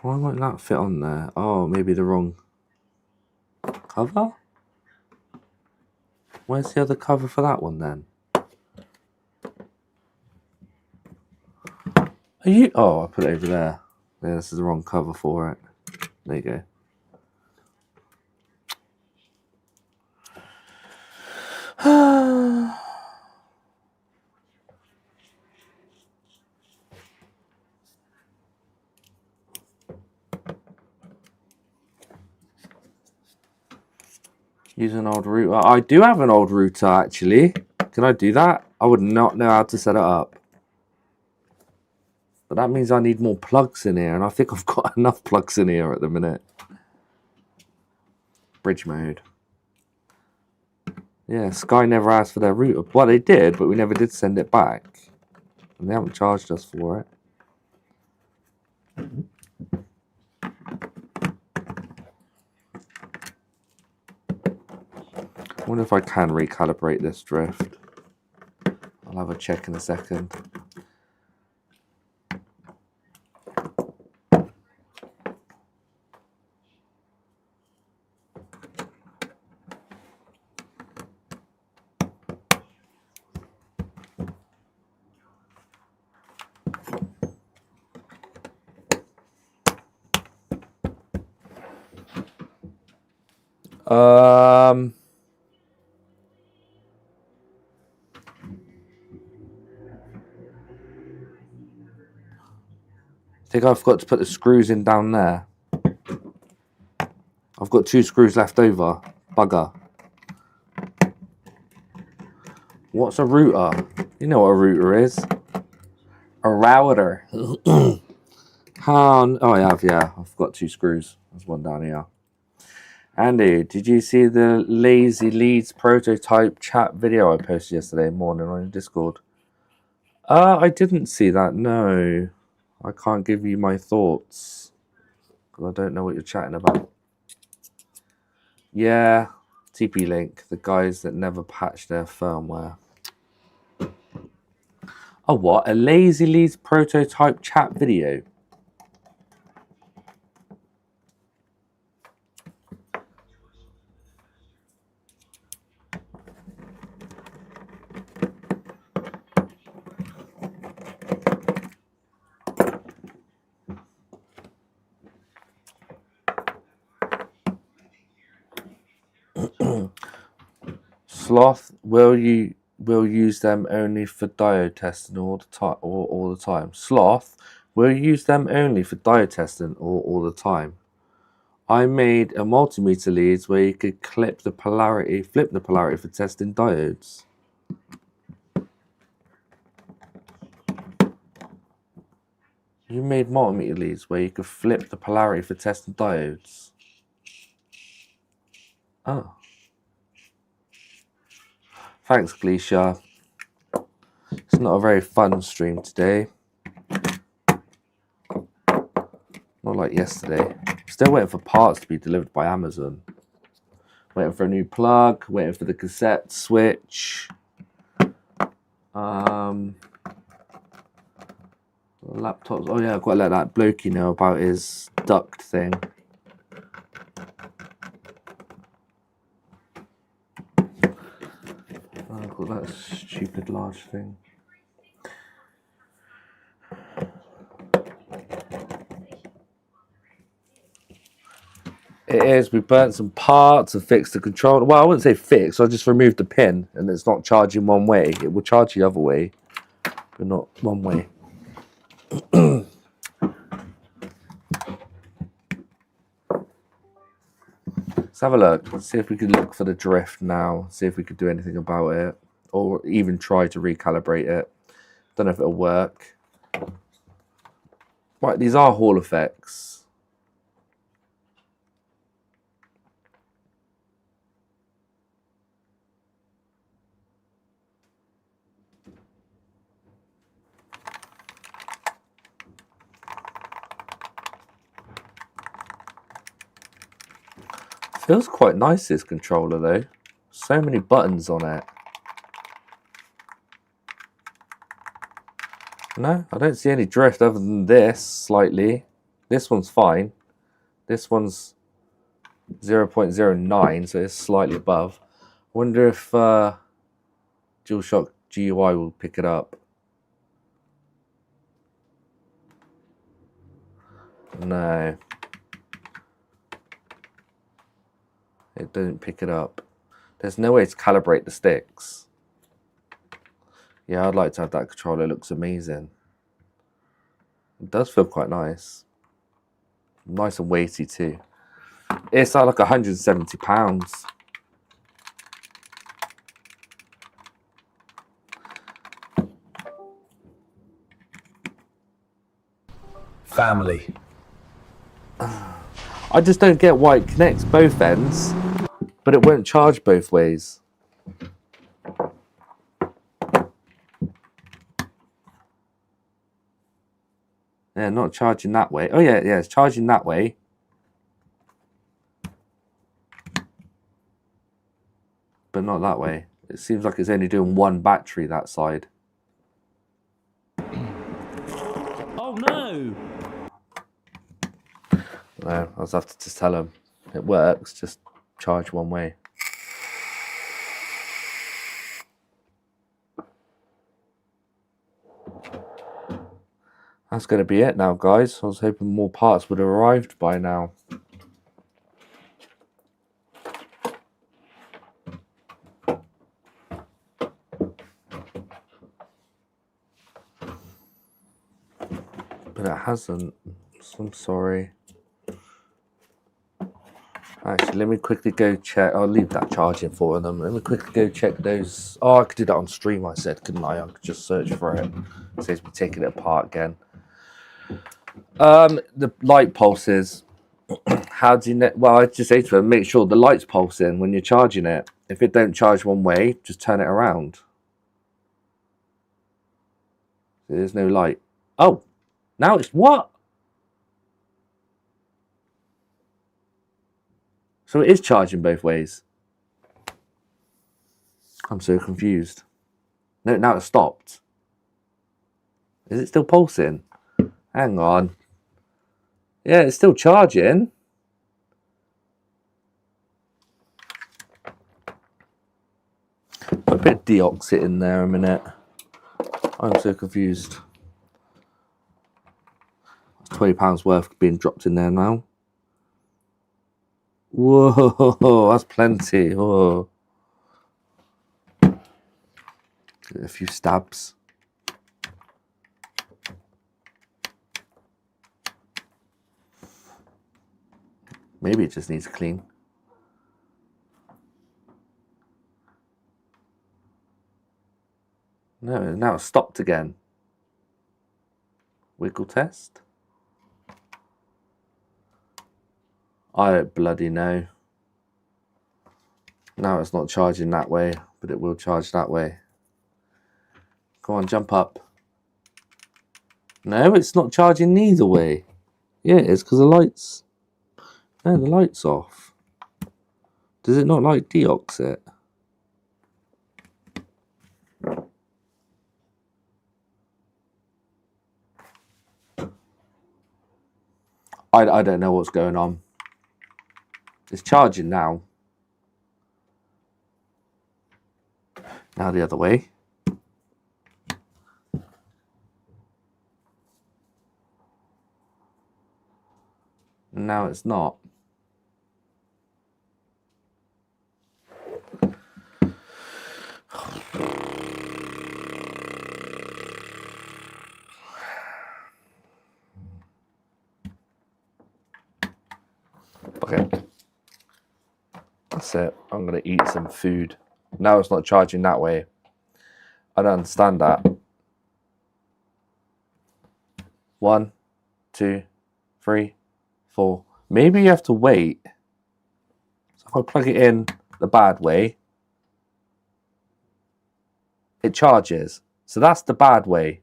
Why won't that fit on there? Oh, maybe the wrong cover? Where's the other cover for that one then? Are you? Oh, I put it over there. Yeah, this is the wrong cover for it. There you go. Use an old router. I do have an old router, actually. Can I do that? I would not know how to set it up. But that means I need more plugs in here, and I think I've got enough plugs in here at the minute. Bridge mode. Yeah, Sky never asked for their router. Well, they did, but we never did send it back. And they haven't charged us for it. wonder if I can recalibrate this drift. I'll have a check in a second. I think I forgot to put the screws in down there. I've got 2 screws left over. Bugger. What's a router? You know what a router is. A router. Oh, I have, yeah. I've got 2 screws. There's one down here. Andy, did you see the Lazy Leeds prototype chat video I posted yesterday morning on Discord? I didn't see that, no. I can't give you my thoughts. Because I don't know what you're chatting about. Yeah, TP-Link, the guys that never patch their firmware. Oh, what? A Lazy Leeds prototype chat video? Sloth, will use them only for diode testing all the time. Sloth, will use them only for diode testing all the time. I made a multimeter leads where you could flip the polarity for testing diodes. You made multimeter leads where you could flip the polarity for testing diodes. Oh. Thanks, Gleisha. It's not a very fun stream today. Not like yesterday. Still waiting for parts to be delivered by Amazon. Waiting for a new plug. Waiting for the cassette switch. Laptops. Oh yeah, I've got to let that blokey know about his duct thing. Oh, I've got that stupid large thing. It is. We burnt some parts and fixed the controller. Well, I wouldn't say fix. I just removed the pin, and it's not charging one way. It will charge the other way, but not one way. Let's have a look. Let's see if we can look for the drift now. See if we could do anything about it, or even try to recalibrate it. Don't know if it'll work. Right, these are Hall effects. Feels quite nice, this controller, though. So many buttons on it. No, I don't see any drift other than this, slightly. This one's fine. This one's 0.09, so it's slightly above. I wonder if DualShock GUI will pick it up. No. It doesn't pick it up. There's no way to calibrate the sticks. Yeah, I'd like to have that controller. It looks amazing. It does feel quite nice. Nice and weighty too. It's like £170. Family. I just don't get why it connects both ends, but it won't charge both ways. Yeah, not charging that way. Oh yeah, it's charging that way. but not that way. It seems like it's only doing one battery that side. Oh no! No, I'll have to just tell him it works, just charge one way. That's going to be it now, guys. I was hoping more parts would have arrived by now. But it hasn't, so I'm sorry. Actually, let me quickly go check. I'll leave that charging for them. Let me quickly go check those. Oh, I could do that on stream, I said, couldn't I? I could just search for it. It saves me taking it apart again. The light pulses. How do you know? Well, I just say to them, make sure the light's pulsing when you're charging it. If it don't charge one way, just turn it around. There's no light. Oh, now it's what? So it is charging both ways. I'm so confused. No, now it's stopped. Is it still pulsing? Hang on. Yeah, it's still charging. A bit deoxit in there a minute. I'm so confused. £20 worth being dropped in there now. Whoa, that's plenty. Whoa. A few stabs. Maybe it just needs a clean. No, now it's stopped again. Wiggle test. I don't bloody know. Now it's not charging that way, but it will charge that way. Come on, jump up. No, it's not charging neither way. Yeah, it is because the lights. No, the light's off. Does it not like deoxit? I don't know what's going on. It's charging now. Now the other way. Now it's not. Okay. That's it. I'm going to eat some food. Now it's not charging that way. I don't understand that. 1, 2, 3, 4. Maybe you have to wait. So if I plug it in the bad way, it charges. So that's the bad way.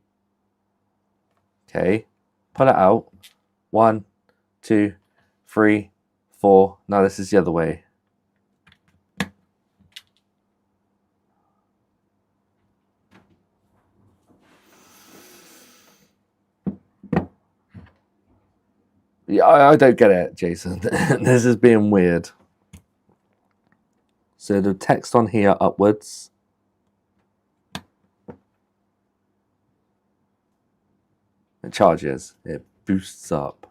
Okay. Pull it out. 1, 2, 3, 4. Now this is the other way. Yeah, I don't get it, Jason. This is being weird. So the text on here upwards. It charges. It boosts up.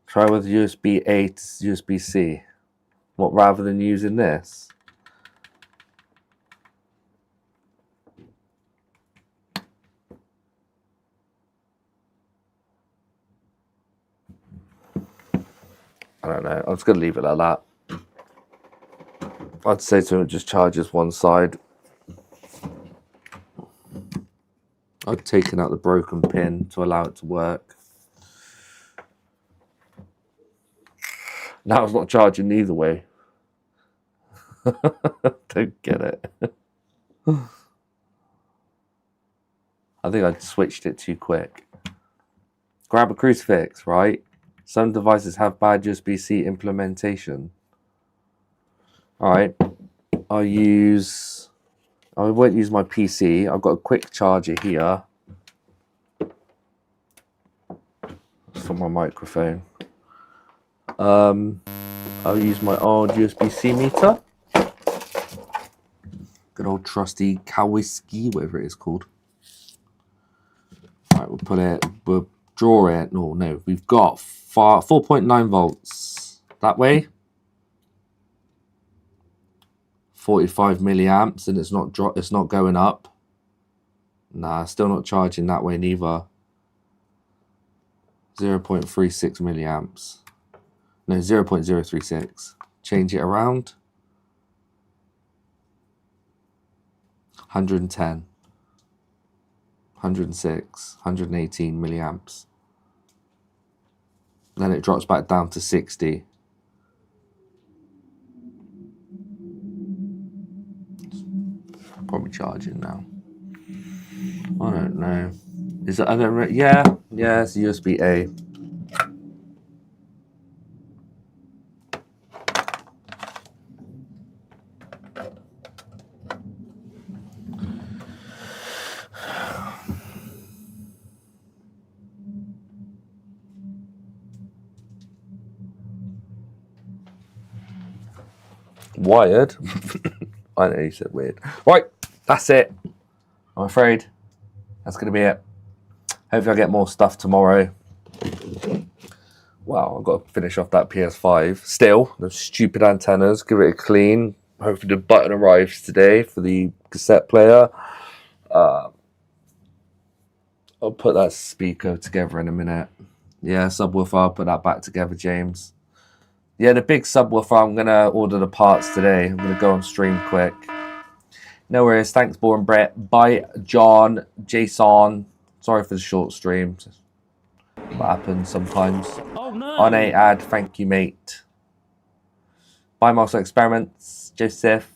Try with USB-A to USB-C. What, rather than using this? I don't know. I'm just going to leave it like that. I'd say to him it just charges one side. I've taken out the broken pin to allow it to work. Now it's not charging either way. Don't get it. I think I switched it too quick. Grab a crucifix, right? Some devices have bad USB-C implementation. All right. I won't use my PC. I've got a quick charger here. For my microphone. I'll use my old USB-C meter. Good old trusty Kawasaki, whatever it is called. Right, we'll draw it. No, we've got 4.9 volts that way. 45 milliamps, and it's not going up. Nah, still not charging that way neither. 0.36 milliamps. No, 0.036. Change it around. 110. 106. 118 milliamps. Then it drops back down to 60. Probably charging now. I don't know. Is it? I don't. Yeah, it's USB-A. Wired. I know you said weird. Right, that's it. I'm afraid that's going to be it. Hopefully I get more stuff tomorrow. Wow, I've got to finish off that PS5. Still, those stupid antennas. Give it a clean. Hopefully the button arrives today for the cassette player. I'll put that speaker together in a minute. Yeah, subwoofer. I'll put that back together, James. Yeah, the big subwoofer, I'm going to order the parts today. I'm going to go on stream quick. No worries. Thanks, Born Brett. Bye, John, Jason. Sorry for the short stream. What happens sometimes. Oh no! On a ad, thank you, mate. Bye, Marcel Experiments. Joseph,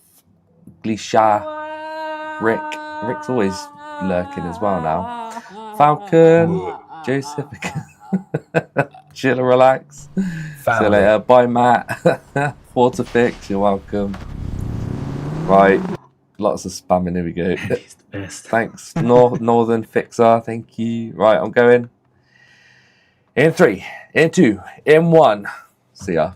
Glisha, Rick. Rick's always lurking as well now. Falcon, Joseph. Chill and relax. Family. See you later. Bye, Matt. Waterfix, you're welcome. Right. Lots of spamming. Here we go. He's the best. Thanks, Northern Fixer. Thank you. Right, I'm going. In 3, in 2, in 1. See ya.